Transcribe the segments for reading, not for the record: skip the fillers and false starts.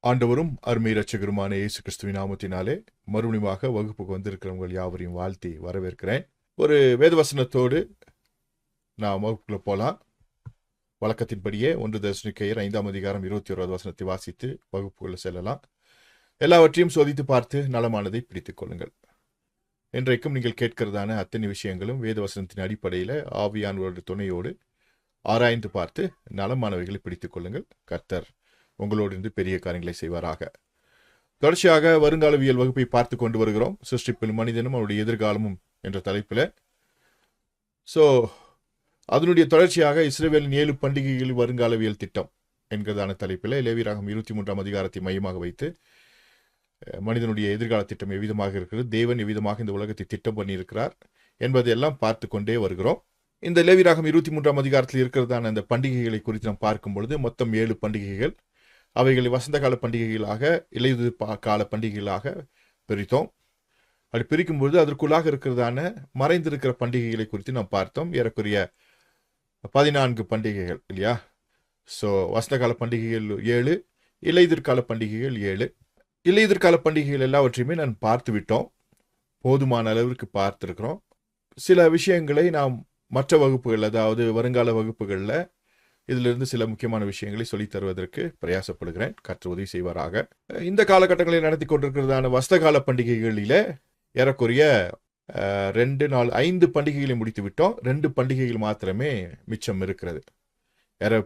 ஆண்டவரும் அருமை இரட்சகருமான இயேசு கிறிஸ்துவின் நாமத்தினாலே மறுபடியுமாக வகுப்புக்கு வந்திருக்கிறவங்க யாவரையும் வாழ்த்தி வரவேற்கிறேன். ஒரு வேதவசனத்தோடு நான் வகுப்புக்குள்ள போகலாம். வழக்கத்தின்படியே 1 தெசலோனிக்கேயர் 5ஆம் அதிகாரம் 21வது வசனத்தை வாசித்து வகுப்புக்குள்ள செல்லலாம். எல்லாவற்றையும் சோதித்து பார்த்து நலமானதை பிடித்துக் கொள்ளுங்கள். இன்றைக்கும் நீங்கள் கேட்கிறதான அத்தனை விஷயங்களும் வேதவசனத்தின் அடிப்படையில் ஆவியானவருடைய துணையோடு ஆராய்ந்து பார்த்து நலமானவைகளை பிடித்துக் கொள்ளுங்கள். கர்த்தர் உங்களோடு இருந்து பெரிய காரியங்களை செய்வாராக. தொடர்ச்சியாக வருங்காலவியல் வகுப்பை பார்த்து கொண்டு வருகிறோம். சிருஷ்டிப்பில் மனிதனும் அவருடைய எதிர்காலமும் என்ற தலைப்பில். அதனுடைய தொடர்ச்சியாக இஸ்ரவேலின் 7 பண்டிகைகள் வருங்காலவியல் திட்டம் என்கிறதான தலைப்பில் லேவியராகமம் 23ஆம் அதிகாரத்தை மையமாக வைத்து மனிதனுடைய எதிர்கால திட்டம் எவ்விதமாக இருக்கிறது, தேவன் எவ்விதமாக இந்த உலகத்தை திட்டம் பண்ணியிருக்கிறார் என்பதையெல்லாம் பார்த்து கொண்டே வருகிறோம். இந்த லேவியராகமம் 23ஆம் அதிகாரத்தில் இருக்கிறதான அந்த பண்டிகைகளை குறித்து நாம் பார்க்கும் பொழுது மொத்தம் 7 பண்டிகைகள். அவைகளை வசந்த கால பண்டிகைகளாக, இலையுதிர் கால பண்டிகைகளாக பிரித்தோம். அப்படி பிரிக்கும்பொழுது அதற்குள்ளாக இருக்கிறதான மறைந்திருக்கிற பண்டிகைகளை குறித்து நாம் பார்த்தோம். ஏறக்குறைய 14 பண்டிகைகள் இல்லையா? வசந்த கால பண்டிகைகள் 7, இலையுதிர்கால பண்டிகைகள் 7. இலையுதிர்கால பண்டிகைகள் எல்லாவற்றையுமே நான் பார்த்து விட்டோம். போதுமான அளவிற்கு பார்த்துருக்கிறோம். சில விஷயங்களை நாம் மற்ற வகுப்புகள், அதாவது வருங்கால வகுப்புகளில் இதிலிருந்து சில முக்கியமான விஷயங்களை சொல்லித் தருவதற்கு பிரயாசப்படுகிறேன். கர்த்தர் உதவி செய்வாராக. இந்த காலகட்டங்களில் நடத்தி கொண்டிருக்கிறதான வசந்தகால பண்டிகைகளில் ஏறக்குறைய 5 பண்டிகைகளை முடித்து விட்டோம். 2 பண்டிகைகள் மாத்திரமே மிச்சம் இருக்கிறது.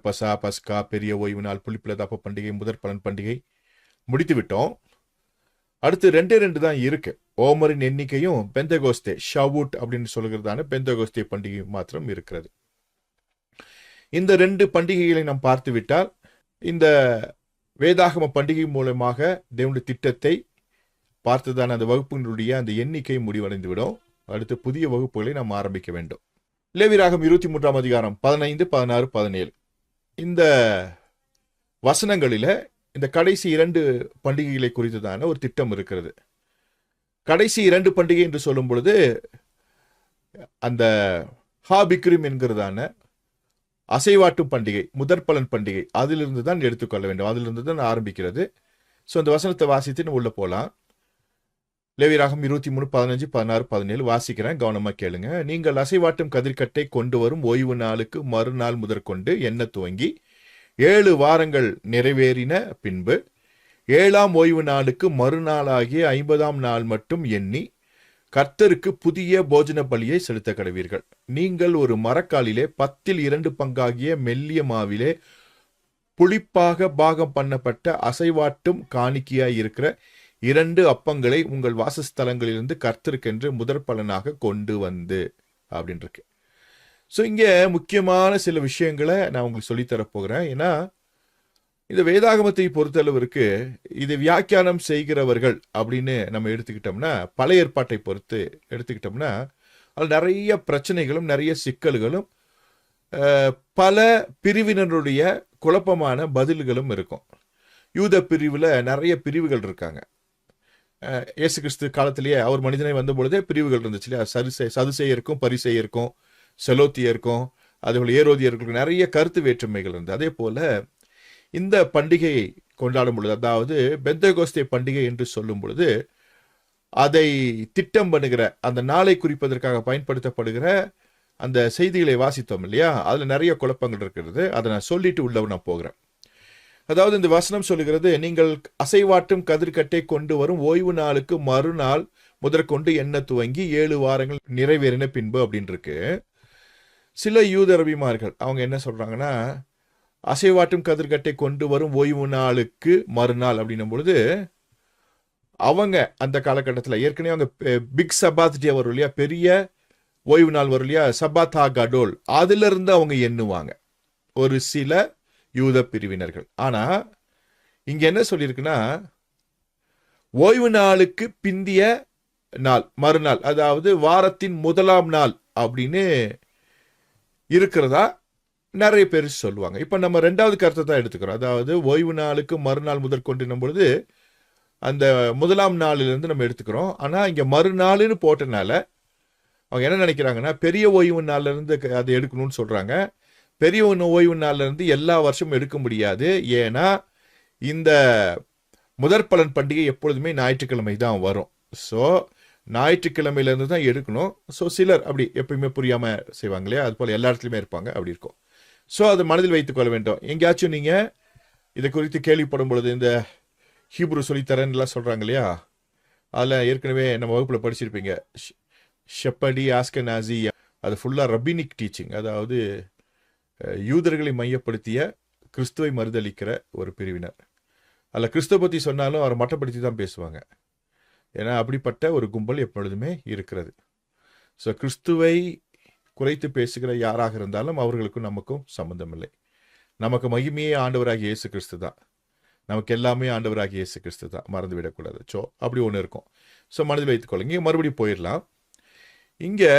பசா, பஸ்கா, பெரிய ஓய்வு நாள், புளிப்பிலதாப்ப பண்டிகை, முதற் பலன் பண்டிகை முடித்து விட்டோம். அடுத்து 2 தான் இருக்கு. ஓமரின் எண்ணிக்கையும் பெந்தகோஸ்தே, ஷாவூட் அப்படின்னு சொல்லுகிறதான பெந்தகோஸ்தே பண்டிகை மாத்திரம் இருக்கிறது. இந்த 2 பண்டிகைகளை நாம் பார்த்து விட்டால் இந்த வேதாகம பண்டிகை மூலமாக தேவனுடைய திட்டத்தை பார்த்துதான் அந்த வகுப்புகளுடைய அந்த எண்ணிக்கை முடிவடைந்துவிடும். அடுத்து புதிய வகுப்புகளை நாம் ஆரம்பிக்க வேண்டும். லேவியராகமம் 23ஆம் அதிகாரம் 15, 16, 17 இந்த வசனங்களில இந்த கடைசி 2 பண்டிகைகளை குறித்துதான ஒரு திட்டம் இருக்கிறது. கடைசி 2 பண்டிகை என்று சொல்லும் பொழுது அந்த ஹாபிக்ரிம் என்கிறதான அசைவாட்டும் பண்டிகை, முதற் பலன் பண்டிகை, அதிலிருந்து தான் எடுத்துக்கொள்ள வேண்டும். அதிலிருந்து தான் ஆரம்பிக்கிறது. இந்த வசனத்தை வாசித்து உள்ள போகலாம். லேவியராகமம் 23, 15, 16, 17 வாசிக்கிறேன், கவனமாக கேளுங்க. நீங்கள் அசைவாட்டும் கதிர்கட்டை கொண்டு வரும் ஓய்வு நாளுக்கு மறுநாள் முதற்கொண்டு எண்ண துவங்கி 7 வாரங்கள் நிறைவேறின பின்பு 7ஆம் ஓய்வு நாளுக்கு மறுநாளாகிய 50ஆம் நாள் மட்டும் எண்ணி கர்த்தருக்கு புதிய போஜன பலியை செலுத்த கடவீர்கள். நீங்கள் ஒரு மரக்காலிலே 10ல் 2 பங்காகிய மெல்லிய மாவிலே புளிப்பாக பாகம் பண்ணப்பட்ட அசைவாட்டும் காணிக்கையாய் இருக்கிற 2 அப்பங்களை உங்கள் வாசஸ்தலங்களிலிருந்து கர்த்தருக்கென்று முதற் பலனாக கொண்டு வந்து அப்படின்னு இருக்கு. இங்க முக்கியமான சில விஷயங்களை நான் உங்களுக்கு சொல்லித்தரப்போகிறேன். ஏன்னா இந்த வேதாகமத்தை பொறுத்தளவிற்கு இது வியாக்கியானம் செய்கிறவர்கள் அப்படின்னு நம்ம எடுத்துக்கிட்டோம்னா, பழைய ஏற்பாட்டை பொறுத்து எடுத்துக்கிட்டோம்னா அதில் நிறைய பிரச்சனைகளும் நிறைய சிக்கல்களும் பல பிரிவினருடைய குழப்பமான பதில்களும் இருக்கும். யூத பிரிவில் நிறைய பிரிவுகள் இருக்காங்க. இயேசு கிறிஸ்து காலத்திலேயே அவர் மனிதனை வந்த பொழுதே பிரிவுகள் இருந்துச்சு இல்லையா? சதுசேயருக்கும் பரிசேயருக்கும் செலோத்தியருக்கும் அதுபோல் ஏரோதியர்களுக்கும் நிறைய கருத்து வேற்றுமைகள் இருந்தது. அதே போல இந்த பண்டிகையை கொண்டாடும் பொழுது, அதாவது பெந்தகோஸ்தே பண்டிகை என்று சொல்லும் பொழுது அதை திட்டம் பண்ணுகிற அந்த நாளை குறிப்பதற்காக பயன்படுத்தப்படுகிற அந்த செய்திகளை வாசித்தோம் இல்லையா? அதில் நிறைய குழப்பங்கள் இருக்கிறது. அதை நான் சொல்லிட்டு உள்ள நான் போகிறேன். அதாவது இந்த வசனம் சொல்லுகிறது, நீங்கள் அசைவாட்டும் கதிர்கட்டை கொண்டு வரும் ஓய்வு நாளுக்கு மறுநாள் முதற்கொண்டு எண்ண துவங்கி 7 வாரங்கள் நிறைவேறின பின்பு அப்படின்னு இருக்கு. சில யூத ரபிமார்கள் அவங்க என்ன சொல்றாங்கன்னா, அசைவாட்டும் கதிர்கட்டை கொண்டு வரும் ஓய்வு நாளுக்கு மறுநாள் அப்படின்னும் பொழுது அவங்க அந்த காலகட்டத்தில் ஏற்கனவே அவங்க பிக் சபாத் டே வரும் இல்லையா, பெரிய ஓய்வு நாள் வரும் இல்லையா, சபாத்தா கடோல், அதுல இருந்து அவங்க எண்ணுவாங்க ஒரு சில யூத பிரிவினர்கள். ஆனா இங்க என்ன சொல்லியிருக்குன்னா, ஓய்வு நாளுக்கு பிந்திய நாள் மறுநாள், அதாவது வாரத்தின் முதலாம் நாள் அப்படின்னு இருக்கிறதா நிறைய பேர் சொல்லுவாங்க. இப்போ நம்ம 2வது கருத்தை தான் எடுத்துக்கிறோம். அதாவது ஓய்வு நாளுக்கு மறுநாள் முதற்கொண்டினும் பொழுது அந்த முதலாம் நாளிலிருந்து நம்ம எடுத்துக்கிறோம். ஆனால் இங்கே மறுநாள்னு போட்டனால அவங்க என்ன நினைக்கிறாங்கன்னா, பெரிய ஓய்வு நாள்ல இருந்து அதை எடுக்கணும்னு சொல்றாங்க. பெரிய ஓய்வு நாள்ல இருந்து எல்லா வருஷமும் எடுக்க முடியாது. ஏன்னா இந்த முதற் பலன் பண்டிகை எப்பொழுதுமே ஞாயிற்றுக்கிழமை தான் வரும். ஸோ ஞாயிற்றுக்கிழமையிலேருந்து தான் எடுக்கணும். ஸோ சிலர் அப்படி எப்பயுமே புரியாமல் செய்வாங்க இல்லையா, அது போல் எல்லா இடத்துலையுமே இருப்பாங்க, அப்படி இருக்கும். ஸோ அதை மனதில் வைத்துக்கொள்ள வேண்டும். எங்கேயாச்சும் நீங்கள் இதை குறித்து கேள்விப்படும் பொழுது இந்த ஹீப்ரு சொல்லித்தரேன்லாம் சொல்கிறாங்க இல்லையா, அதில் ஏற்கனவே நம்ம வகுப்பில் படிச்சிருப்பீங்க. ஷெப்படி ஆஸ்கனாசி, அது ஃபுல்லாக ரபினிக் டீச்சிங், அதாவது யூதர்களை மையப்படுத்திய கிறிஸ்துவை மறுதளிக்கிற ஒரு பிரிவினர். அதில் கிறிஸ்துவ பற்றி சொன்னாலும் அவரை மட்டப்படுத்தி தான் பேசுவாங்க. ஏன்னா அப்படிப்பட்ட ஒரு கும்பல் எப்பொழுதுமே இருக்கிறது. ஸோ கிறிஸ்துவை குறைத்து பேசுகிற யாராக இருந்தாலும் அவர்களுக்கும் நமக்கும் சம்பந்தம் இல்லை. நமக்கு மகிமையே ஆண்டவராகிய இயேசு கிறிஸ்து தான். நமக்கு எல்லாமே ஆண்டவராகிய இயேசு கிறிஸ்து தான், மறந்து விடக்கூடாது. ஸோ அப்படி ஒன்று இருக்கும். ஸோ மனதில் வைத்துக்கொள்ளுங்க. இங்கே மறுபடியும் போயிடலாம். இங்கே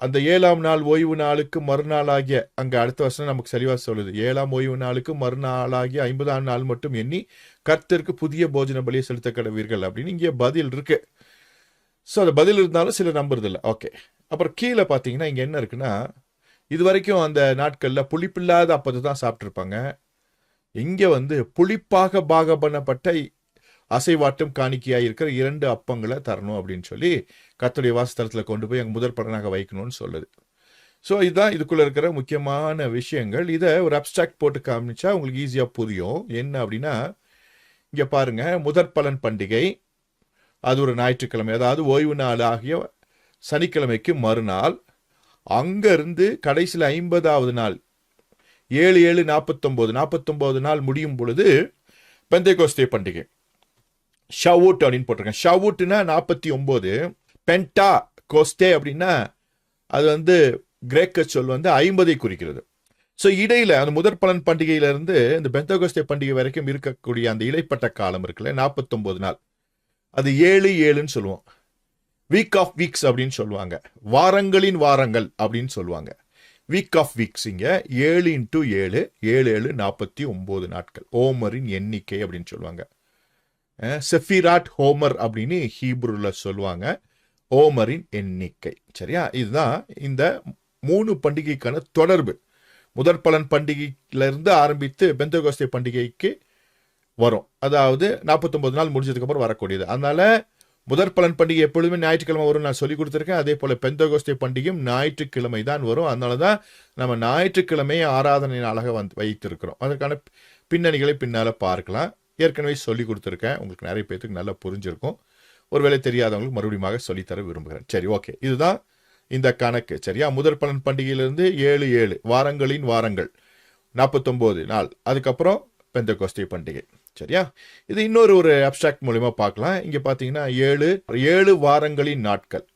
அந்த 7ஆம் நாள் ஓய்வு நாளுக்கு மறுநாளாகிய, அங்கே அடுத்த வருஷம் நமக்கு சரிவா சொல்லுது, 7ஆம் ஓய்வு நாளுக்கு மறுநாளாகிய 50ஆம் நாள் மட்டும் எண்ணி கர்த்தருக்கு புதிய போஜன பலியை செலுத்த கடவீர்கள் அப்படின்னு இங்கே பதில் இருக்கு. ஸோ அந்த பதில் இருந்தாலும் சிலர் நம்புறது இல்லை. ஓகே, அப்புறம் கீழே பார்த்தீங்கன்னா இங்கே என்ன இருக்குன்னா, இது வரைக்கும் அந்த நாட்களில் புளிப்பில்லாத அப்பத்தை தான் சாப்பிட்ருப்பாங்க. இங்கே புளிப்பாக பாக பண்ணப்பட்ட அசைவாட்டும் காணிக்கையாக இருக்கிற 2 அப்பங்களை தரணும் அப்படின்னு சொல்லி கர்த்தருடைய வாசஸ்தலத்தில் கொண்டு போய் அங்கே முதற் பலனாக வைக்கணும்னு சொல்லுது. ஸோ இதுதான் இதுக்குள்ளே இருக்கிற முக்கியமான விஷயங்கள். இதை ஒரு அப்ஸ்ட்ராக்ட் போட்டு காமிச்சா உங்களுக்கு ஈஸியாக புரியும். என்ன அப்படின்னா, இங்கே பாருங்க, முதற் பலன் பண்டிகை அது ஒரு ஞாயிற்றுக்கிழமை, அதாவது ஓய்வு நாள் ஆகிய சனிக்கிழமைக்கு மறுநாள். அங்கேருந்து கடைசியில் 50ஆவது நாள் 7/7/49 நாள் முடியும் பொழுது பெந்தேகோஸ்தே பண்டிகை, ஷவுட் அப்படின்னு போட்டிருக்கேன். ஷவுட்னா 49, பென்டா கோஸ்தே அப்படின்னா அது கிரேக்க சொல் 50ஐ குறிக்கிறது. ஸோ இடையில அந்த முதற் பலன் பண்டிகையிலிருந்து இந்த பெந்தேகோஸ்தே பண்டிகை வரைக்கும் இருக்கக்கூடிய அந்த இடைப்பட்ட காலம் இருக்குல்ல, 49 நாள், அது 7/7ன்னு சொல்லுவோம். வீக் ஆஃப் வீக்ஸ் அப்படின்னு சொல்லுவாங்க. வாரங்களின் வாரங்கள் அப்படின்னு சொல்லுவாங்க. வீக் ஆஃப் வீக்ஸ் இங்க 7x7 7/7 நாட்கள். ஓமரின் எண்ணிக்கை அப்படின்னு சொல்லுவாங்க. செஃபிராட் ஹோமர் அப்படின்னு ஹீப்ருல சொல்லுவாங்க. ஓமரின் எண்ணிக்கை. சரியா? இதுதான் இந்த 3 பண்டிகைக்கான தொடர்பு. முதற் பலன் பண்டிகையிலிருந்து ஆரம்பித்து பெந்தேகோஸ்தே பண்டிகைக்கு வரும். அதாவது 49 நாள் முடிஞ்சதுக்கு அப்புறம் வரக்கூடியது. அதனால முதற் பலன் பண்டிகை எப்பொழுதுமே ஞாயிற்றுக்கிழமை வரும், நான் சொல்லி கொடுத்துருக்கேன். அதே போல பெந்தேகோஸ்தே பண்டிகையும் ஞாயிற்றுக்கிழமை தான் வரும். அதனால தான் நம்ம ஞாயிற்றுக்கிழமையை ஆராதனை நாளாக வைத்திருக்கிறோம். அதற்கான பின்னணிகளை பின்னால பார்க்கலாம். ஏற்கனவே சொல்லி கொடுத்துருக்கேன், உங்களுக்கு நிறைய பேருக்கு நல்லா புரிஞ்சிருக்கும். ஒருவேளை தெரியாதவங்களுக்கு மறுபடியும் சொல்லித்தர விரும்புகிறேன். சரி, ஓகே, இதுதான் இந்த கணக்கு. சரியா? முதற் பலன் பண்டிகையிலிருந்து 7/7 வாரங்களின் வாரங்கள் 49 நாள், அதுக்கப்புறம் பெந்தேகோஸ்தே பண்டிகை. சரியா? இது இன்னொரு அப்ஸ்ட்ராக்ட் மூலமா பார்க்கலாம். இங்க பாத்தீங்கன்னா 7 வாரங்களின் நாட்கள்,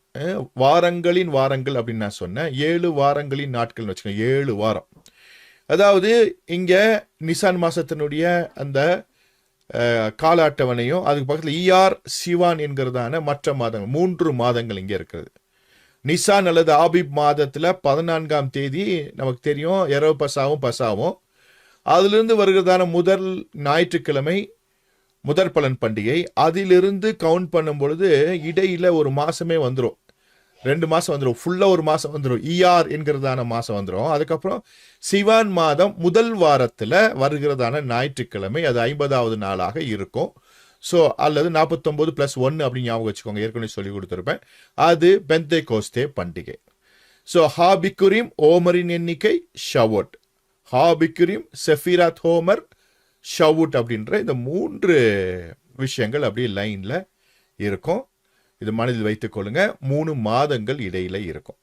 வாரங்களின் வாரங்கள் அப்படின்னு நான் சொன்னேன். 7 வாரங்களின் நாட்கள் வச்சுக்கோங்க. 7 வாரம், அதாவது இங்க நிசான் மாசத்தினுடைய அந்த கால அட்டவணையும் அதுக்கு பக்கத்தில் ஈயார் சிவான் என்கிறதான மற்ற மாதங்கள் 3 மாதங்கள் இங்கே இருக்கிறது. நிசான் அல்லது ஆபிப் மாதத்தில் 14ஆம் தேதி நமக்கு தெரியும் எரவ் பசாவும். அதிலிருந்து வருகிறதான முதல் ஞாயிற்றுக்கிழமை முதற் பலன் பண்டிகை. அதிலிருந்து கவுண்ட் பண்ணும் பொழுது இடையில ஒரு மாசமே வந்துடும், 2 மாசம் வந்துடும், ஃபுல்லா ஒரு மாசம் வந்துடும். ஈயார் என்கிறதான மாசம் வந்துடும். அதுக்கப்புறம் சிவான் மாதம் முதல் வாரத்துல வருகிறதான ஞாயிற்றுக்கிழமை, அது 50ஆவது நாளாக இருக்கும். ஸோ அல்லது 49 + 1 அப்படின்னு ஞாபகம் வச்சுக்கோங்க, ஏற்கனவே சொல்லி கொடுத்துருப்பேன். அது பெந்தேகோஸ்தே பண்டிகை. ஸோ ஹாபிக்குரிம் ஓமரின் எண்ணிக்கை ஷவுட், ஹாபிக்குரிம் செஃபிராத் ஹோமர் ஷவுட் அப்படின்ற இந்த 3 விஷயங்கள் அப்படியே லைன்ல இருக்கும். இது மனதில் வைத்துக் கொள்ளுங்க. 3 மாதங்கள் இடையில இருக்கும்.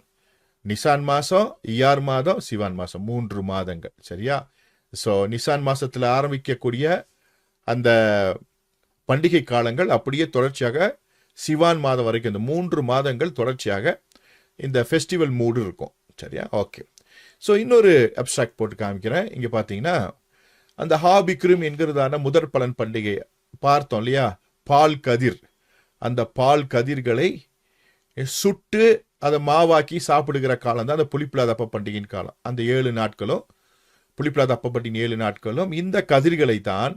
நிசான் மாசம், இயார் மாதம், சிவான் மாசம், 3 மாதங்கள். சரியா? ஸோ நிசான் மாசத்துல ஆரம்பிக்கக்கூடிய அந்த பண்டிகை காலங்கள் அப்படியே தொடர்ச்சியாக சிவான் மாதம் வரைக்கும் இந்த 3 மாதங்கள் தொடர்ச்சியாக இந்த ஃபெஸ்டிவல் மூடு இருக்கும். சரியா? ஓகே. ஸோ இன்னொரு அப்ஸ்ட்ராக்ட் போட்டு காமிக்கிறேன். இங்க பாத்தீங்கன்னா அந்த ஹாபிக்ரிம் என்கிறதான முதற் பலன் பண்டிகை பார்த்தோம் இல்லையா? பால் கதிர், அந்த பால் கதிர்களை சுட்டு அதை மாவாக்கி சாப்பிடுகிற காலம் தான் அந்த புளிப்பில்லாத அப்ப பண்டிகையின் காலம். அந்த 7 நாட்களும் புளிப்பில்லாத அப்ப பண்டிகை 7 நாட்களும் இந்த கதிர்களை தான்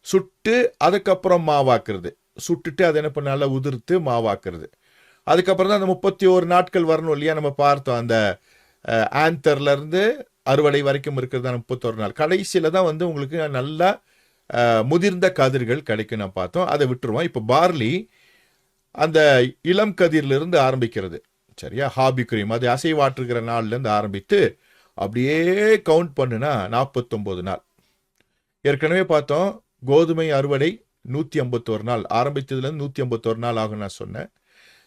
சுட்டு அதுக்கப்புறம் மாவாக்குறது. சுட்டுட்டு அதை என்ன பண்ண நல்லா உதிர்த்து மாவாக்குறது. அதுக்கப்புறம் தான் அந்த 31 நாட்கள் வரணும் இல்லையா? நம்ம பார்த்தோம் அந்த ஆந்தர்ல இருந்து அறுவடை வரைக்கும் இருக்கிறதான 31 நாள். கடைசியில தான் உங்களுக்கு நல்லா முதிர்ந்த கதிர்கள் கிடைக்கும் நான் பார்த்தோம். அதை விட்டுருவோம். இப்போ பார்லி அந்த இளம் கதிரிலிருந்து ஆரம்பிக்கிறது. சரியா? ஹாபிக்ரீம் அது அசைவாற்றுகிற நாள்லேருந்து ஆரம்பித்து அப்படியே கவுண்ட் பண்ணுனா 49 நாள். ஏற்கனவே பார்த்தோம் கோதுமை அறுவடை 151 நாள் ஆரம்பித்ததுலேருந்து 151 நாள் ஆகும் நான் சொன்னேன்.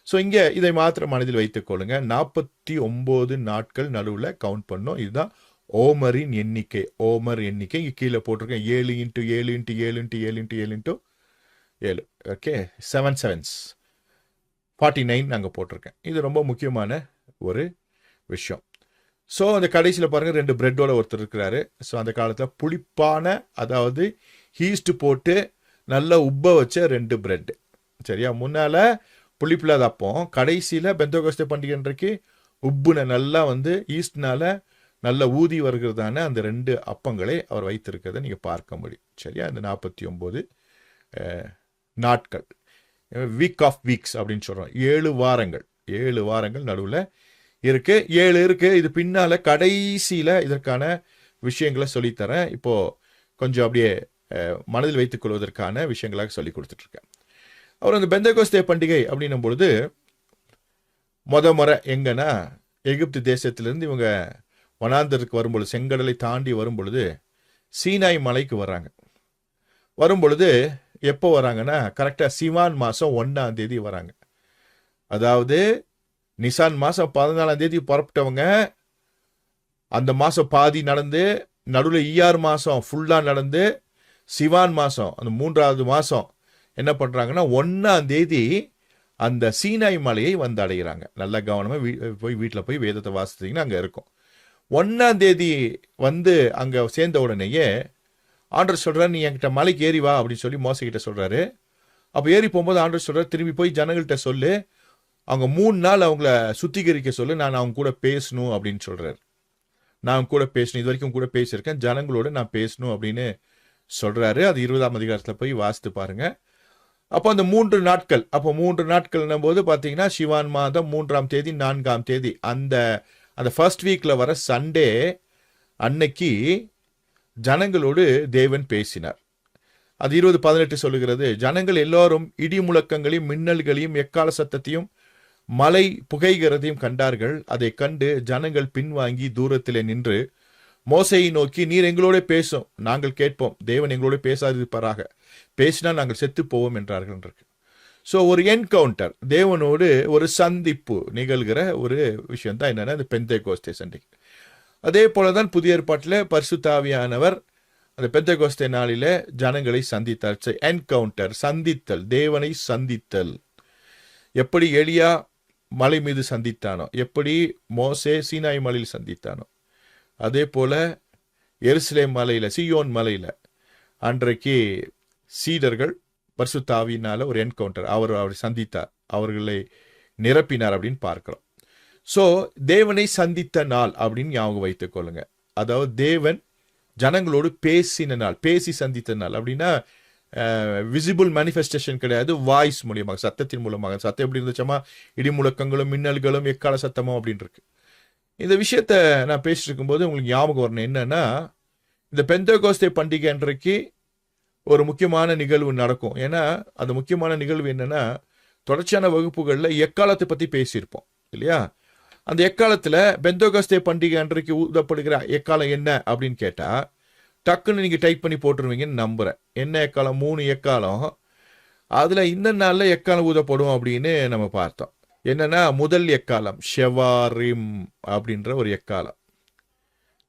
ஸோ இங்கே இதை மாத்திரம் மனதில் வைத்துக் கொள்ளுங்க. 49 நாட்கள் நடுவில் கவுண்ட் பண்ணோம். இதுதான் ஓமரின் எண்ணிக்கை. ஓமர் எண்ணிக்கை இங்கே கீழே போட்டிருக்கேன். 7 × 7 × 7 × 7 × 7 × 7. ஓகே, 7 7s 49 நாங்கள் போட்டிருக்கேன். இது ரொம்ப முக்கியமான ஒரு விஷயம். ஸோ அந்த கடைசியில் பாருங்கள் 2 பிரெட்டோட ஒருத்தர் இருக்கிறாரு. ஸோ அந்த காலத்தில் புளிப்பான, அதாவது ஹீஸ்ட் போட்டு நல்லா உப்ப வச்ச 2 பிரெட். சரியா? முன்னால் புளிப்பில்லாத அப்பம், கடைசியில் பெந்தகோஸ்தே பண்டிகை அன்றைக்கு உப்புனை நல்லா ஈஸ்ட்னால நல்லா ஊதி வருகிறதான அந்த 2 அப்பங்களை அவர் வைத்திருக்கிறத நீங்கள் பார்க்க முடியும். சரியா? இந்த 49 நாட்கள், வீக் ஆஃப் வீக்ஸ் அப்படின்னு சொல்கிறோம். 7 வாரங்கள், 7 வாரங்கள் நடுவில் இருக்கு. 7 இருக்கு. இது பின்னால கடைசியில் இதற்கான விஷயங்களை சொல்லித்தரேன். இப்போ கொஞ்சம் அப்படியே மனதில் வைத்துக் கொள்வதற்கான விஷயங்களாக சொல்லி கொடுத்துட்ருக்கேன். அவர் அந்த பெந்தகோஸ்தே பண்டிகை அப்படின்னும் பொழுது முறை எங்கன்னா எகிப்து தேசத்திலிருந்து இவங்க வனாந்தருக்கு வரும்பொழுது, செங்கடலை தாண்டி வரும்பொழுது சீனாய் மலைக்கு வராங்க. வரும்பொழுது எப்போ வராங்கன்னா கரெக்டாக சிவான் மாதம் 1ஆம் தேதி வராங்க. அதாவது நிசான் மாதம் 14ஆம் தேதி புறப்பட்டவங்க அந்த மாதம் பாதி நடந்து, நடுவில் ஈயார் மாதம் ஃபுல்லாக நடந்து, சிவான் மாதம் அந்த 3ஆவது மாதம் என்ன பண்ணுறாங்கன்னா 1ஆம் தேதி அந்த சீனாய் மலையை அடைகிறாங்க. நல்ல கவனமாக போய் வீட்டில் போய் வேதத்தை வாசித்தீங்கன்னா அங்கே இருக்கும். 1ஆம் தேதி அங்கே சேர்ந்த உடனேயே ஆண்டவர் சொல்கிறார், நீ என்கிட்ட மலைக்கு ஏறி வா அப்படின்னு சொல்லி மோசைக்கிட்ட சொல்கிறாரு. அப்போ ஏறி போகும்போது ஆண்டவர் சொல்கிறார், திரும்பி போய் ஜனங்கள்கிட்ட சொல்லு, அவங்க 3 நாள் அவங்கள சுத்திகரிக்க சொல்லு, நான் அவங்க கூட பேசணும் அப்படின்னு சொல்கிறார். நான் கூட பேசணும், இது வரைக்கும் கூட பேசியிருக்கேன், ஜனங்களோட நான் பேசணும் அப்படின்னு சொல்கிறாரு. அது 20ஆம் அதிகாரத்தில் போய் வாசித்து பாருங்க. அப்போ அந்த 3 நாட்கள், அப்போ 3 நாட்கள்னும் போது பார்த்தீங்கன்னா சிவான் மாதம் 3ஆம் தேதி 4ஆம் தேதி அந்த ஃபர்ஸ்ட் வீக்கில் வர சண்டே அன்னைக்கு ஜனங்களோடு தேவன் பேசினார். அது 20:18 சொல்லுகிறது, ஜனங்கள் எல்லோரும் இடி முழக்கங்களையும் மின்னல்களையும் எக்கால சத்தத்தையும் மலை புகைகிறதையும் கண்டார்கள். அதை கண்டு ஜனங்கள் பின்வாங்கி தூரத்திலே நின்று மோசையை நோக்கி, நீர் எங்களோட பேசும், நாங்கள் கேட்போம், தேவன் எங்களோட பேசாதிருப்பாராக, பேசினால் நாங்கள் செத்து போவோம் என்றார்கள். ஸோ ஒரு என்கவுண்டர், தேவனோடு ஒரு சந்திப்பு நிகழ்கிற ஒரு விஷயம் தான் என்னென்னா இந்த பெந்தகோஸ்தே சண்டிகை. அதே போல தான் புதிய ஏற்பாட்டில் பரிசுத்த ஆவியானவர் அந்த பெந்தகோஸ்தே நாளில் ஜனங்களை சந்தித்தார். என்கவுண்டர், சந்தித்தல், தேவனை சந்தித்தல். எப்படி எலியா மலை மீது சந்தித்தானோ, எப்படி மோசே சீனாய் மலையில் சந்தித்தானோ, அதே போல எருசலேம் மலையில், சீயோன் மலையில் அன்றைக்கு சீடர்கள் பரிசுத்த ஆவியினால ஒரு என்கவுண்டர், அவர் சந்தித்தார், அவர்களை நிரப்பினார் அப்படின்னு பார்க்கிறோம். ஸோ தேவனை சந்தித்த நாள் அப்படின்னு ஞாபகம் வைத்துக் கொள்ளுங்க. அதாவது தேவன் ஜனங்களோடு பேசின நாள், பேசி சந்தித்த நாள். அப்படின்னா விசிபிள் மேனிஃபெஸ்டேஷன் கிடையாது, வாய்ஸ் மூலியமாக, சத்தத்தின் மூலமாக. சத்தம் எப்படி இருந்துச்சோமா, இடி முழக்கங்களும் மின்னல்களும் எக்கால சத்தமும் அப்படின்னு இருக்கு. இந்த விஷயத்த நான் பேசிட்டு இருக்கும்போது உங்களுக்கு ஞாபகம் வரணும் என்னன்னா, இந்த பெந்தகோஸ்தே பண்டிகை அன்றைக்கு ஒரு முக்கியமான நிகழ்வு நடக்கும். ஏன்னா அந்த முக்கியமான நிகழ்வு என்னன்னா, தொடர்ச்சியான வகுப்புகளில் எக்காலத்தை பற்றி பேசியிருப்போம் இல்லையா? அந்த எக்காலத்தில் பெந்தகோஸ்தே பண்டிகை அன்றைக்கு ஊதப்படுகிற எக்காலம் என்ன அப்படின்னு கேட்டால் டக்குன்னு நீங்கள் டைப் பண்ணி போட்டுருவீங்கன்னு நம்புகிறேன். என்ன எக்காலம்? 3 எக்காலம். அதில் இந்த நாளில் எக்காலம் ஊதப்படும் அப்படின்னு நம்ம பார்த்தோம். என்னன்னா, முதல் எக்காலம் ஷெவாரிம் அப்படின்ற ஒரு எக்காலம்,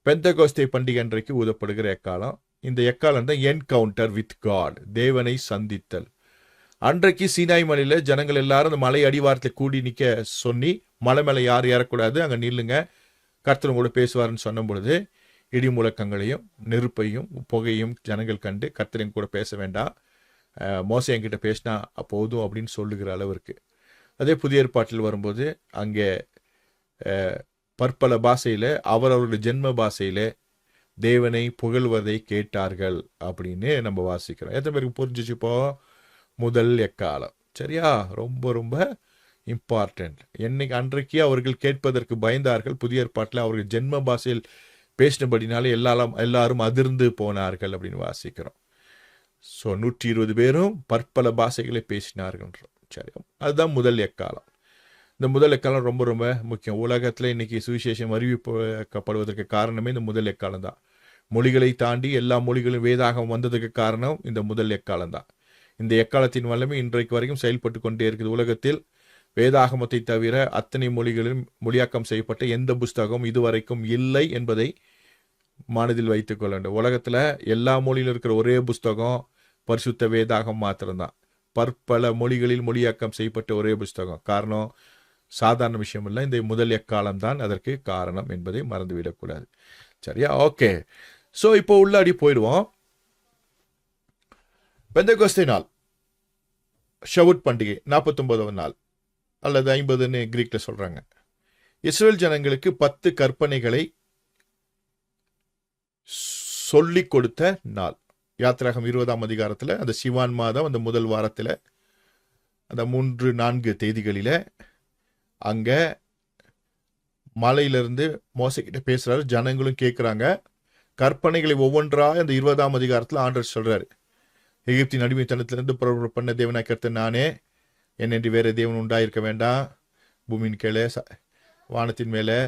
பெந்தகோஸ்தே பண்டிகை அன்றைக்கு ஊதப்படுகிற எக்காலம். இந்த எக்காலம் தான் என்கவுண்டர் வித் காட், தேவனை சந்தித்தல். அன்றைக்கு சீனாய் மலையில் ஜனங்கள் எல்லாரும் அந்த மலை அடிவாரத்தை கூடி நிற்க சொல்லி, மலை மேலே யாரும் ஏறக்கூடாது, அங்கே நில்லுங்க, கர்த்தர் கூட பேசுவார்னு சொன்ன பொழுது இடி முழக்கங்களையும் நெருப்பையும் புகையும் ஜனங்கள் கண்டு, கர்த்தரையும் கூட பேச வேண்டாம், மோசே என்கிட்ட பேசினா போதும் அப்படின்னு சொல்லுகிற அளவிற்கு. அதே புதிய ஏற்பாட்டில் வரும்போது அங்கே பற்பல பாஷையில், அவரவர்களுடைய ஜென்ம பாஷையில் தேவனை புகழ்வதை கேட்டார்கள் அப்படின்னு நம்ம வாசிக்கிறோம். எத்தனை பேருக்கு புரிஞ்சிச்சுப்போ? முதல் எக்காலம். சரியா? ரொம்ப ரொம்ப இம்பார்ட்டன்ட். அன்றைக்கு அவர்கள் கேட்பதற்கு பயந்தார்கள். புதிய ஏற்பாட்டில் அவர்கள் ஜென்ம பாஷையில் பேசினபடினாலே எல்லாரும் அதிர்ந்து போனார்கள் அப்படின்னு வாசிக்கிறோம். ஸோ 120 பேரும் பற்பல பாஷைகளை பேசினார்கள். சரி, அதுதான் முதல் எக்காலம். இந்த முதல் எக்காலம் ரொம்ப ரொம்ப முக்கியம். உலகத்தில் இன்னைக்கு சுவிசேஷம் அறிவிக்கப்படுவதற்கு காரணமே இந்த முதல் எக்காலம் தான். மொழிகளை தாண்டி எல்லா மொழிகளும் வேதாகம் வந்ததுக்கு காரணம் இந்த முதல் எக்காலம் தான். இந்த எக்காலத்தின் வல்லமை இன்றைக்கு வரைக்கும் செயல்பட்டு கொண்டே இருக்குது. உலகத்தில் வேதாகமத்தை தவிர அத்தனை மொழிகளிலும் மொழியாக்கம் செய்யப்பட்ட எந்த புஸ்தகமும் இதுவரைக்கும் இல்லை என்பதை மனதில் வைத்துக் கொள்ள வேண்டும். உலகத்தில் எல்லா மொழியிலும் இருக்கிற ஒரே புஸ்தகம் பரிசுத்த வேதாகம் மாத்திரம்தான். பற்பல மொழிகளில் மொழியாக்கம் செய்யப்பட்ட ஒரே புஸ்தகம். காரணம் சாதாரண விஷயம் இல்லை, இந்த முதல் எக்காலம் தான் அதற்கு காரணம் என்பதை மறந்துவிடக்கூடாது. சரியா? ஓகே. ஸோ இப்போ உள்ளாடி போயிடுவோம். பெந்தெகோஸ்தே நாள், ஷவுட் பண்டிகை 49வது நாள் அல்லது 50ன்னு கிரீக்ல சொல்றாங்க. இஸ்ரேல் ஜனங்களுக்கு 10 கற்பனைகளை சொல்லிக் கொடுத்த நாள். யாத்திராகம் 20ஆம் அதிகாரத்தில் அந்த சிவான் மாதம் அந்த முதல் வாரத்தில் அந்த 3-4 தேதிகளில அங்க மலையிலிருந்து மோசைக்கிட்ட பேசுறாரு. ஜனங்களும் கேட்குறாங்க. கற்பனைகளை ஒவ்வொன்றா அந்த 20ஆம் அதிகாரத்தில் ஆண்டவர் சொல்றாரு. எகிப்தின் அடிமைத்தனத்திலிருந்து புறப்பட பண்ண தேவனாய் கர்த்தர் நானே, என்னென்று வேற தேவன் உண்டாயிருக்க வேண்டாம். பூமியின் கீழே வானத்தின் மேலே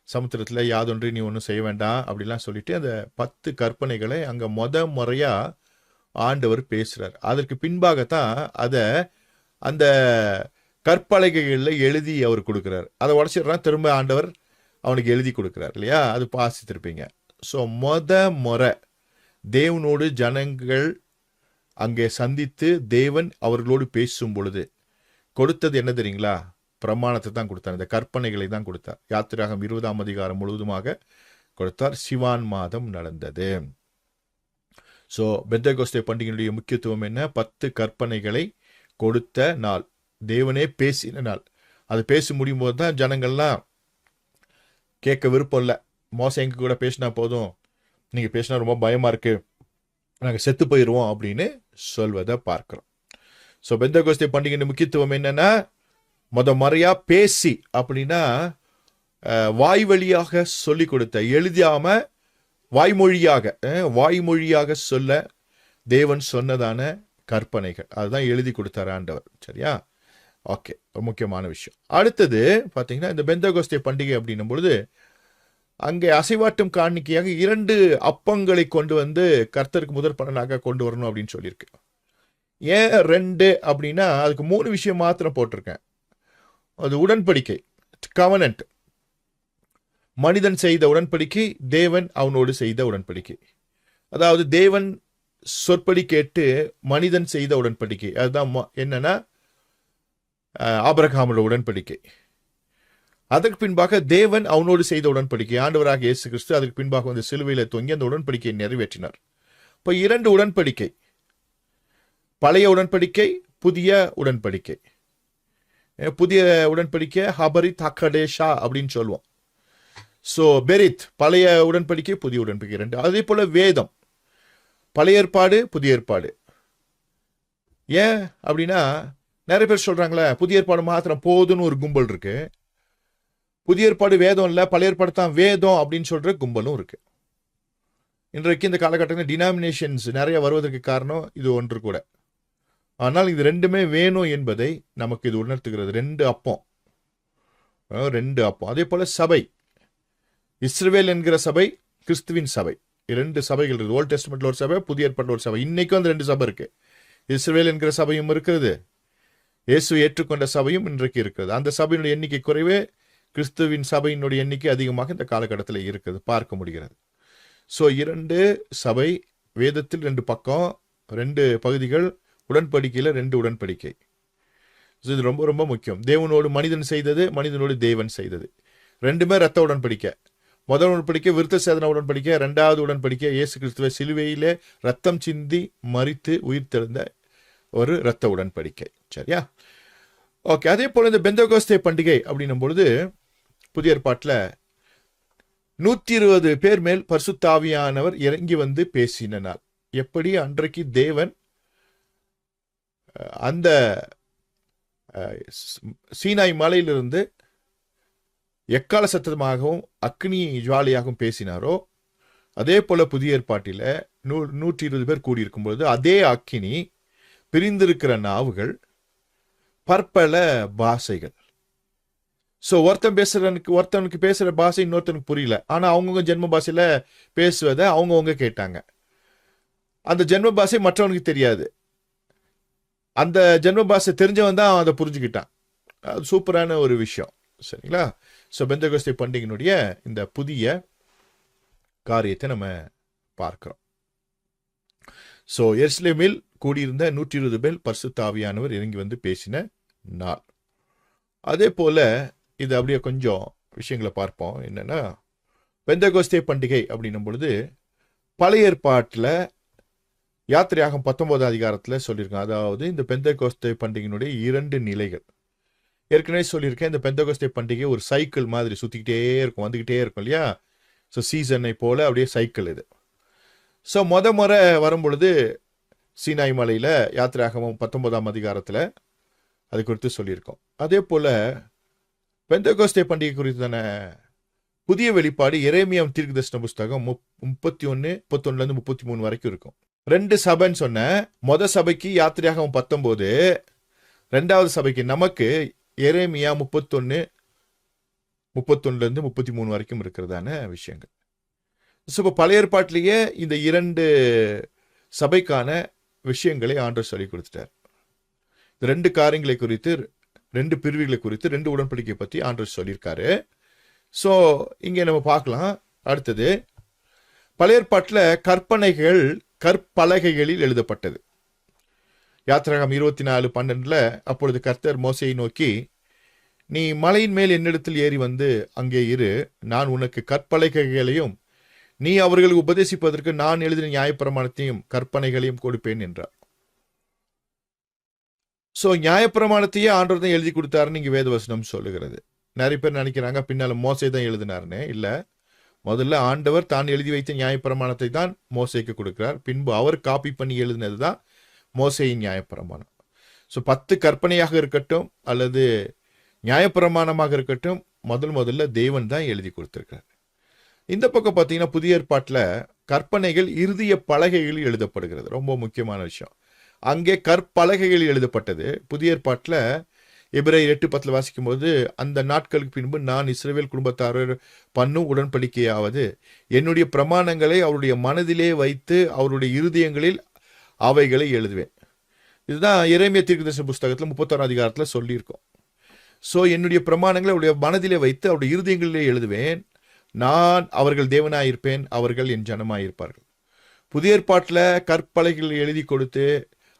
சமுத்திரத்தில் யாதொன்று நீ ஒன்றும் செய்ய வேண்டாம் அப்படிலாம் சொல்லிட்டு அந்த 10 கற்பனைகளை அங்கே முறையா ஆண்டவர் பேசுறார். அதற்கு பின்பாகத்தான் அதை அந்த கற்பலகைகளில் எழுதி அவர் கொடுக்குறார். அதை உடச்சிடுறான், திரும்ப ஆண்டவர் அவனுக்கு எழுதி கொடுக்குறார் இல்லையா? அது வாசித்திருப்பீங்க. ஸோ முறை தேவனோடு ஜனங்கள் அங்கே சந்தித்து தேவன் அவர்களோடு பேசும் பொழுது கொடுத்தது என்ன தெரியுங்களா? பிரமாணத்தை தான் கொடுத்தார், இந்த கற்பனைகளை தான் கொடுத்தார். யாத்திராகம் 20ஆம் அதிகாரம் முழுவதுமாக கொடுத்தார். சிவான் மாதம் நடந்தது. ஸோ பெந்தெகோஸ்தே பண்டிகையினுடைய முக்கியத்துவம் என்ன? 10 கற்பனைகளை கொடுத்த நாள், தேவனே பேசின நாள். அது பேசி முடியும் போது தான் ஜனங்கள்லாம் கேட்க விருப்பம் இல்லை. மோசம் எங்க கூட பேசினா போதும், நீங்கள் பேசினா ரொம்ப பயமாக இருக்கு, நாங்கள் செத்து போயிடுவோம் அப்படின்னு சொல்வதை பார்க்குறோம். ஸோ பெந்தெகோஸ்தே பண்டிகையின் முக்கியத்துவம் என்னன்னா, முறையா பேசி, அப்படின்னா வாய் வழியாக சொல்லி கொடுத்த, எழுதியாம வாய்மொழியாக சொல்ல தேவன் சொன்னதான கற்பனைகள், அதுதான் எழுதி கொடுத்தார் ஆண்டவர். சரியா? ஓகே, முக்கியமான விஷயம். அடுத்தது பார்த்தீங்கன்னா, இந்த பெந்தெகோஸ்தே பண்டிகை அப்படின்னும் பொழுது அங்கே அசைவாட்டும் காணிக்கையாக 2 அப்பங்களை கொண்டு வந்து கர்த்தருக்கு முதற் பலனாக கொண்டு வரணும் அப்படின்னு சொல்லியிருக்கு. ஏன் 2 அப்படின்னா, அதுக்கு 3 விஷயம் மாத்திரம் போட்டிருக்கேன். அது உடன்படிக்கை, கவனன்ட், மனிதன் செய்த உடன்படிக்கை, தேவன் அவனோடு செய்த உடன்படிக்கை. அதாவது தேவன் சொற்படி கேட்டு மனிதன் செய்த உடன்படிக்கை. அதுதான் என்னன்னா ஆபிரகாமோட உடன்படிக்கை. அதற்கு பின்பாக தேவன் அவனோடு செய்த உடன்படிக்கை, ஆண்டவராக இயேசு கிறிஸ்து அதற்கு பின்பாக வந்து சிலுவையில் தொங்கி அந்த உடன்படிக்கையை நிறைவேற்றினார். இப்போ 2 உடன்படிக்கை, பழைய உடன்படிக்கை, புதிய உடன்படிக்கை. புதிய உடன்படிக்கை ஹபரித் ஹக்கடேஷா அப்படின்னு சொல்லுவோம். ஸோ பெரித் பழைய உடன்படிக்கை, புதிய உடன்படிக்கை 2. அதே போல வேதம், பழைய ஏற்பாடு, புதிய ஏற்பாடு. ஏன் அப்படின்னா, நிறைய பேர் சொல்றாங்களே புதிய ஏற்பாடு மாத்திரம் போதுன்னு ஒரு கும்பல் இருக்கு. புதிய ஏற்பாடு வேதம் இல்லை, பழைய ஏற்பாடு தான் வேதம் அப்படின்னு சொல்ற கும்பலும் இருக்கு. இன்றைக்கு இந்த காலகட்டத்தில் டினாமினேஷன்ஸ் நிறைய வருவதற்கு காரணம் இது ஒன்று கூட. ஆனால் இது 2மே வேணும் என்பதை நமக்கு இது உணர்த்துகிறது. 2 அப்பம். அதே போல சபை, இஸ்ரவேல் என்கிற சபை, கிறிஸ்துவின் சபை. 2 சபைகள் இருக்குது. ஓல்ட் டெஸ்டமெண்ட்ல ஒரு சபை, புதிய ஏற்பாட்டில் ஒரு சபை. இன்னைக்கும் அந்த 2 சபை இருக்கு. இஸ்ரவேல் என்கிற சபையும் இருக்கிறது, இயேசு ஏற்றுக்கொண்ட சபையும் இன்றைக்கு இருக்கிறது. அந்த சபையினுடைய எண்ணிக்கை குறைவே, கிறிஸ்துவின் சபையினுடைய எண்ணிக்கை அதிகமாக இந்த காலகட்டத்தில் இருக்கிறது, பார்க்க முடிகிறது. ஸோ 2 சபை, வேதத்தில் 2 பக்கம், 2 பகுதிகள், உடன்படிக்கையில் 2 உடன்படிக்கை. இது ரொம்ப ரொம்ப முக்கியம். தேவனோடு மனிதன் செய்தது, மனிதனோடு தேவன் செய்தது. 2மே ரத்த உடன்படிக்கை. முதல் உடன்படிக்கை விருத்த சேதன உடன்படிக்கை. 2வது உடன்படிக்கை இயேசு கிறிஸ்துவை சிலுவையிலே ரத்தம் சிந்தி மரித்து உயிர் தெழுந்த ஒரு இரத்த உடன்படிக்கை. சரியா? ஓகே. அதே போல இந்த பெந்தெகோஸ்தே பண்டிகை அப்படின்னும் பொழுது புதிய ஏற்பாட்டில் 120 பேர் மேல் பரிசுத்த ஆவியானவர் இறங்கி வந்து பேசின நாள். எப்படி அன்றைக்கு தேவன் அந்த சீனாய் மலையிலிருந்து எக்கால சத்தமாகவும் அக்னி ஜுவாலியாகவும் பேசினாரோ, அதே போல புதிய ஏற்பாட்டில 120 பேர் கூடியிருக்கும் பொழுது அதே அக்கினி, பிரிந்திருக்கிற நாவுகள், பற்பல பாஷைகள். ஸோ ஒருத்தனுக்கு பேசுற பாஷை இன்னொருத்தனுக்கு புரியல. ஆனா அவங்கவுங்க ஜென்ம பாஷையில பேசுவதை அவங்கவுங்க கேட்டாங்க. அந்த ஜென்ம பாஷை மற்றவனுக்கு தெரியாது. அந்த ஜென்ம பாஷை தெரிஞ்சவன் தான் அதை புரிஞ்சுக்கிட்டான். அது சூப்பரான ஒரு விஷயம். சரிங்களா? ஸோ பெந்தகோஸ்தே பண்டிகையினுடைய இந்த புதிய காரியத்தை நம்ம பார்க்கிறோம். ஸோ எருசலேமில் கூடியிருந்த 120 பேர் பரிசுத்த ஆவியானவர் இறங்கி வந்து பேசின நாள். அதே போல இது அப்படியே கொஞ்சம் விஷயங்களை பார்ப்போம். என்னன்னா, பெந்தகோஸ்தே பண்டிகை அப்படின்னும் பொழுது பழைய ஏற்பாட்டில் யாத்திரையாகம் 19 அதிகாரத்தில் சொல்லியிருக்கேன். அதாவது இந்த பெந்தகோஸ்தே பண்டிகையினுடைய 2 நிலைகள். ஏற்கனவே சொல்லியிருக்கேன், இந்த பெந்தகோஸ்தே பண்டிகை ஒரு சைக்கிள் மாதிரி சுற்றிக்கிட்டே இருக்கும், வந்துக்கிட்டே இருக்கும் இல்லையா? ஸோ சீசனை போல அப்படியே சைக்கிள் இது. ஸோ முறை வரும் பொழுது சீனாய் மலையில் யாத்திரையாகமம் 19ஆம் அதிகாரத்தில் அது குறித்து சொல்லியிருக்கோம். அதே போல் பெந்தகோஸ்தே பண்டிகை குறித்தான புதிய வெளிப்பாடு எரேமியா தீர்க்கதரிசன புஸ்தகம் 31:31 33 வரைக்கும் இருக்கும். 2 சபைன்னு சொன்ன மொத சபைக்கு யாத்திரையாகமம் 19, 2வது சபைக்கு நமக்கு எரேமியா 31:33 வரைக்கும் இருக்கிறதான விஷயங்கள். ஸோ இப்போ பழைய ஏற்பாட்டிலேயே இந்த 2 சபைக்கான விஷயங்களை ஆண்டவர் சொல்லி கொடுத்துட்டார். 2 காரியங்களை குறித்து, 2 பிரிவுகளை குறித்து, 2 உடன்படிக்கை பற்றி ஆண்டவர் சொல்லியிருக்காரு. ஸோ இங்கே நம்ம பார்க்கலாம். அடுத்தது, பழைய ஏற்பாட்டில் கற்பனைகள் கற்பலகைகளில் எழுதப்பட்டது. யாத்திராகம் 24:12 அப்பொழுது கர்த்தர் மோசேயை நோக்கி, நீ மலையின் மேல் என்னிடத்தில் ஏறி வந்து அங்கே இரு, நான் உனக்கு கற்பலகைகளையும் நீ அவர்களுக்கு உபதேசிப்பதற்கு நான் எழுதின நியாயப்பிரமாணத்தையும் கற்பனைகளையும் கொடுப்பேன் என்றார். ஸோ நியாயப்பிரமாணத்தையே ஆண்டவர் தான் எழுதி கொடுத்தாருன்னு இங்கே வேதவசனம் சொல்லுகிறது. நிறைய பேர் நினைக்கிறாங்க பின்னால மோசே தான் எழுதினாருன்னு. இல்லை, முதல்ல ஆண்டவர் தான் எழுதி வைத்த நியாயப்பிரமாணத்தை தான் மோசேக்கு கொடுக்கிறார். பின்பு அவர் காப்பி பண்ணி எழுதினது தான் மோசேயின் நியாயப்பிரமாணம். ஸோ 10 கற்பனையாக இருக்கட்டும் அல்லது நியாயப்பிரமாணமாக இருக்கட்டும், முதல்ல தேவன் தான் எழுதி கொடுத்திருக்கார். இந்த பக்கம் பார்த்தீங்கன்னா புதிய ஏற்பாட்டில் கற்பனைகள் இறுதிய பலகைகளில் எழுதப்படுகிறது. ரொம்ப முக்கியமான விஷயம். அங்கே கற்பலகைகளில் எழுதப்பட்டது. புதிய ஏற்பாட்டில் எபிரேயர் 8:10 வாசிக்கும் போது, அந்த நாட்களுக்கு பின்பு நான் இஸ்ரவேல் குடும்பத்தாரர் பண்ணும் உடன்படிக்கையாவது என்னுடைய பிரமாணங்களை அவருடைய மனதிலே வைத்து அவருடைய இருதயங்களில் அவைகளை எழுதுவேன். இதுதான் எரேமியா தீர்க்கதரிசன புஸ்தகத்தில் 31ஆம் அதிகாரத்தில் சொல்லியிருக்கோம். ஸோ என்னுடைய பிரமாணங்களை அவருடைய மனதிலே வைத்து அவருடைய இருதயங்களிலே எழுதுவேன், நான் அவர்கள் தேவனாயிருப்பேன், அவர்கள் என் ஜனமாயிருப்பார்கள். புதிய ஏற்பாட்டில் கற்பலகைகள் எழுதி கொடுத்து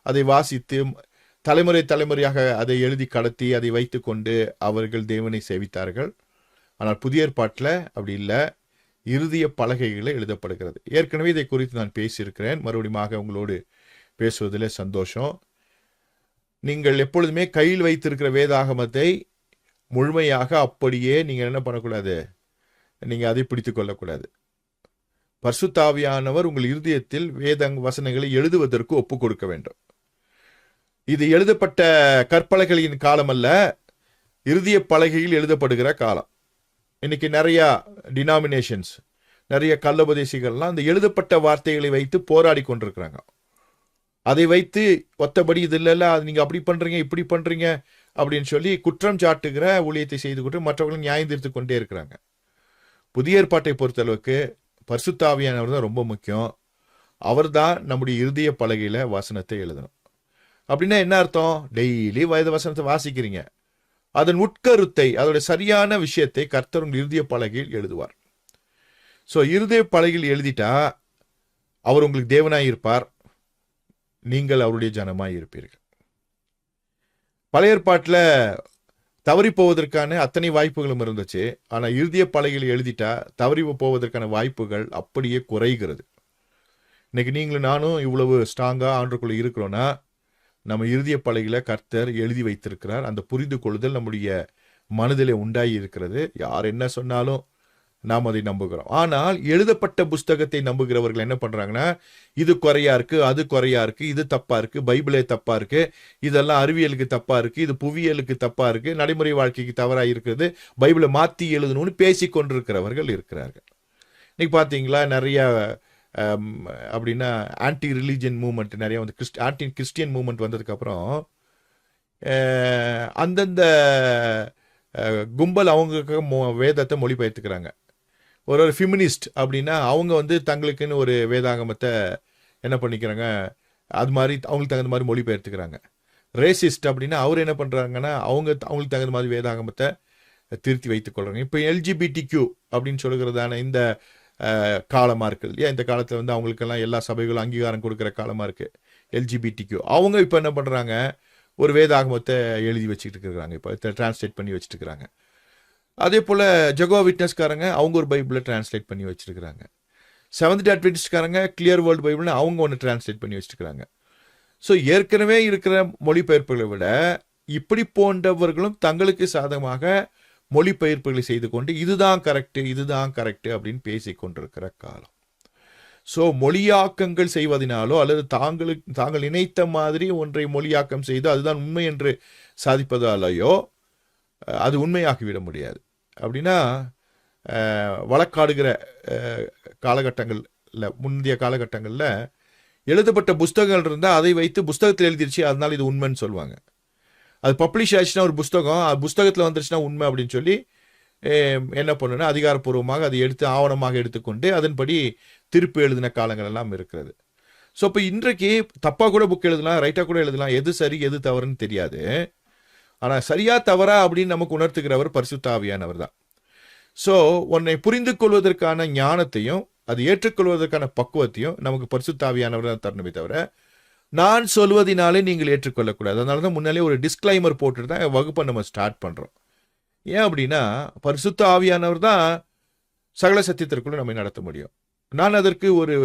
அதை வாசித்து தலைமுறையாக அதை எழுதி கடத்தி அதை வைத்து கொண்டு அவர்கள் தேவனை சேவித்தார்கள். ஆனால் புதிய ஏற்பாட்டில் அப்படி இல்லை, இறுதிய பலகைகளை எழுதப்படுகிறது. ஏற்கனவே இதை குறித்து நான் பேசியிருக்கிறேன். மறுபடியும் உங்களோடு பேசுவதில் சந்தோஷம். நீங்கள் எப்பொழுதுமே கையில் வைத்திருக்கிற வேதாகமத்தை முழுமையாக அப்படியே நீங்கள் என்ன பண்ணக்கூடாது, நீங்கள் அதை பிடித்து கொள்ளக்கூடாது. பரிசுத்த ஆவியானவர் உங்கள் இருதயத்தில் வேத வசனங்களை எழுதுவதற்கு ஒப்பு கொடுக்க வேண்டும். இது எழுதப்பட்ட கற்பலகைகளின் காலம் அல்ல, இறுதிய பலகையில் எழுதப்படுகிற காலம். இன்னைக்கு நிறைய டினாமினேஷன்ஸ், நிறைய கள்ளோபதேசிகள்லாம் அந்த எழுதப்பட்ட வார்த்தைகளை வைத்து போராடி கொண்டிருக்கிறாங்க. அதை வைத்து ஒத்தபடி இது இல்லைல்ல, அது நீங்கள் அப்படி பண்ணுறீங்க இப்படி பண்ணுறீங்க அப்படின்னு சொல்லி குற்றம் சாட்டுகிற ஊழியத்தை செய்து கொண்டு மற்றவர்களும் நியாயம் தீர்த்து கொண்டே இருக்கிறாங்க. புதிய ஏற்பாட்டை பொறுத்தளவுக்கு பரிசுத்த ஆவியானவர் தான் ரொம்ப முக்கியம். அவர் தான் நம்முடைய இறுதிய பலகையில் வசனத்தை எழுதணும். அப்படின்னா என்ன அர்த்தம்? டெய்லி வேத வசனத்தை வாசிக்கிறீங்க, அதன் உட்கருத்தை, அதோட சரியான விஷயத்தை கர்த்தர் உங்கள் இறுதிய பலகையில் எழுதுவார். ஸோ இறுதிய பலகையில் எழுதிட்டா அவர் உங்களுக்கு தேவனாய் இருப்பார், நீங்கள் அவருடைய ஜனமாய் இருப்பீர்கள். பழைய ஏற்பாட்டில் தவறி போவதற்கான அத்தனை வாய்ப்புகளும் இருந்துச்சு. ஆனால் இறுதிய பலகையில் எழுதிட்டா தவறி போவதற்கான வாய்ப்புகள் அப்படியே குறைகிறது. இன்னைக்கு நீங்களும் நானும் இவ்வளவு ஸ்ட்ராங்காக ஆண்டுக்குள்ளே இருக்கிறோன்னா நம்ம இறுதிய பலகையில் கர்த்தர் எழுதி வைத்திருக்கிறார். அந்த புரிந்து கொள்ளுதல் நம்முடைய மனதிலே உண்டாகி இருக்கிறது. யார் என்ன சொன்னாலும் நாம் அதை நம்புகிறோம். ஆனால் எழுதப்பட்ட புஸ்தகத்தை நம்புகிறவர்கள் என்ன பண்ணுறாங்கன்னா, இது குறையா இருக்குது, அது குறையா இருக்குது, இது தப்பாக இருக்குது, பைபிளே தப்பாக இருக்குது, இதெல்லாம் அறிவியலுக்கு தப்பாக இருக்குது, இது புவியியலுக்கு தப்பாக இருக்குது, நடைமுறை வாழ்க்கைக்கு தவறாக இருக்கிறது, பைபிளை மாற்றி எழுதணும்னு பேசி கொண்டிருக்கிறவர்கள் இருக்கிறார்கள். இன்னைக்கு பார்த்தீங்களா நிறைய அப்படின்னா ஆன்டி ரிலீஜியன் மூவ்மெண்ட் நிறைய வந்து ஆன்டி கிறிஸ்டியன் மூவ்மெண்ட் வந்ததுக்கப்புறம் அந்தந்த கும்பல் அவங்களுக்கு வேதத்தை மொழிபெயர்த்துக்கிறாங்க. ஒரு ஃபிமினிஸ்ட் அப்படின்னா அவங்க வந்து தங்களுக்குன்னு ஒரு வேதாகமத்தை என்ன பண்ணிக்கிறாங்க, அது மாதிரி அவங்களுக்கு தகுந்த மாதிரி மொழிபெயர்த்துக்கிறாங்க. ரேசிஸ்ட் அப்படின்னா அவர் என்ன பண்ணுறாங்கன்னா அவங்களுக்கு தகுந்த மாதிரி வேதாகமத்தை திருத்தி வைத்துக் கொள்கிறாங்க. இப்போ எல்ஜிபிடிக்யூ அப்படின்னு சொல்லுகிறதான இந்த காலமாக இருக்குது இல்லையா, இந்த காலத்தில் வந்து அவங்களுக்கெல்லாம் எல்லா சபைகளும் அங்கீகாரம் கொடுக்குற காலமாக இருக்குது எல்ஜிபிடிக்யூ. அவங்க இப்போ என்ன பண்ணுறாங்க, ஒரு வேதாகமத்தை எழுதி வச்சுக்கிட்டு இருக்கிறாங்க, இப்போ டிரான்ஸ்லேட் பண்ணி வச்சுட்டு இருக்கிறாங்க. அதே போல் ஜெகோவா விட்னஸ்காரங்க அவங்க ஒரு பைபிளை டிரான்ஸ்லேட் பண்ணி வச்சுருக்கிறாங்க. செவன்த் டே அட்வென்டிஸ்ட்காரங்க கிளியர் வேர்ல்டு பைபிள்னு அவங்க ஒன்று டிரான்ஸ்லேட் பண்ணி வச்சுருக்கிறாங்க. ஸோ ஏற்கனவே இருக்கிற மொழிபெயர்ப்புகளை விட இப்படி போன்றவர்களும் தங்களுக்கு சாதகமாக மொழிபெயர்ப்புகளை செய்து கொண்டு இதுதான் கரெக்டு அப்படின்னு பேசி கொண்டிருக்கிற காலம். ஸோ மொழியாக்கங்கள் செய்வதனாலோ அல்லது தாங்கள் நினைத்த மாதிரி ஒன்றை மொழியாக்கம் செய்து அதுதான் உண்மை என்று சாதிப்பதாலேயோ அது உண்மையாக்கிவிட முடியாது. அப்படின்னா வழக்காடுகிற காலகட்டங்களில், முந்தைய காலகட்டங்களில் எழுதப்பட்ட புஸ்தகங்கள் இருந்தால் அதை வைத்து புஸ்தகத்தில் எழுதிருச்சு அதனால இது உண்மைன்னு சொல்லுவாங்க. அது பப்ளிஷ் ஆச்சுன்னா ஒரு புஸ்தகம், அது புஸ்தகத்தில் வந்துருச்சுன்னா உண்மை அப்படின்னு சொல்லி என்ன பண்ணுன்னா அதிகாரப்பூர்வமாக அதை எடுத்து ஆவணமாக எடுத்துக்கொண்டு அதன்படி திருப்பி எழுதின காலங்கள் எல்லாம் இருக்கிறது. ஸோ இப்போ இன்றைக்கு தப்பாக கூட புக் எழுதலாம், ரைட்டாக கூட எழுதலாம், எது சரி எது தவறுன்னு தெரியாது. ஆனால் சரியா தவறா அப்படின்னு நமக்கு உணர்த்துகிறவர் பரிசுத்த ஆவியானவர் தான். ஸோ உன்னை புரிந்து கொள்வதற்கான ஞானத்தையும் அது ஏற்றுக்கொள்வதற்கான பக்குவத்தையும் நமக்கு பரிசுத்த ஆவியானவர் தான் தரணுமே தவிர நான் சொல்வதனாலே நீங்கள் ஏற்றுக்கொள்ளக்கூடாது. அதனால தான் முன்னாலே ஒரு டிஸ்க்ளைமர் போட்டுட்டு தான் வகுப்பை நம்ம ஸ்டார்ட் பண்ணுறோம். ஏன் அப்படின்னா பரிசுத்த ஆவியானவர் தான் சகல சத்தியத்திற்குள்ள நம்மை நடத்த முடியும். நான் அதற்கு ஒரு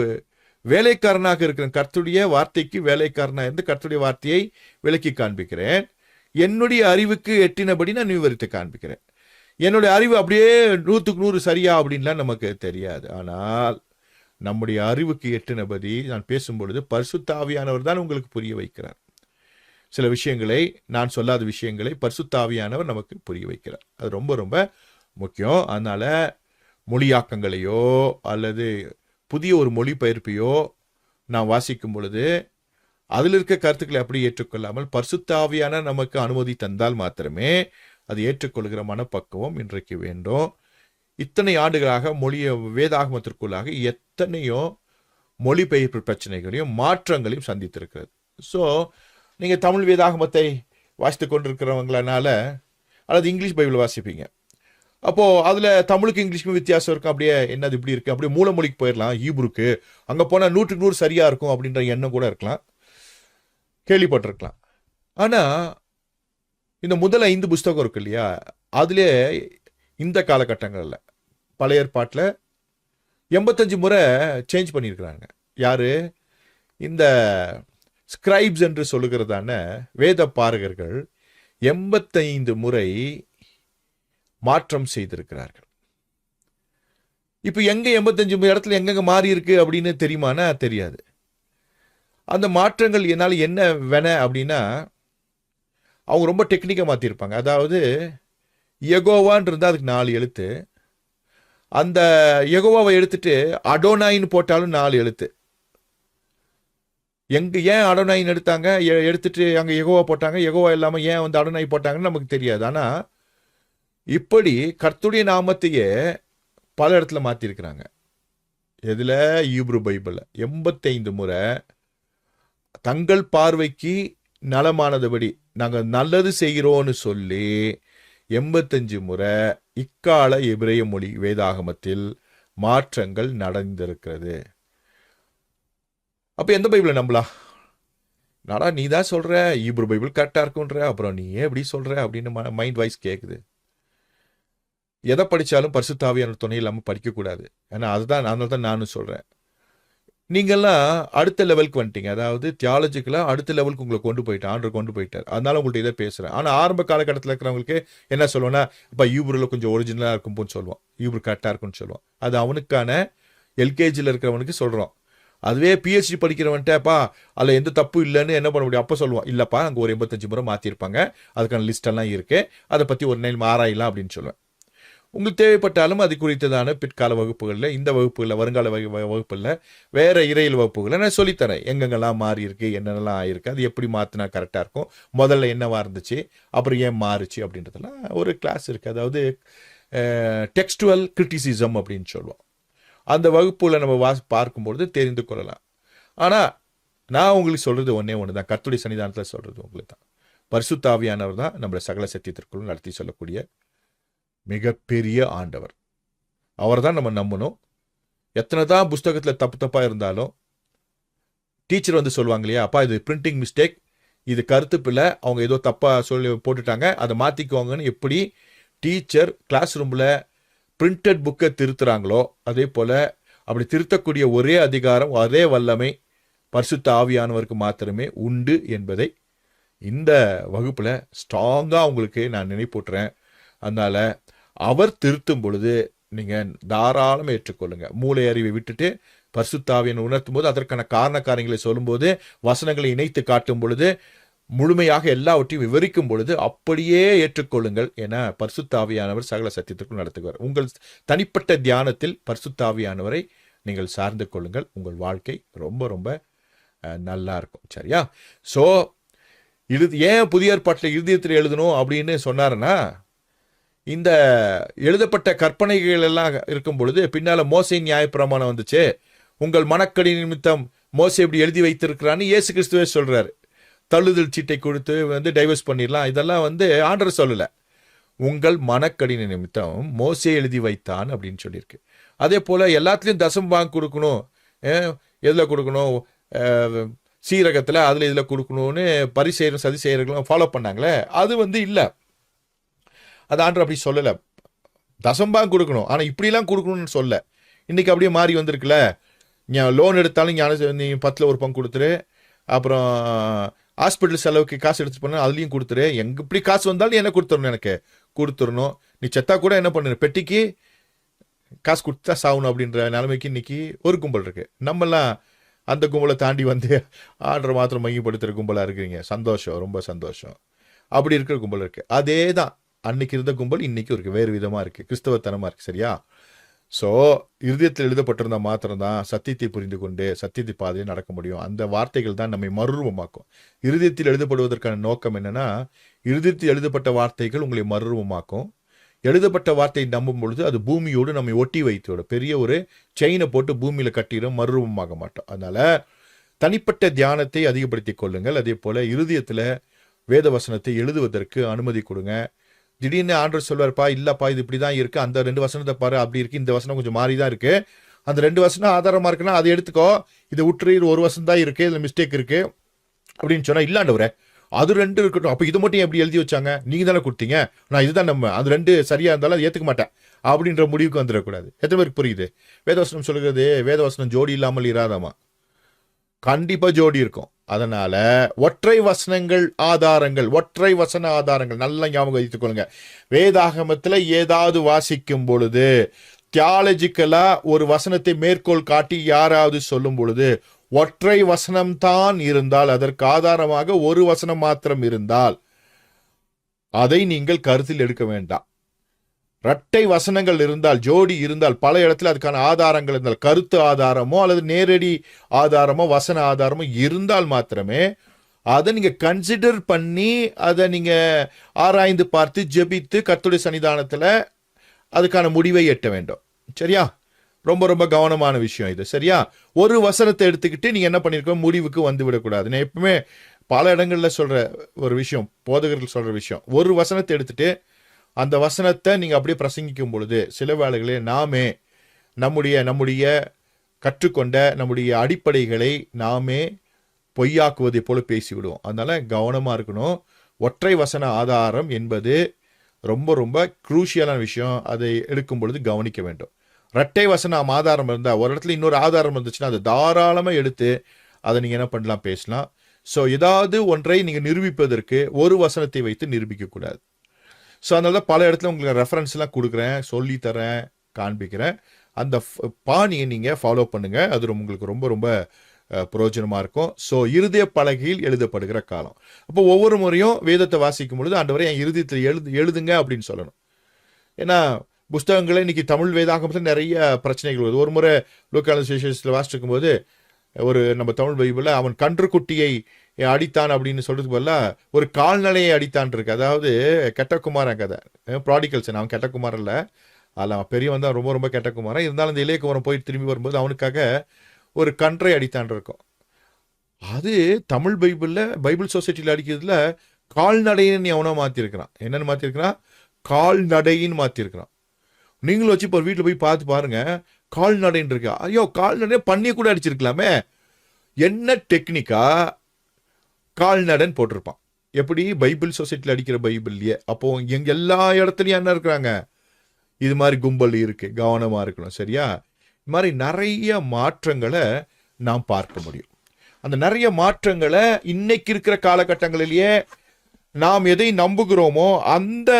வேலைக்காரனாக இருக்கிறேன், கர்த்தருடைய வார்த்தைக்கு வேலைக்காரனாக இருந்து கர்த்தருடைய வார்த்தையை விளக்கி காண்பிக்கிறேன். என்னுடைய அறிவுக்கு எட்டினபடி நான் விவரித்து காண்பிக்கிறேன். என்னுடைய அறிவு அப்படியே 100% சரியா அப்படின்லாம் நமக்கு தெரியாது. ஆனால் நம்முடைய அறிவுக்கு எட்டினபடி நான் பேசும்பொழுது பரிசுத்த ஆவியானவர் தான் உங்களுக்கு புரிய வைக்கிறார். சில விஷயங்களை, நான் சொல்லாத விஷயங்களை பரிசுத்த ஆவியானவர் நமக்கு புரிய வைக்கிறார். அது ரொம்ப ரொம்ப முக்கியம். அதனால மொழியாக்கங்களையோ அல்லது புதிய ஒரு மொழிபெயர்ப்பையோ நான் வாசிக்கும் பொழுது அதில் இருக்க கருத்துக்களை அப்படி ஏற்றுக்கொள்ளாமல் பரிசுத்த ஆவியானவர் நமக்கு அனுமதி தந்தால் மாத்திரமே அது ஏற்றுக்கொள்கிற மனப்பக்குவம் இன்றைக்கு வேண்டும். இத்தனை ஆண்டுகளாக வேதாகமத்திற்குள்ளாக எத்தனையோ மொழிபெயர்ப்பு பிரச்சனைகளையும் மாற்றங்களையும் சந்தித்திருக்கிறது. ஸோ நீங்கள் தமிழ் வேதாகமத்தை வாசித்து கொண்டிருக்கிறவங்களால அல்லது இங்கிலீஷ் பைபிள் வாசிப்பீங்க. அப்போது அதில் தமிழுக்கு இங்கிலீஷுக்கும் வித்தியாசம் இருக்கும். அப்படியே என்னது இப்படி இருக்குது, அப்படியே மூலமொழிக்கு போயிடலாம், ஈப்ருக்கு அங்கே போனால் 100% சரியாக இருக்கும் அப்படின்ற எண்ணம் கூட இருக்கலாம், கேள்விப்பட்டிருக்கலாம். ஆனால் இந்த முதல் 5 புஸ்தகம் இருக்கு இல்லையா, அதிலே இந்த காலகட்டங்களில் பழைய ஏற்பாட்டில் 85 முறை சேஞ்ச் பண்ணியிருக்கிறாங்க. யார்? இந்த ஸ்கிரைப்ஸ் என்று சொல்லுகிறதான வேத பாரகர்கள் 85 முறை மாற்றம் செய்திருக்கிறார்கள். இப்போ எங்கே 85 இடத்துல எங்கெங்கே மாறி இருக்கு அப்படின்னு தெரியுமானா தெரியாது. அந்த மாற்றங்கள் என்னால் என்ன அப்படின்னா அவங்க ரொம்ப டெக்னிக்காக மாற்றிருப்பாங்க. அதாவது யெகோவான்னு இருந்தால் அதுக்கு 4 எழுத்து, அந்த யெகோவாவை எடுத்துட்டு அடோனாயின்னு போட்டாலும் 4 எழுத்து. ஏன் அடோனாயின் எடுத்தாங்க, எடுத்துட்டு அங்கே யெகோவா போட்டாங்க, யெகோவா இல்லாமல் ஏன் வந்து அடோனாய் போட்டாங்கன்னு நமக்கு தெரியாது. ஆனால் இப்படி கர்த்தருடைய நாமத்தையே பல இடத்துல மாற்றிருக்கிறாங்க. இதில் ஈப்ரு பைபிளில் 85 முறை தங்கள் பார்வைக்கு நலமானதுபடி நாங்கள் நல்லது செய்கிறோன்னு சொல்லி 85 முறை இக்கால எபிரேய மொழி வேதாகமத்தில் மாற்றங்கள் நடந்திருக்கிறது. அப்போ எந்த பைபிளை நம்பலாம்? நாடா நீ தான் சொல்கிற ஈப்ரு பைபிள் கரெக்டாக இருக்குன்ற, அப்புறம் நீ ஏன் எப்படி சொல்கிற அப்படின்னு மைண்ட் வாய்ஸ் கேட்குது. எதை படித்தாலும் பரிசுத்த ஆவியானவர் துணை இல்லாமல் படிக்கக்கூடாது. ஏன்னா அதனால தான் நானும் சொல்கிறேன். நீங்கள்லாம் அடுத்த லெவலுக்கு வந்துட்டீங்க. அதாவது தியாலஜிக்கலாக அடுத்த லெவலுக்கு உங்களை கொண்டு போயிட்டேன், ஆண்டவர் கொண்டு போயிட்டார். அதனால உங்கள்கிட்ட இதை பேசுகிறேன். ஆனால் ஆரம்ப காலகட்டத்தில் இருக்கிறவங்களுக்கு என்ன சொல்லுவோன்னா, இப்போ ஈப்ருல கொஞ்சம் ஒரிஜினலாக இருக்கும்போது சொல்லுவோம், ஈப்ரு கரெக்டாக இருக்குன்னு சொல்லுவோம். அது அவனுக்கான எல்கேஜியில் இருக்கிறவனுக்கு சொல்கிறோம். அதுவே பிஹெச்டி படிக்கிறவன்ட்டப்பா அதில் எந்த தப்பு இல்லைன்னு என்ன பண்ண முடியும்? அப்போ சொல்லுவோம், இல்லைப்பா அங்கே ஒரு 85 முறை மாற்றிருப்பாங்க, அதுக்கான லிஸ்டெல்லாம் இருக்குது, அதை பற்றி ஒரு நேரம் ஆராயலாம் அப்படின்னு சொல்லுவேன். உங்களுக்கு தேவைப்பட்டாலும் அது குறித்ததான பிற்கால வகுப்புகளில், இந்த வகுப்புகளில், வருங்கால வகுப்புகளில், வேற இறையியல் வகுப்புகளில் நான் சொல்லித்தரேன். எங்கெங்கெல்லாம் மாறி இருக்கு, என்னென்னலாம் ஆயிருக்கு, அது எப்படி மாற்றினா கரெக்டாக இருக்கும், முதல்ல என்னவா இருந்துச்சு, அப்புறம் ஏன் மாறுச்சு அப்படின்றதெல்லாம் ஒரு கிளாஸ் இருக்குது. அதாவது டெக்ஸ்டுவல் கிரிட்டிசிசம் அப்படின்னு சொல்லுவோம். அந்த வகுப்புல நம்ம பார்க்கும்பொழுது தெரிந்து கொள்ளலாம். ஆனால் நான் உங்களுக்கு சொல்கிறது ஒன்றே ஒன்று தான், கர்த்தருடைய சன்னிதானத்தில் சொல்கிறது உங்களுக்கு தான். பரிசுத்த ஆவியானவர் தான் நம்மளை சகல சத்தியத்திற்குள் நடத்தி சொல்லக்கூடிய மிகப்பெரிய ஆண்டவர். அவர் தான் நம்ம நம்பணும். எத்தனை தான் புஸ்தகத்தில் தப்பு தப்பாக இருந்தாலும் டீச்சர் வந்து சொல்லுவாங்க இல்லையா, அப்பா இது பிரிண்டிங் மிஸ்டேக், இது கருத்து பிள்ளை, அவங்க ஏதோ தப்பாக சொல்லி போட்டுட்டாங்க, அதை மாற்றிக்குவாங்கன்னு எப்படி டீச்சர் கிளாஸ் ரூமில் பிரிண்டட் புக்கை திருத்துறாங்களோ அதே போல் அப்படி திருத்தக்கூடிய ஒரே அதிகாரம், ஒரே வல்லமை பரிசுத்த ஆவியானவருக்கு மாத்திரமே உண்டு என்பதை இந்த வகுப்பில் ஸ்ட்ராங்காக உங்களுக்கு நான் நினைப்பூட்டுறேன். அதனால் அவர் திருத்தும் பொழுது நீங்கள் தாராளமாக ஏற்றுக்கொள்ளுங்க. மூளை அறிவை விட்டுட்டு பரிசுத்த ஆவியை உணர்த்தும் போது, அதற்கான காரண காரியங்களை சொல்லும்போது, வசனங்களை இணைத்து காட்டும் பொழுது, முழுமையாக எல்லாவற்றையும் விவரிக்கும் பொழுது அப்படியே ஏற்றுக்கொள்ளுங்கள். என பரிசுத்த ஆவியானவர் சகல சத்தியத்திற்குள் நடத்துவார். உங்கள் தனிப்பட்ட தியானத்தில் பரிசுத்த ஆவியானவரை நீங்கள் சார்ந்து கொள்ளுங்கள். உங்கள் வாழ்க்கை ரொம்ப ரொம்ப நல்லா இருக்கும். சரியா? ஸோ ஏன் புதிய ஏற்பாட்டில் இருதயத்தில் எழுதணும் அப்படின்னு சொன்னாருன்னா, இந்த எழுதப்பட்ட கற்பனைகள் எல்லாம் இருக்கும் பொழுது பின்னால மோசேயின் நியாயப்பிரமாணம் வந்துச்சு. உங்கள் மனக்கடி நிமித்தம் மோசே இப்படி எழுதி வைத்திருக்கிறான்னு இயேசு கிறிஸ்துவே சொல்றாரு. தள்ளுதல் சீட்டை கொடுத்து டைவர்ஸ் பண்ணிடலாம், இதெல்லாம் ஆண்டவர் சொல்லலை. உங்கள் மனக்கடின நிமித்தம் மோசே எழுதி வைத்தான் அப்படின்னு சொல்லியிருக்கு. அதே போல் எல்லாத்துலேயும் தசம்பாகம் கொடுக்கணும், எதில் கொடுக்கணும், சீரகத்தில் அதில் இதில் கொடுக்கணும்னு பரிசெயரும் சதிசெயர்களும் ஃபாலோ பண்ணாங்களே, அது இல்லை. அது ஆண்டவர் அப்படி சொல்லலை. தசம்பாகம் கொடுக்கணும், ஆனால் இப்படிலாம் கொடுக்கணும்னு சொல்ல. இன்றைக்கி அப்படியே மாறி வந்திருக்குல்ல. லோன் எடுத்தாலும் நீ 10ல் ஒரு பங்கு கொடுத்துரு, அப்புறம் ஹாஸ்பிட்டல் செலவுக்கு காசு எடுத்துட்டு போனால் அதுலேயும் கொடுத்துரு, எங்கே இப்படி காசு வந்தாலும் என்ன கொடுத்துடணும், எனக்கு கொடுத்துடணும். நீ செத்தா கூட என்ன பண்ணு, பெட்டிக்கு காசு கொடுத்தா சாகணும் அப்படின்ற நிலைமைக்கு இன்னைக்கு ஒரு கும்பல் இருக்குது. நம்மெல்லாம் அந்த கும்பலை தாண்டி ஆர்டர் மாத்திரம் மையப்படுத்துகிற கும்பலாக இருக்கிறீங்க. சந்தோஷம், ரொம்ப சந்தோஷம். அப்படி இருக்கிற கும்பல் இருக்குது. அதே தான் அன்னைக்கு இருந்த கும்பல் இன்னைக்கு இருக்குது, வேறு விதமாக இருக்குது, கிறிஸ்தவத்தனமாக இருக்குது. சரியா? ஸோ இருதயத்தில் எழுதப்பட்டிருந்த மாத்திரம்தான் சத்தியத்தை புரிந்து கொண்டு சத்தியத்தை பாதையை நடக்க முடியும். அந்த வார்த்தைகள் தான் நம்மை மறுரூபமாக்கும். இருதயத்தில் எழுதப்படுவதற்கான நோக்கம் என்னன்னா, இருதயத்தில் எழுதப்பட்ட வார்த்தைகள் உங்களை மறுரூபமாக்கும். எழுதப்பட்ட வார்த்தையை நம்பும் பொழுது அது பூமியோடு நம்மை ஒட்டி வைத்தோடு பெரிய ஒரு செயினை போட்டு பூமியில் கட்டிடும், மறுரூபமாக மாட்டோம். அதனால தனிப்பட்ட தியானத்தை அதிகப்படுத்திக் கொள்ளுங்கள். அதே போல இருதயத்தில் வேத வசனத்தை எழுதுவதற்கு அனுமதி கொடுங்க. திடீர்னு ஆண்டவர் சொல்வார்ப்பா, இல்லப்பா இது இப்படி தான் இருக்கு, அந்த 2 வசனத்தை பாரு அப்படி இருக்கு, இந்த வசனம் கொஞ்சம் மாறி தான் இருக்கு, அந்த 2 வசனம் ஆதாரமா இருக்குன்னா அதை எடுத்துக்கோ, இதை விட்டுரு, இது ஒரு வசனம் தான் இருக்கு, இதுல மிஸ்டேக் இருக்கு அப்படின்னு சொன்னா, இல்லாண்டவரே அது 2 இருக்கட்டும், அப்ப இது மட்டும் எப்படி எழுதி வச்சாங்க, நீங்க தானே கொடுத்தீங்க, நான் இதுதான் நம்ம அது 2 சரியா இருந்தாலும் அதை ஏத்துக்க மாட்டேன் அப்படின்ற முடிவுக்கு வந்துடக்கூடாது. எத்தனை பேருக்கு புரியுது? வேதவசனம் சொல்லுகிறது வேதவசனம் ஜோடி இல்லாமல் இராதாமா, கண்டிப்பா ஜோடி இருக்கும். அதனால ஒற்றை வசனங்கள் ஆதாரங்கள், ஒற்றை வசன ஆதாரங்கள் நல்லா ஞாபகம் வைத்துக் கொள்ளுங்க. வேதாகமத்தில் ஏதாவது வாசிக்கும் பொழுது தியாலஜிக்கலா ஒரு வசனத்தை மேற்கோள் காட்டி யாராவது சொல்லும் பொழுது ஒற்றை வசனம்தான் இருந்தால், அதற்கு ஆதாரமாக ஒரு வசனம் மாத்திரம் இருந்தால் அதை நீங்கள் கருத்தில் எடுக்க வேண்டாம். இரட்டை வசனங்கள் இருந்தால், ஜோடி இருந்தால், பல இடத்துல அதுக்கான ஆதாரங்கள் இருந்தால், கருத்து ஆதாரமோ அல்லது நேரடி ஆதாரமோ வசன ஆதாரமோ இருந்தால் மாத்திரமே அதை நீங்க கன்சிடர் பண்ணி அதை நீங்க ஆராய்ந்து பார்த்து ஜெபித்து கர்த்தருடைய சன்னிதானத்துல அதுக்கான முடிவை எட்ட வேண்டும். சரியா? ரொம்ப ரொம்ப கவனமான விஷயம் இது. சரியா? ஒரு வசனத்தை எடுத்துக்கிட்டு நீங்க என்ன பண்ணிருக்க, முடிவுக்கு வந்து விடக்கூடாது. நான் எப்பவுமே பல இடங்கள்ல சொல்ற ஒரு விஷயம், போதகர்கள் சொல்ற விஷயம், ஒரு வசனத்தை எடுத்துட்டு அந்த வசனத்தை நீங்க அப்படியே பிரசங்கிக்கும் பொழுது சில வேளைகளே நாமே நம்முடைய கற்றுக்கொண்ட நம்முடைய அடிப்படைகளை நாமே பொய்யாக்குவதை போல பேசிவிடுவோம். அதனால கவனமா இருக்கணும். ஒற்றை வசன ஆதாரம் என்பது ரொம்ப ரொம்ப குரூஷியலான விஷயம். அதை எடுக்கும் பொழுது கவனிக்க வேண்டும். இரட்டை வசனம் ஆதாரம் இருந்தால், ஒரு இடத்துல இன்னொரு ஆதாரம் இருந்துச்சுன்னா அதை தாராளமாக எடுத்து அதை நீங்கள் என்ன பண்ணலாம், பேசலாம். ஸோ ஏதாவது ஒன்றை நீங்கள் நிரூபிப்பதற்கு ஒரு வசனத்தை வைத்து நிரூபிக்கக்கூடாது. ஸோ அதனால தான் பல இடத்துல உங்களுக்கு ரெஃபரன்ஸ்லாம் கொடுக்குறேன், சொல்லித்தரேன், காண்பிக்கிறேன். அந்த பாணியை நீங்கள் ஃபாலோ பண்ணுங்கள். அது உங்களுக்கு ரொம்ப ரொம்ப பிரயோஜனமாக இருக்கும். ஸோ இருதய பலகையில் எழுதப்படுகிற காலம். அப்போ ஒவ்வொரு முறையும் வேதத்தை வாசிக்கும் பொழுது ஆண்டவரே என் இருதயத்தில் எழுதுங்க அப்படின்னு சொல்லணும். ஏன்னா புஸ்தகங்களே இன்னைக்கு தமிழ் வேதாகமத்தில் நிறைய பிரச்சனைகள் வருது. ஒரு முறை லூக்கா சுவிசேஷத்தில் வாசிக்கும் போது ஒரு நம்ம தமிழ் பைபிளில் அவன் கன்றுக்குட்டியை அடித்தான் அப்படின்னு சொல்றதுக்கு பதிலாக ஒரு கால்நடையை அடித்தான் இருக்கு. அதாவது கெட்ட குமாரன் கதை, ப்ராடிகல்ஸ். அவன் கெட்ட குமாரன் இல்லை, அதில் அவன் பெரியவன் தான், ரொம்ப ரொம்ப கெட்ட குமாரன். இருந்தாலும் இந்த இளைய குமாரன் போயிட்டு திரும்பி வரும்போது அவனுக்காக ஒரு கன்றை அடித்தான் இருக்கும். அது தமிழ் பைபிளில் பைபிள் சொசைட்டியில் அடிக்கிறதுல கால்நடைன்னு எவனோ மாற்றிருக்கிறான். என்னென்னு மாற்றிருக்கிறான்? கால்நடைன்னு மாற்றிருக்கிறான். நீங்களும் வச்சு இப்போ வீட்டில் போய் பார்த்து பாருங்க, கால்நடைன்னு இருக்கா. ஐயோ, கால்நடை பண்ணிய கூட அடிச்சிருக்கலாமே. என்ன டெக்னிக்கா கால்நடைன்னு போட்டிருப்பான். எப்படி? பைபிள் சொசைட்டியில் அடிக்கிற பைபிள்லயே. அப்போ எங்க எல்லா இடத்துலையும் என்ன இருக்கிறாங்க? இது மாதிரி கும்பல் இருக்கு, கவனமா இருக்கணும். சரியா? இது மாதிரி நிறைய மாற்றங்களை நாம் பார்க்க முடியும். அந்த நிறைய மாற்றங்களை இன்னைக்கு இருக்கிற காலகட்டங்களிலேயே நாம் எதை நம்புகிறோமோ அந்த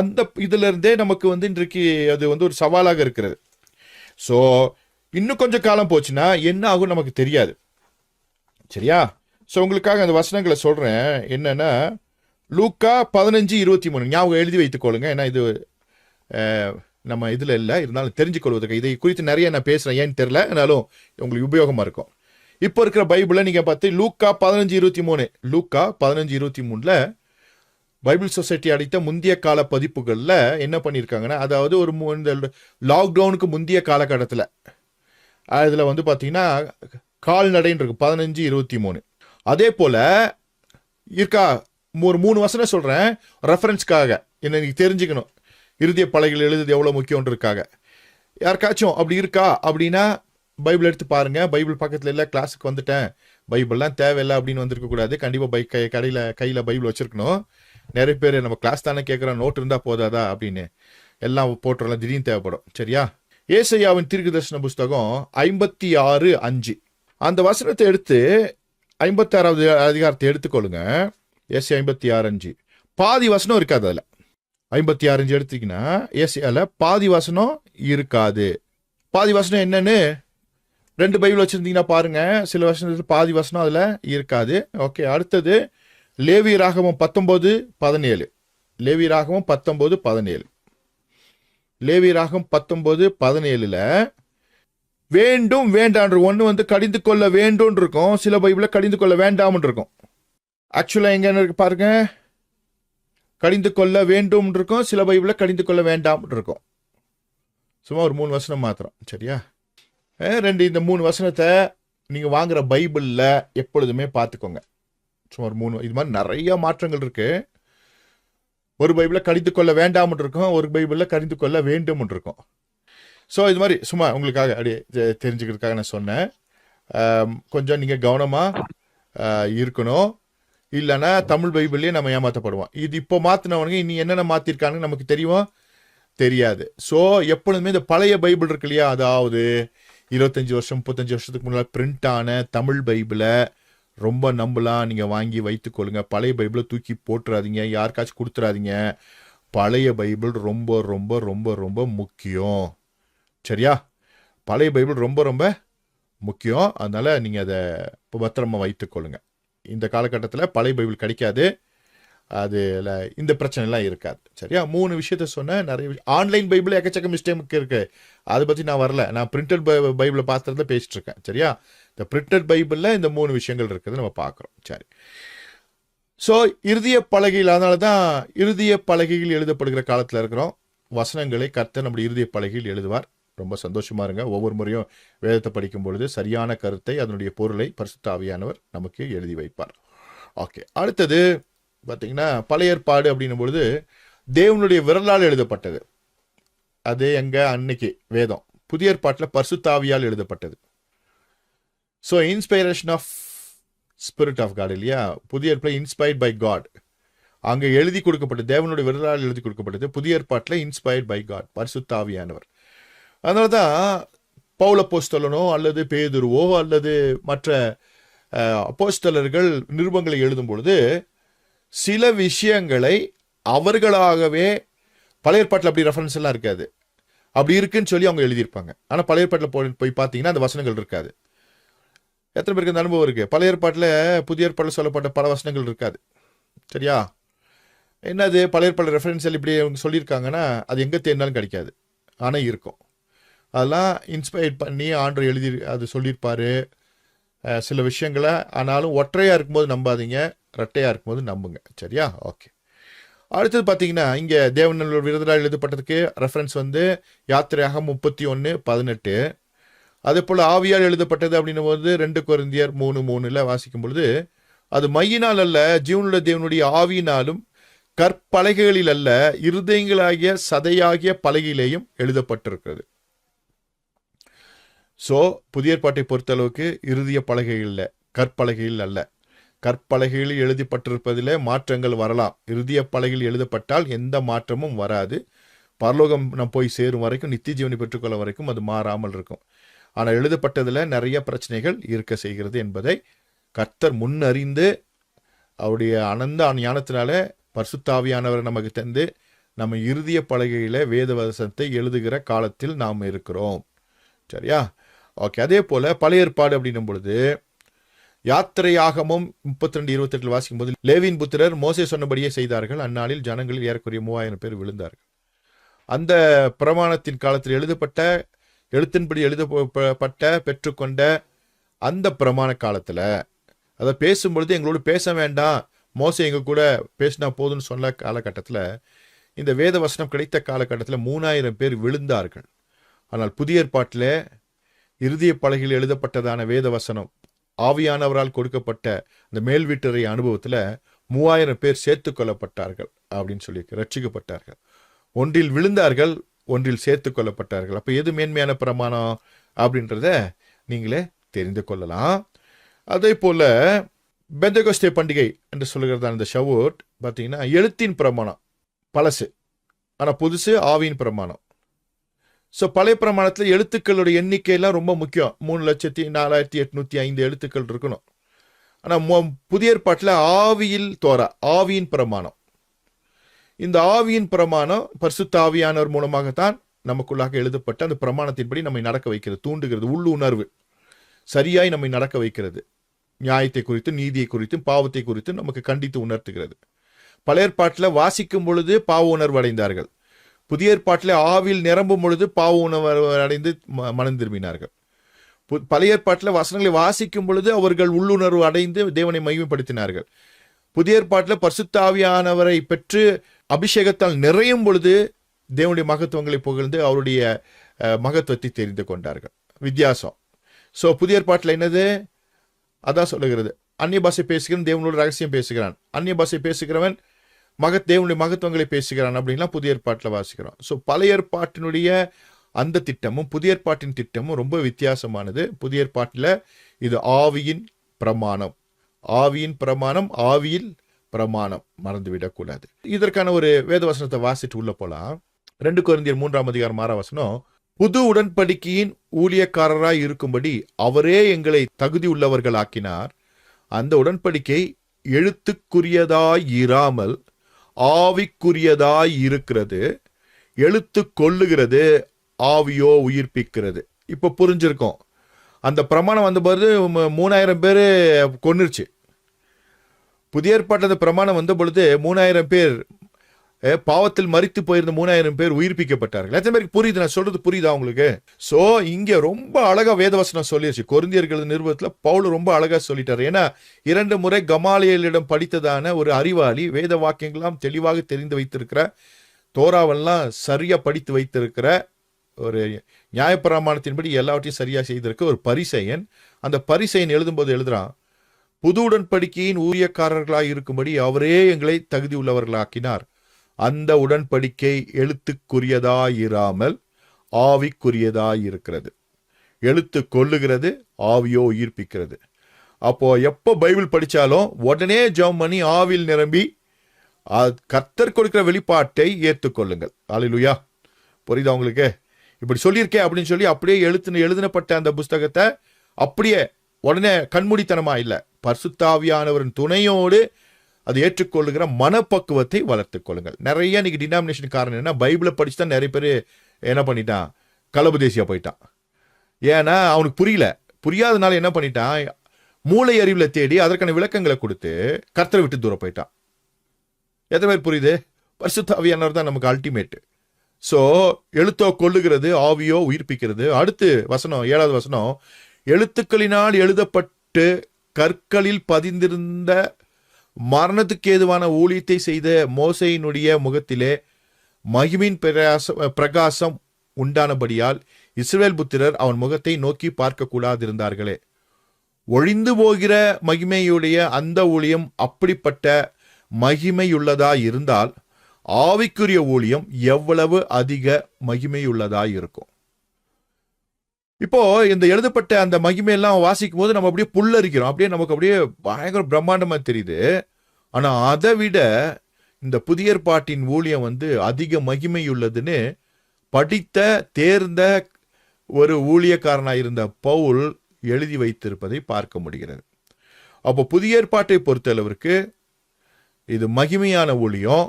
அந்த இதுல இருந்தே நமக்கு இன்றைக்கு அது ஒரு சவாலாக இருக்கிறது. ஸோ இன்னும் கொஞ்சம் காலம் போச்சுன்னா என்ன ஆகும் நமக்கு தெரியாது. சரியா? ஸோ உங்களுக்காக அந்த வசனங்களை சொல்றேன். என்னன்னா, லூக்கா 15:23 ஞாபகம் எழுதி வைத்துக்கொள்ளுங்க. ஏன்னா இது நம்ம இதில் இல்லை, இருந்தாலும் தெரிஞ்சுக்கொள்வதற்கு இதை குறித்து நிறைய நான் பேசுகிறேன். ஏன்னு தெரியல, ஆனாலும் உங்களுக்கு உபயோகமாக இருக்கும். இப்போ இருக்கிற பைபிளை நீங்கள் பார்த்து லூக்கா 15:23, லூக்கா 15:23 பைபிள் சொசைட்டி அடித்த முந்தைய கால பதிப்புகளில் என்ன பண்ணியிருக்காங்கன்னா, அதாவது ஒரு இந்த லாக்டவுனுக்கு முந்தைய காலகட்டத்தில் அதில் பார்த்தீங்கன்னா கால்நடைன்னு இருக்கு 15:23. அதே போல் இருக்கா, ஒரு 3 வசனம் சொல்கிறேன் ரெஃபரன்ஸ்க்காக, என்ன நீங்கள் தெரிஞ்சுக்கணும். இறுதிய பலகைகள் எழுதுறது எவ்வளோ முக்கியன்றதுக்காக. யாருக்காச்சும் அப்படி இருக்கா அப்படின்னா பைபிள் எடுத்து பாருங்க. பைபிள் பக்கத்தில் இல்லை, கிளாஸுக்கு வந்துட்டேன், பைபிள்லாம் தேவையில்லை அப்படின்னு வந்திருக்கக்கூடாது. கண்டிப்பாக கையில் பைபிள் வச்சுருக்கணும். நிறைய பேர் நம்ம கிளாஸ் தானே கேட்குறோம், நோட் இருந்தால் போதாதா அப்படின்னு எல்லாம் போட்டுறலாம், திடீர்னு தேவைப்படும். சரியா? ஏசாயாவின் தீர்க்கதரிசன புஸ்தகம் 56:5 அந்த வசனத்தை எடுத்து 56வது அதிகாரத்தை எடுத்துக்கொள்ளுங்க. ஏசாயா 56:5 பாதி வசனம் இருக்காது. அதில் 56:5 எடுத்தீங்கன்னா ஏசாயாவில் பாதி வசனம் இருக்காது. பாதி வசனம் என்னன்னு 2 பைபிள் வச்சுருந்தீங்கன்னா பாருங்க. சில வசனத்தில் பாதி வசனம் அதில் இருக்காது. ஓகே, அடுத்தது லேவியராகமம் 19:17. லேவியராகமம் 19:17. லேவியராகமம் 19:17 வேண்டும் வேண்டாம் ஒன்று கடிந்து கொள்ள வேண்டும் இருக்கும், சில பைபிளில் கடிந்து கொள்ள வேண்டாம் இருக்கும். ஆக்சுவலாக எங்க இருக்கு பாருங்க, கடிந்து கொள்ள வேண்டும் இருக்கும், சில பைபிளில் கடிந்து கொள்ள வேண்டாம் இருக்கும். சும்மா ஒரு 3 வசனம் மாத்திரம். சரியா? இந்த 3 வசனத்தை நீங்கள் வாங்குற பைபிளில் எப்பொழுதுமே பார்த்துக்கோங்க. சும்மா ஒரு 3. இது மாதிரி நிறைய மாற்றங்கள் இருக்கு. ஒரு பைபிளில் கடிந்து கொள்ள வேண்டாம் இருக்கும், ஒரு பைபிளில் கடிந்து கொள்ள வேண்டும் இருக்கும். ஸோ இது மாதிரி சும்மா உங்களுக்காக அப்படியே தெரிஞ்சுக்கிறதுக்காக நான் சொன்னேன். கொஞ்சம் நீங்கள் கவனமாக இருக்கணும். இல்லைன்னா தமிழ் பைபிள்லேயே நம்ம ஏமாற்றப்படுவோம். இது இப்போ மாற்றினவனுங்க இனி என்னென்ன மாற்றிருக்காங்கன்னு நமக்கு தெரியாது. ஸோ எப்பொழுதுமே இந்த பழைய பைபிள் இருக்கு இல்லையா, அதாவது 25 வருஷம் 35 வருஷத்துக்கு முன்னால் பிரிண்ட் ஆன தமிழ் பைபிளை ரொம்ப நம்பலாம். நீங்கள் வாங்கி வைத்துக்கொள்ளுங்க. பழைய பைபிளை தூக்கி போட்டுறாதீங்க, யாருக்காச்சும் கொடுத்துறாதீங்க. பழைய பைபிள் ரொம்ப ரொம்ப ரொம்ப ரொம்ப முக்கியம். சரியா? பழைய பைபிள் ரொம்ப ரொம்ப முக்கியம். அதனால் நீங்கள் அதை இப்போ பத்திரமா வைத்துக்கொள்ளுங்க. இந்த காலகட்டத்தில் பழைய பைபிள் கிடைக்காது, அதில் இந்த பிரச்சனைலாம் இருக்காது. சரியா? 3 விஷயத்த சொன்னேன். நிறைய ஆன்லைன் பைபிள் எக்கச்சக்க மிஸ்டேக் இருக்கு, அதை பற்றி நான் வரல. நான் பிரிண்டட் பைபிளை பார்த்துறத பேசிட்டு இருக்கேன். சரியா? இந்த பிரிண்டட் பைபிளில் இந்த 3 விஷயங்கள் இருக்குது நம்ம பார்க்குறோம். சரி. ஸோ இறுதிய பலகையில், அதனால தான் இறுதிய பலகையில் எழுதப்படுகிற காலத்தில் இருக்கிறோம். வசனங்களை கர்த்தர் நம்முடைய இறுதிய பலகையில் எழுதுவார். ரொம்ப சந்தோஷமா இருங்க. ஒவ்வொரு முறையும் வேதத்தை படிக்கும் பொழுது சரியான கருத்தை, அதனுடைய பொருளை பரிசுத்த ஆவியானவர் நமக்கு எழுதி வைப்பார். ஓகே, அடுத்தது பார்த்தீங்கன்னா பழைய ஏற்பாடு அப்படின்னும் பொழுது தேவனுடைய விரலால் எழுதப்பட்டது. அது எங்க அன்னைக்கு வேதம். புதிய ஏற்பாட்டில் பரிசுத்த ஆவியால் எழுதப்பட்டது. So inspiration of spirit of God இல்லையா? புதிய ஏற்பாடு இன்ஸ்பைர்ட் பை காட், அங்கே எழுதி கொடுக்கப்பட்டது, தேவனுடைய விரலால் எழுதி கொடுக்கப்பட்டது. புதிய ஏற்பாட்டில் இன்ஸ்பைர்ட் பை காட், பரிசுத்த ஆவியானவர். அதனால தான் பவுல் அப்போஸ்தலனோ அல்லது பேதுருவோ அல்லது மற்ற அப்போஸ்தலர்கள் நிருபங்களை எழுதும் பொழுது சில விஷயங்களை அவர்களாகவே, பழைய ஏற்பாட்டில் அப்படி ரெஃபரன்ஸ் எல்லாம் இருக்காது, அப்படி இருக்குன்னு சொல்லி அவங்க எழுதியிருப்பாங்க. ஆனால் பழைய ஏற்பாட்டில் போய் பார்த்தீங்கன்னா அந்த வசனங்கள் இருக்காது. எத்தனை பேருக்கு அந்த அனுபவம் இருக்குது? பழைய ஏற்பாட்டில் புதிய ஏற்பாட்டில் சொல்லப்பட்ட பல வசனங்கள் இருக்காது. சரியா? என்னது பழைய பல ரெஃபரன்ஸில் இப்படி அவங்க சொல்லியிருக்காங்கன்னா அது எங்கே தேடினாலும் கிடைக்காது, ஆனால் இருக்கும். அதெல்லாம் இன்ஸ்பயர் பண்ணி ஆண்டவர் எழுதி அது சொல்லியிருப்பார் சில விஷயங்களை. ஆனாலும் ஒற்றையாக இருக்கும்போது நம்பாதீங்க, ரெட்டையாக இருக்கும்போது நம்புங்க. சரியா? ஓகே. அடுத்தது பார்த்தீங்கன்னா இங்கே தேவநல்லூர் விருதுரால் எழுதப்பட்டதுக்கு ரெஃபரன்ஸ் யாத்திரையாக 31:18. அதே போல் ஆவியால் எழுதப்பட்டது அப்படின்னும் போது 2 கொரிந்தியர் 3:3 வாசிக்கும் பொழுது அது மையினால் அல்ல ஜீவனுள்ள தேவனுடைய ஆவியினாலும் கற்பலகைகளில் அல்ல இருதயங்களாகிய சதையாகிய பலகையிலேயும் எழுதப்பட்டிருக்கிறது. ஸோ புதிய ஏற்பாட்டை பொறுத்தளவுக்கு இருதய பலகைகளில் கற்பலகையில் அல்ல, கற்பலகைகளில் எழுதப்பட்டிருப்பதில் மாற்றங்கள் வரலாம். இறுதிய பலகையில் எழுதப்பட்டால் எந்த மாற்றமும் வராது. பரலோகம் நம் போய் சேரும் வரைக்கும், நித்திய ஜீவனை பெற்றுக்கொள்ள வரைக்கும் அது மாறாமல் இருக்கும். ஆனால் எழுதப்பட்டதில் நிறைய பிரச்சனைகள் இருக்க செய்கிறது என்பதை கர்த்தர் முன்னறிந்து அவருடைய அனந்த ஞானத்தினால பரிசுத்தாவியானவர் நமக்கு தந்து நம்ம இறுதிய பலகையில் வேத வசனத்தை எழுதுகிற காலத்தில் நாம் இருக்கிறோம். சரியா? ஓகே. அதே போல் பழைய ஏற்பாடு அப்படின்னும் பொழுது யாத்திரையாகமும் 32:28 வாசிக்கும் போது லேவியின் புத்திரர் மோசே சொன்னபடியே செய்தார்கள். அந்நாளில் ஜனங்களில் ஏறக்குறைய 3000 பேர் விழுந்தார்கள். அந்த பிரமாணத்தின் காலத்தில் எழுதப்பட்ட எழுத்தின்படி எழுதப்பட்ட பெற்றுக்கொண்ட அந்த பிரமாண காலத்தில் அதை பேசும்பொழுது எங்களோடு பேச வேண்டாம், மோசே எங்கள் கூட பேசினா போதும்னு சொன்ன காலகட்டத்தில், இந்த வேத வசனம் கிடைத்த காலகட்டத்தில் 3000 பேர் விழுந்தார்கள். ஆனால் புதிய ஏற்பாட்டில் இறுதிய பலகையில் எழுதப்பட்டதான வேத வசனம் ஆவியானவரால் கொடுக்கப்பட்ட அந்த மேல் வீட்டறை அனுபவத்தில் 3000 பேர் சேர்த்து கொள்ளப்பட்டார்கள் அப்படின்னு சொல்லி ரட்சிக்கப்பட்டார்கள். ஒன்றில் விழுந்தார்கள், ஒன்றில் சேர்த்து கொள்ளப்பட்டார்கள். அப்போ எது மேன்மையான பிரமாணம் அப்படின்றத நீங்களே தெரிந்து கொள்ளலாம். அதே போல் பெந்தகோஸ்தே பண்டிகை என்று சொல்லுகிறதான இந்த ஷவோட் பார்த்தீங்கன்னா எழுத்தின் பிரமாணம் பழசு, ஆனால் புதுசு ஆவியின் பிரமாணம். ஸோ பழைய பிரமாணத்தில் எழுத்துக்களுடைய எண்ணிக்கையெல்லாம் ரொம்ப முக்கியம். 3,04,805 எழுத்துக்கள் இருக்கணும். ஆனால் புதிய ஏற்பாட்டில் ஆவியில் தோரா, ஆவியின் பிரமாணம். இந்த ஆவியின் பிரமாணம் பரிசுத்த ஆவியானவர் மூலமாகத்தான் நமக்குள்ளாக எழுதப்பட்ட அந்த பிரமாணத்தின்படி நம்மை நடக்க வைக்கிறது, தூண்டுகிறது. உள்ளுணர்வு சரியாய் நம்மை நடக்க வைக்கிறது. நியாயத்தை குறித்து, நீதியை குறித்து, பாவத்தை குறித்து நமக்கு கண்டித்து உணர்த்துகிறது. பழைய ஏற்பாட்டில் வாசிக்கும் பொழுது பாவ உணர்வு அடைந்தார்கள். புதிய ஏற்பாட்டில் ஆவியில் நிரம்பும் பொழுது பாவ உணர்வு அடைந்து மனம் திரும்பினார்கள். பழைய ஏற்பாட்டில் வசனங்களை வாசிக்கும் பொழுது அவர்கள் உள்ளுணர்வு அடைந்து தேவனை மகிமைப்படுத்தினார்கள். புதிய ஏற்பாட்டில் பரிசுத்த ஆவியானவரை பெற்று அபிஷேகத்தால் நிறையும் பொழுது தேவனுடைய மகத்துவங்களை புகழ்ந்து அவருடைய மகத்துவத்தை தெரிந்து கொண்டார்கள். வித்தியாசம். ஸோ புதிய ஏற்பாட்டில் என்னது? அதான் சொல்லுகிறது, அந்நிய பாஷை பேசுகிறவன் தேவனோட ரகசியம் பேசுகிறான், அந்நிய பாஷை பேசுகிறவன் தேவனுடைய மகத்துவங்களை பேசுகிறான் அப்படின்லாம் புதிய ஏற்பாட்டில் வாசிக்கிறோம். ஸோ பழைய ஏற்பாட்டினுடைய அந்த திட்டமும் புதிய ஏற்பாட்டின் திட்டமும் ரொம்ப வித்தியாசமானது. புதிய ஏற்பாட்டில் இது ஆவியின் பிரமாணம், ஆவியின் பிரமாணம், ஆவியில் பிரமாணம், மறந்துவிடக்கூடாது. இதற்கான ஒரு வேதவசனத்தை வாசிட்டு உள்ள போலாம். 2 கொரிந்தியர் 3:6 புது உடன்படிக்கையின் ஊழியக்காரராய் இருக்கும்படி அவரே எங்களை தகுதி உள்ளவர்கள் ஆக்கினார். அந்த உடன்படிக்கை எழுத்துக்குரியதாய் இராமல் ஆவிக்குரியதாய் இருக்கிறது. எழுத்து கொள்ளுகிறது, ஆவியோ உயிர்ப்பிக்கிறது. இப்போ புரிஞ்சிருக்கும். அந்த பிரமாணம் வந்தபோது 3000 பேர் கொன்னுருச்சு. புதிய ஏற்பாட்டில் பிரமாணம் வந்த பொழுது 3000 பேர் பாவத்தில் மரித்து போயிருந்த 3000 பேர் உயிர்ப்பிக்கப்பட்டார்கள். எத்தனை பேருக்கு புரியுது நான் சொல்றது? புரியுதா உங்களுக்கு? ஸோ இங்கே ரொம்ப அழகா வேதவசனம் சொல்லிடுச்சு. கொரிந்தியர்கள் நிருபத்தில் பவுல் ரொம்ப அழகா சொல்லிட்டார். ஏன்னா 2 முறை கமாலியலிடம் படித்ததான ஒரு அறிவாளி, வேத வாக்கியங்களாம் தெளிவாக தெரிந்து வைத்திருக்கிற, தோராவெல்லாம் சரியா படித்து வைத்திருக்கிற, ஒரு நியாயப்பிரமாணத்தின்படி எல்லாவற்றையும் சரியா செய்திருக்க ஒரு பரிசேயன். அந்த பரிசேயன் எழுதும்போது எழுதுறான், புது உடன்படிக்கையின் ஊழியக்காரர்களாய் இருக்கும்படி அவரே எங்களை தகுதி உள்ளவர்களாக்கினார். அந்த உடன்படிக்கை எழுத்துக்குரியதாயிராமல் ஆவிக்குரியதாயிருக்கிறது. எழுத்து கொள்ளுகிறது, ஆவியோ உயிர்ப்பிக்கிறது. அப்போ எப்போ பைபிள் படித்தாலும் உடனே ஜெபம் பண்ணி ஆவியில் நிரம்பி கர்த்தர் கொடுக்கிற வெளிப்பாட்டை ஏற்றுக்கொள்ளுங்கள். அல்லேலூயா. புரியுதா உங்களுக்கு? இப்படி சொல்லியிருக்கேன் அப்படின்னு சொல்லி அப்படியே எழுதினப்பட்ட அந்த புஸ்தகத்தை அப்படியே உடனே கண்மூடித்தனமா இல்லை, பரிசுத்த ஆவியானவரின் துணையோடு அதை ஏற்றுக்கொள்ளுகிற மனப்பக்குவத்தை வளர்த்துக் கொள்ளுங்கள். நிறைய இன்னைக்கு டினாமினேஷன் காரணம் என்ன? பைபிளை படிச்சு தான் நிறைய பேர் என்ன பண்ணிட்டான், கலபதேசியா போயிட்டான். ஏன்னா அவனுக்கு புரியாதனால என்ன பண்ணிட்டான், மூளை அறிவில் தேடி அதற்கான விளக்கங்களை கொடுத்து கர்த்தரை விட்டு தூரம் போயிட்டான். எத்தனை பேர் புரியுது? பரிசுத்த ஆவியானவர் தான் நமக்கு அல்டிமேட். ஸோ எழுத்தோ கொல்லுகிறது, ஆவியோ உயிர்ப்பிக்கிறது. அடுத்து வசனம், 7வது வசனம், எழுத்துக்களினால் எழுதப்பட்டு கற்களில் பதிந்திருந்த மரணத்துக்கு ஏதுவான ஊழியத்தை செய்த மோசையினுடைய முகத்திலே மகிமின் பிரகாசம் உண்டானபடியால் இஸ்ரவேல் புத்திரர் அவன் முகத்தை நோக்கி பார்க்க கூடாதிருந்தார்களே. ஒழிந்து போகிற மகிமையுடைய அந்த ஊழியம் அப்படிப்பட்ட மகிமையுள்ளதாய் இருந்தால் ஆவிக்குரிய ஊழியம் எவ்வளவு அதிக மகிமையுள்ளதாய் இருக்கும். இப்போ இந்த எழுதப்பட்ட அந்த மகிமையெல்லாம் வாசிக்கும் போது நம்ம அப்படியே புல்லரிக்கிறோம், அப்படியே நமக்கு அப்படியே பயங்கர பிரம்மாண்டமா தெரியுது. ஆனா அதை விட இந்த புதிய ஏற்பாட்டின் ஊழியம் அதிக மகிமையுள்ளதுன்னு படித்த தேர்ந்த ஒரு ஊழியக்காரனாக இருந்த பவுல் எழுதி வைத்திருப்பதை பார்க்க முடிகிறது. அப்போ புதிய ஏற்பாட்டை பொறுத்தளவிற்கு இது மகிமையான ஊழியம்,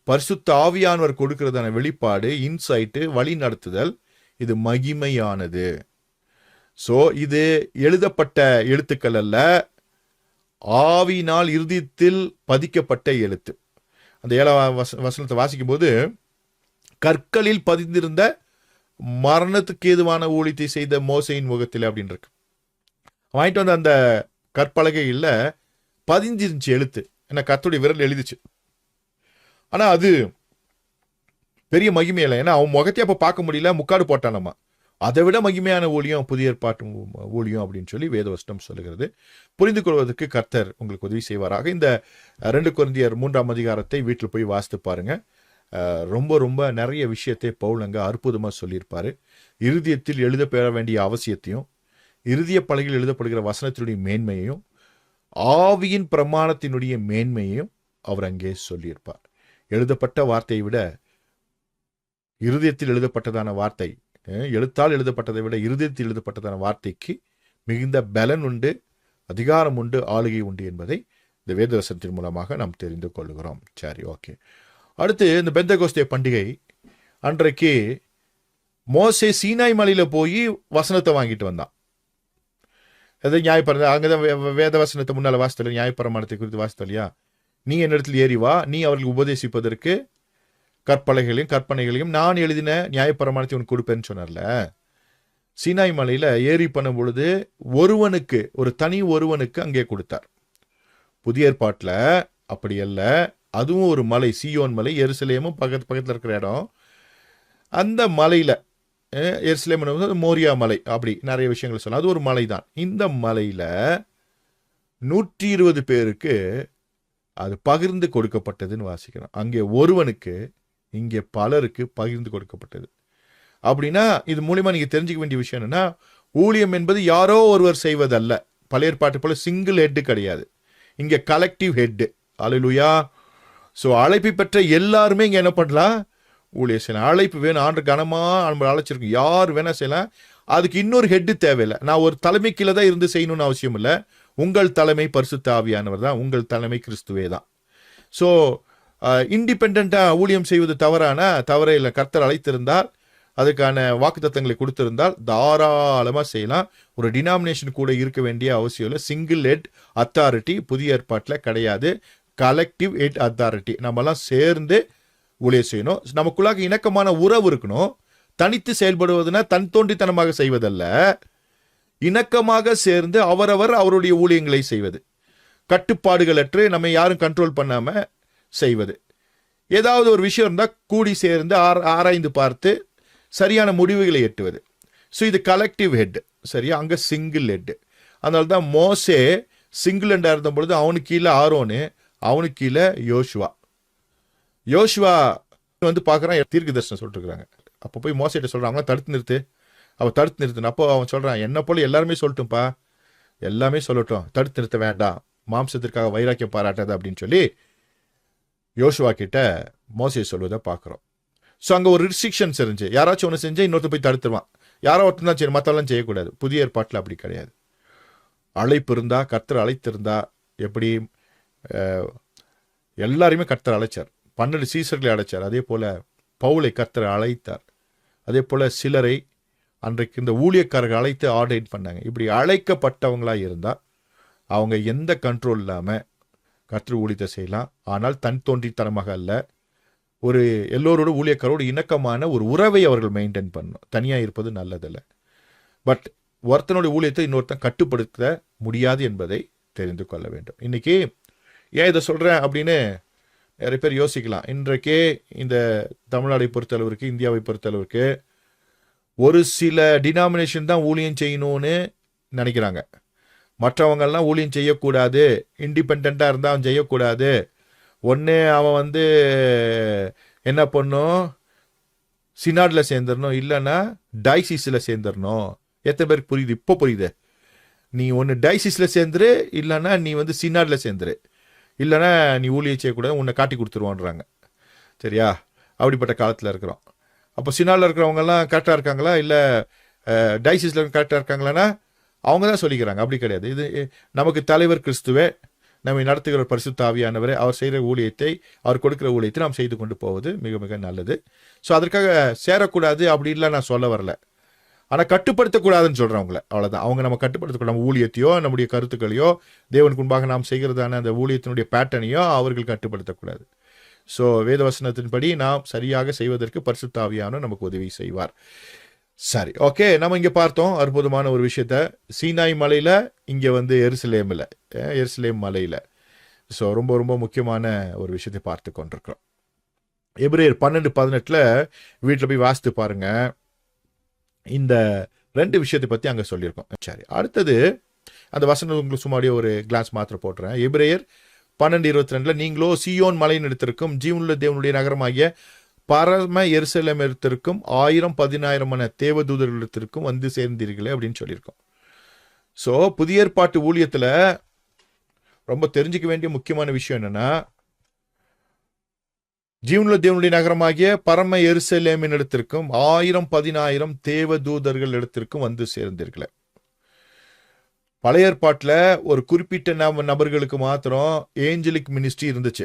பரிசுத்த ஆவியானவர் கொடுக்கிறதான வெளிப்பாடு, இன்சைட்டு, வழி நடத்துதல், இது மகிமையானது. ஸோ இது எழுதப்பட்ட எழுத்துக்கள் அல்ல, ஆவியினால் இருதயத்தில் பதிக்கப்பட்ட எழுத்து. அந்த 7ஆம் வசனத்தை வாசிக்கும் போது கற்களில் பதிந்திருந்த மரணத்துக்கு ஏதுவான ஊழியத்தை செய்த மோசையின் முகத்தில் அப்படின்னு இருக்கு. வாங்கிட்டு வந்து அந்த கற்பலகையில் பதிஞ்சிருந்துச்சு எழுத்து, என்ன கர்த்தருடைய விரல் எழுதிச்சு. ஆனா அது பெரிய மகிமை இல்லை, ஏன்னா அவன் முகத்தையே அப்போ பார்க்க முடியல, முக்காடு போட்டானம்மா. அதை விட மகிமையான ஊழியம் புதிய ஏற்பாட்டு ஊழியம் அப்படின்னு சொல்லி வேதவசனம் சொல்லுகிறது. புரிந்து கொள்வதற்கு கர்த்தர் உங்களுக்கு உதவி செய்வாராக. இந்த 2 கொரிந்தியர் 3ஆம் அதிகாரத்தை வீட்டில் போய் வாசித்து பாருங்க. ரொம்ப ரொம்ப நிறைய விஷயத்தை பவுல் அங்கே அற்புதமாக சொல்லியிருப்பாரு. இருதயத்தில் எழுதப்பெற வேண்டிய அவசியத்தையும், இருதய பலகையில் எழுதப்படுகிற வசனத்தினுடைய மேன்மையையும், ஆவியின் பிரமாணத்தினுடைய மேன்மையையும் அவர் அங்கே சொல்லியிருப்பார். எழுதப்பட்ட வார்த்தையை விட இருதயத்தில் எழுதப்பட்டதான வார்த்தை, எழுத்தால் எழுதப்பட்டதை விட இருதயத்தில் எழுதப்பட்டதான வார்த்தைக்கு மிகுந்த பலன் உண்டு, அதிகாரம் உண்டு, ஆளுகை உண்டு என்பதை இந்த வேதவசனத்தின் மூலமாக நாம் தெரிந்து கொள்கிறோம். சரி, ஓகே. அடுத்து இந்த பெந்தகோஸ்தே பண்டிகை அன்றைக்கு மோசே சீனாய் மலையில் போய் வசனத்தை வாங்கிட்டு வந்தான். அதை நியாயப்பிரமாணம் அங்கதான் வேத வசனத்தை முன்னால் வாசித்தல, நியாயப்பிரமாணத்தை குறித்து வாசித்தலையா, நீ என்னிடத்தில் ஏறி வா, நீ அவர்களுக்கு உபதேசிப்பதற்கு கற்பலைகளையும் கற்பனைகளையும் நான் எழுதின நியாயப்பிரமாணத்தை உனக்கு கொடுப்பேன்னு சொன்னார்ல. சீனாய் மலையில் ஏறி பண்ணும் பொழுது ஒருவனுக்கு, ஒரு தனி ஒருவனுக்கு அங்கே கொடுத்தார். புதிய ஏற்பாட்டில் அப்படி அல்ல, அதுவும் ஒரு மலை, சீயோன் மலை, எருசலேமும் பக்கத்தில் இருக்கிற இடம். அந்த மலையில் எருசலேம் மோரியா மலை, அப்படி நிறைய விஷயங்கள் சொல்லலாம். அது ஒரு மலை தான். இந்த மலையில் 120 பேருக்கு அது பகிர்ந்து கொடுக்கப்பட்டதுன்னு வாசிக்கிறோம். அங்கே ஒருவனுக்கு, இங்கே பலருக்கு பகிர்ந்து கொடுக்கப்பட்டது. அப்படின்னா இது மூலியமா நீங்க தெரிஞ்சுக்க வேண்டிய விஷயம் என்னன்னா, ஊழியம் என்பது யாரோ ஒருவர் செய்வதல்ல. பழைய ஏற்பாட்டு போல சிங்கிள் ஹெட் கிடையாது, இங்க கலெக்டிவ் ஹெட். அல்லேலூயா. ஸோ அழைப்பை பெற்ற எல்லாருமே இங்க என்ன பண்ணலாம், ஊழியம் செய்யலாம். அழைப்பு வேணும், ஆண்டு கனமா நம்ம அழைச்சிருக்கோம், யார் வேணா செய்யலாம். அதுக்கு இன்னொரு ஹெட்டு தேவையில்லை. நான் ஒரு தலைமை கீழே தான் இருந்து செய்யணும்னு அவசியம் இல்லை. உங்கள் தலைமை பரிசுத்த ஆவியானவர் தான், உங்கள் தலைமை கிறிஸ்துவே தான். ஸோ இண்டிபெண்ட்டாக ஊழியம் செய்வது தவறே இல்லை. கர்த்தர் அழைத்திருந்தால், அதுக்கான வாக்குத்தத்தங்களை கொடுத்திருந்தால் தாராளமாக செய்யலாம். ஒரு டினாமினேஷன் கூட இருக்க வேண்டிய அவசியம் இல்லை. சிங்கிள் ஹெட் அத்தாரிட்டி புதிய ஏற்பாட்டில் கிடையாது. Collective head authority. நம்மெல்லாம் சேர்ந்து ஊழியம் செய்யணும். நமக்குள்ளாக இணக்கமான உறவு இருக்கணும். தனித்து செயல்படுவதுன்னா தன் தோன்றித்தனமாக செய்வதல்ல, இணக்கமாக சேர்ந்து அவருடைய ஊழியங்களை செய்வது, கட்டுப்பாடுகளற்று நம்ம யாரும் கண்ட்ரோல் பண்ணாம செய்வது. ஏதாவது ஒரு விஷயம் இருந்தால் கூடி சேர்ந்து ஆராய்ந்து பார்த்து சரியான முடிவுகளை எட்டுவது. ஸோ இது கலெக்டிவ் ஹெட், சரியா? அங்கே சிங்கிள் ஹெட். அதனால தான் மோசே சிங்கிள் ஹெட்டாக இருந்த பொழுது அவனுக்கு கீழே ஆரோனு, அவனுக்கு கீழே யோசுவா பார்க்குறான், தீர்க்க தரிசனம் சொல்லிட்டுருக்குறாங்க. அப்போ போய் மோசைட்ட சொல்கிறான், அவங்களாம் தடுத்து நிறுத்து. அவன் தடுத்து நிறுத்துன அப்போ அவன் சொல்கிறான், என்ன போல எல்லாருமே சொல்லட்டும்ப்பா, எல்லாமே சொல்லட்டும், தடுத்து நிறுத்த வேண்டாம், மாம்சத்திற்காக வைராக்கியம் பாராட்டாது அப்படின்னு சொல்லி யோசுவா கிட்ட மோசே சொல்வதை பார்க்குறோம். ஸோ அங்கே ஒரு ரிஸ்ட்ரிக்ஷன்ஸ் இருந்துச்சு. யாராச்சும் ஒன்று செஞ்சால் இன்னொருத்த போய் தடுத்துருவான். யாரோ ஒருத்தர் தான் சரி, மற்றெல்லாம் செய்யக்கூடாது. புதிய ஏற்பாட்டில் அப்படி கிடையாது. அழைப்பு இருந்தா, கர்த்தர் அழைத்திருந்தா, எப்படி எல்லாரையுமே கர்த்தர் அழைச்சார். 12 சீசர்களை அழைச்சார். அதே போல் பவுலை கர்த்தர் அழைத்தார். அதே போல் சிலரை அன்றைக்கு இந்த ஊழியக்காரர்கள் அழைத்து ஆர்டைன் பண்ணாங்க. இப்படி அழைக்கப்பட்டவங்களாக இருந்தால் அவங்க எந்த கண்ட்ரோல் இல்லாமல் கர்த்தர் ஊழியத்தை செய்யலாம். ஆனால் தன் தோன்றித்தனமாக அல்ல. ஒரு எல்லோரோட ஊழியக்காரோடு இணக்கமான ஒரு உறவை அவர்கள் மெயின்டைன் பண்ணணும். தனியாக இருப்பது நல்லதில்லை. பட் ஒருத்தனுடைய ஊழியத்தை இன்னொருத்தன் கட்டுப்படுத்த முடியாது என்பதை தெரிந்து கொள்ள வேண்டும். இன்னைக்கு ஏன் இதை சொல்கிறேன் அப்படின்னு நிறைய பேர் யோசிக்கலாம். இன்றைக்கே இந்த தமிழ்நாடை பொறுத்தளவிற்கு, இந்தியாவை பொறுத்தளவிற்கு ஒரு சில டினாமினேஷன் தான் ஊழியம் செய்யணும்னு நினைக்கிறாங்க. மற்றவங்கள்லாம் ஊழியம் செய்யக்கூடாது, இண்டிபெண்ட்டாக இருந்தால் அவன் செய்யக்கூடாது. ஒன்று அவன் என்ன பண்ணும், சினாடில் சேர்ந்துடணும், இல்லைன்னா டைசிஸில் சேர்ந்துடணும். எத்தனை பேருக்கு புரியுது? இப்போ புரியுது. நீ ஒன்று டைசிஸில் சேர்ந்துரு, இல்லைன்னா நீ சினாடில் சேர்ந்துரு, இல்லைன்னா நீ ஊழியம் செய்யக்கூடாது, உன்னை காட்டி கொடுத்துருவான்றாங்க. சரியா? அப்படிப்பட்ட காலத்தில் இருக்கிறோம். அப்போ சினாடில் இருக்கிறவங்கெல்லாம் கரெக்டாக இருக்காங்களா, இல்லை டைசிஸில் கரெக்டாக இருக்காங்களான்னா அவங்க தான் சொல்லிக்கிறாங்க. அப்படி கிடையாது. இது நமக்கு தலைவர் கிறிஸ்துவே, நம்மை நடத்துகிற பரிசுத்த ஆவியானவரே, அவர் செய்கிற ஊழியத்தை, அவர் கொடுக்குற ஊழியத்தை நாம் செய்து கொண்டு போவது மிக மிக நல்லது. ஸோ அதற்காக சேரக்கூடாது அப்படின்லாம் நான் சொல்ல வரல. ஆனால் கட்டுப்படுத்தக்கூடாதுன்னு சொல்கிறவங்கள, அவ்வளோதான். அவங்க நம்ம கட்டுப்படுத்தக்கூடாது. நம்ம ஊழியத்தையோ நம்முடைய கருத்துக்களையோ தேவனுக்கு முன்பாக நாம் செய்கிறதான அந்த ஊழியத்தினுடைய பேட்டர்னையோ அவர்கள் கட்டுப்படுத்தக்கூடாது. ஸோ வேதவசனத்தின்படி நாம் சரியாக செய்வதற்கு பரிசுத்த ஆவியானவர் நமக்கு உதவி செய்வார். சரி, ஓகே. நம்ம இங்கே பார்த்தோம் அற்புதமான ஒரு விஷயத்த. சீனாய் மலையில், இங்கே எருசலேமில், எருசலேம் மலையில். ஸோ ரொம்ப ரொம்ப முக்கியமான ஒரு விஷயத்தை பார்த்து கொண்டிருக்கிறோம். எபிரேயர் 12:18 வீட்டில் போய் வாசித்து பாருங்க. இந்த 2 விஷயத்தை பற்றி அங்கே சொல்லியிருக்கோம். சரி, அடுத்தது அந்த வசனம் உங்களுக்கு சும்மாடியே ஒரு கிளாஸ் மாத்திரை போட்டுறேன். எபிரேயர் 12:22 நீங்களோ சீயோன் மலையின் இடத்திற்கும் ஜீவனுள்ள தேவனுடைய நகரமாகிய பரம எருசலேமிடத்திற்கும் 1000-10,000 தேவதூதர்களிடத்திற்கும் சேர்ந்தீர்களே அப்படின்னு சொல்லியிருக்கோம். ஸோ புதிய ஏற்பாட்டு ஊழியத்தில் ரொம்ப தெரிஞ்சுக்க வேண்டிய முக்கியமான விஷயம் என்னன்னா, ஜீவனுள்ள தேவனுடைய நகரமாகிய பரம எருசலேமின் இடத்திற்கும் 1000-10,000 தேவதூதர்கள் இடத்திற்கும் சேர்ந்தீர்களே. பழைய ஏற்பாட்டில் ஒரு குறிப்பிட்ட நபர்களுக்கு மாத்திரம் ஏஞ்சலிக் மினிஸ்ட்ரி இருந்துச்சு.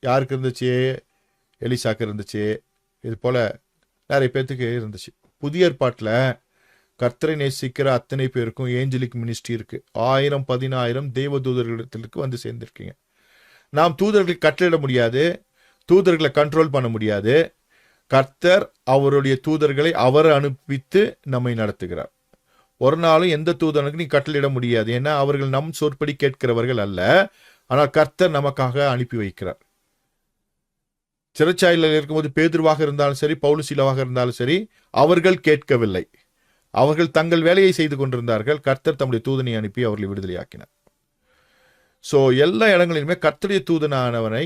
யாருக்கு இருந்துச்சு? எலிசாக்கு இருந்துச்சு. இது போல நிறைய பேர்த்துக்கு இருந்துச்சு. புதிய ஏற்பாட்டில் கர்த்தரை நேசிக்கிற அத்தனை பேருக்கும் ஏஞ்சலிக் மினிஸ்ட்ரி இருக்கு. 1000-10,000 தேவதூதர்களுக்கு சேர்ந்திருக்கீங்க. நாம் தூதர்களை கட்டளிட முடியாது, தூதர்களை கண்ட்ரோல் பண்ண முடியாது. கர்த்தர் அவருடைய தூதர்களை அவர் அனுப்பித்து நம்மை நடத்துகிறார். ஒரு நாளும் எந்த தூதனுக்கு நீ கட்டளிட முடியாது. ஏன்னா அவர்கள் நம் சொற்படி கேட்கிறவர்கள் அல்ல. ஆனால் கர்த்தர் நமக்காக அனுப்பி வைக்கிறார். சிறைச்சாலையில் இருக்கும்போது பேதுருவாக இருந்தாலும் சரி, பவுலுசீலாவாக இருந்தாலும் சரி, அவர்கள் கேட்கவில்லை. அவர்கள் தங்கள் வேலையை செய்து கொண்டிருந்தார்கள். கர்த்தர் தம்முடைய தூதனை அனுப்பி அவர்களை விடுதலையாக்கினார். ஸோ எல்லா இடங்களிலுமே கர்த்தருடைய தூதனானவனை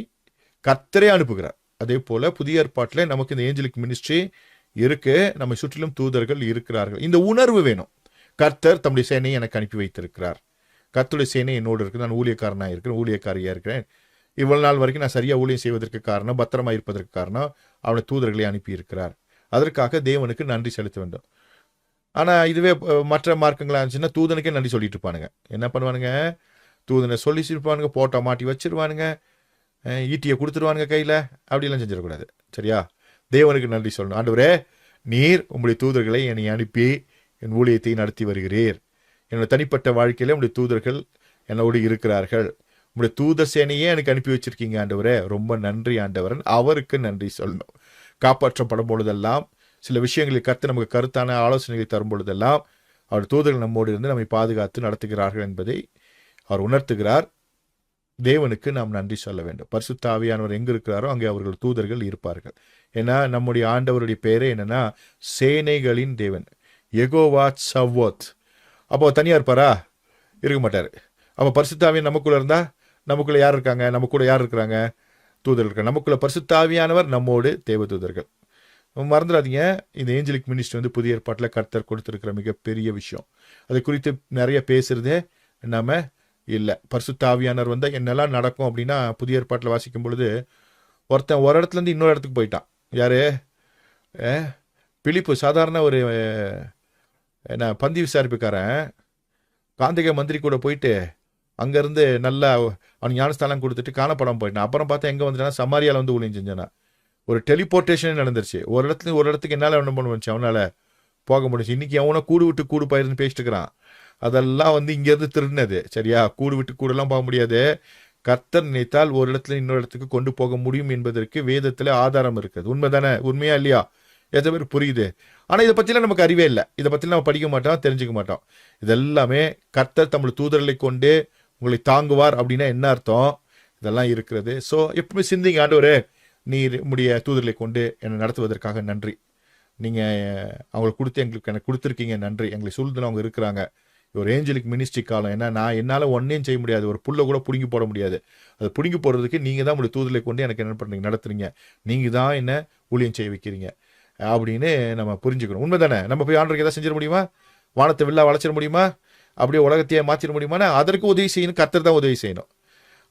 கர்த்தரே அனுப்புகிறார். அதே போல புதிய ஏற்பாட்டில் நமக்கு இந்த ஏஞ்சலிக் மினிஸ்ட்ரி இருக்கு. நம்மை சுற்றிலும் தூதர்கள் இருக்கிறார்கள். இந்த உணர்வு வேணும். கர்த்தர் தம்முடைய சேனையை எனக்கு அனுப்பி வைத்திருக்கிறார். கர்த்தருடைய சேனை என்னோடு இருக்குது. நான் ஊழியக்காரனாக இருக்கிறேன், ஊழியக்காரியாக இருக்கிறேன். இவ்வளவு நாள் வரைக்கும் நான் சரியாக ஊழியம் செய்வதற்கு காரணம், பத்திரமாக இருப்பதற்கு காரணம் அவனை தூதர்களை அனுப்பி இருக்கிறார். அதற்காக தேவனுக்கு நன்றி செலுத்த வேண்டும். ஆனால் இதுவே மற்ற மார்க்கங்களாக இருந்துச்சுன்னா தூதனுக்கே நன்றி சொல்லிட்டு இருப்பானுங்க. என்ன பண்ணுவானுங்க? தூதனை சொல்லிச்சிருப்பானுங்க, போட்டோ மாட்டி வச்சிருவானுங்க, ஈட்டியை கொடுத்துருவானுங்க கையில். அப்படிலாம் செஞ்சிடக்கூடாது. சரியா? தேவனுக்கு நன்றி சொல்லணும். ஆண்டவரே, நீர் உங்களுடைய தூதர்களை என்னை அனுப்பி என் ஊழியத்தை நடத்தி வருகிறீர். என்னோட தனிப்பட்ட வாழ்க்கையில் உங்களுடைய தூதர்கள் என்னோடு இருக்கிறார்கள். உங்களுடைய தூத சேனையே எனக்கு அனுப்பி வச்சிருக்கீங்க ஆண்டவரே, ரொம்ப நன்றி ஆண்டவரன். அவருக்கு நன்றி சொல்லணும். காப்பாற்றப்படும் பொழுதெல்லாம், சில விஷயங்களில் கர்த்தர் நமக்கு கருத்தான ஆலோசனைகளை தரும் பொழுதெல்லாம் அவர் தூதர்கள் நம்மோடு இருந்து நம்மை பாதுகாத்து நடத்துகிறார்கள் என்பதை அவர் உணர்த்துகிறார். தேவனுக்கு நாம் நன்றி சொல்ல வேண்டும். பரிசுத்த ஆவியானவர் எங்கே இருக்கிறாரோ அங்கே அவர்கள் தூதர்கள் இருப்பார்கள். ஏன்னா நம்முடைய ஆண்டவருடைய பேரே என்னன்னா சேனைகளின் தேவன், யெகோவா சவ்வோத். அப்போ தனியாக இருப்பாரா? இருக்க மாட்டார். அப்போ பரிசுத்த ஆவியானவர் நமக்குள்ளே இருந்தால் நமக்குள்ளே யார் இருக்காங்க? நம்ம கூட யார் இருக்கிறாங்க? தூதர்கள் இருக்காங்க. நமக்குள்ள பரிசுத்த ஆவியானவர், நம்மோடு தேவ தூதர்கள். மறந்துடாதீங்க, இந்த ஏஞ்சலிக் மினிஸ்ட்ரி புதிய ஏற்பாட்டில் கர்த்தர் கொடுத்துருக்கிற மிகப்பெரிய விஷயம். அதை குறித்து நிறைய பேசுறதே நம்ம இல்லை. பரிசுத்த ஆவியானவர் வந்தால் என்னெல்லாம் நடக்கும் அப்படின்னா, புதிய ஏற்பாட்டில் வாசிக்கும் பொழுது ஒருத்தன் ஒரு இடத்துலேருந்து இன்னொரு இடத்துக்கு போயிட்டான். யாரு? பிலிப்பு. சாதாரண ஒரு பந்தி விசாரிப்புக்காரன் காந்திக மந்திரி கூட போயிட்டு அங்கேருந்து நல்லா அவனுக்கு ஞானஸ்தானம் கொடுத்துட்டு காணப்படாமல் போயிட்டான். அப்புறம் பார்த்தா எங்கே வந்துட்டானா, சமாரியாவில் ஊழியம் செஞ்சானா. ஒரு டெலிபோர்ட்டேஷனே நடந்துருச்சு. ஒரு இடத்துக்கு என்னால் என்ன பண்ண முடிச்சு, அவனால் போக முடிச்சு. இன்றைக்கி அவனை கூடு விட்டு கூடு பயிர்னு பேசிட்டு இருக்கிறான். அதெல்லாம் இங்கேருந்து திருடினது. சரியா? கூடு விட்டு கூடெல்லாம் போக முடியாது. கர்த்தர் நினைத்தால் ஒரு இடத்துல இன்னொரு இடத்துக்கு கொண்டு போக முடியும் என்பதற்கு வேதத்தில் ஆதாரம் இருக்குது. உண்மைதானே? உண்மையா இல்லையா? எத்தனை பேர் புரியுது? ஆனால் இதை பற்றிலாம் நமக்கு அறிவே இல்லை. இதை பற்றி நம்ம படிக்க மாட்டோம், தெரிஞ்சுக்க மாட்டோம். இதெல்லாமே கர்த்தர் தமிழ் தூதர்களை கொண்டு உங்களை தாங்குவார் அப்படின்னா என்ன அர்த்தம்? இதெல்லாம் இருக்கிறது. ஸோ எப்பவுமே சிந்திங்க, ஆண்டவரே நீர் உம்முடைய தூதர்களை கொண்டு என்னை நடத்துவதற்காக நன்றி. நீங்கள் அவங்களுக்கு கொடுத்து எனக்கு கொடுத்துருக்கீங்க, நன்றி. எங்களை சூழ்நிலை அவங்க இருக்கிறாங்க. ஒரு ஏஞ்சலிக் மினிஸ்ட்ரி காலம். ஏன்னா என்னால் ஒன்றையும் செய்ய முடியாது, ஒரு புல்லை கூட பிடுங்கி போட முடியாது. அதை பிடுங்கி போடுறதுக்கு நீங்கள் தான் உங்களுடைய தூதர்களை கொண்டு எனக்கு என்ன பண்ணுறீங்க, நடத்துறீங்க. நீங்கள் தான் என்ன ஊழியம் செய்ய வைக்கிறீங்க அப்படின்னு நம்ம புரிஞ்சுக்கணும். உண்மை தானே? நம்ம போய் ஆண்டவருக்கு எதாவது செஞ்சிட முடியுமா? வானத்தை வில்லா வளைச்சிட முடியுமா? அப்படியே உலகத்தையே மாற்றிட முடியுமானா? அதற்கு உதவி செய்யணும், கர்த்தர் தான் உதவி செய்யணும்.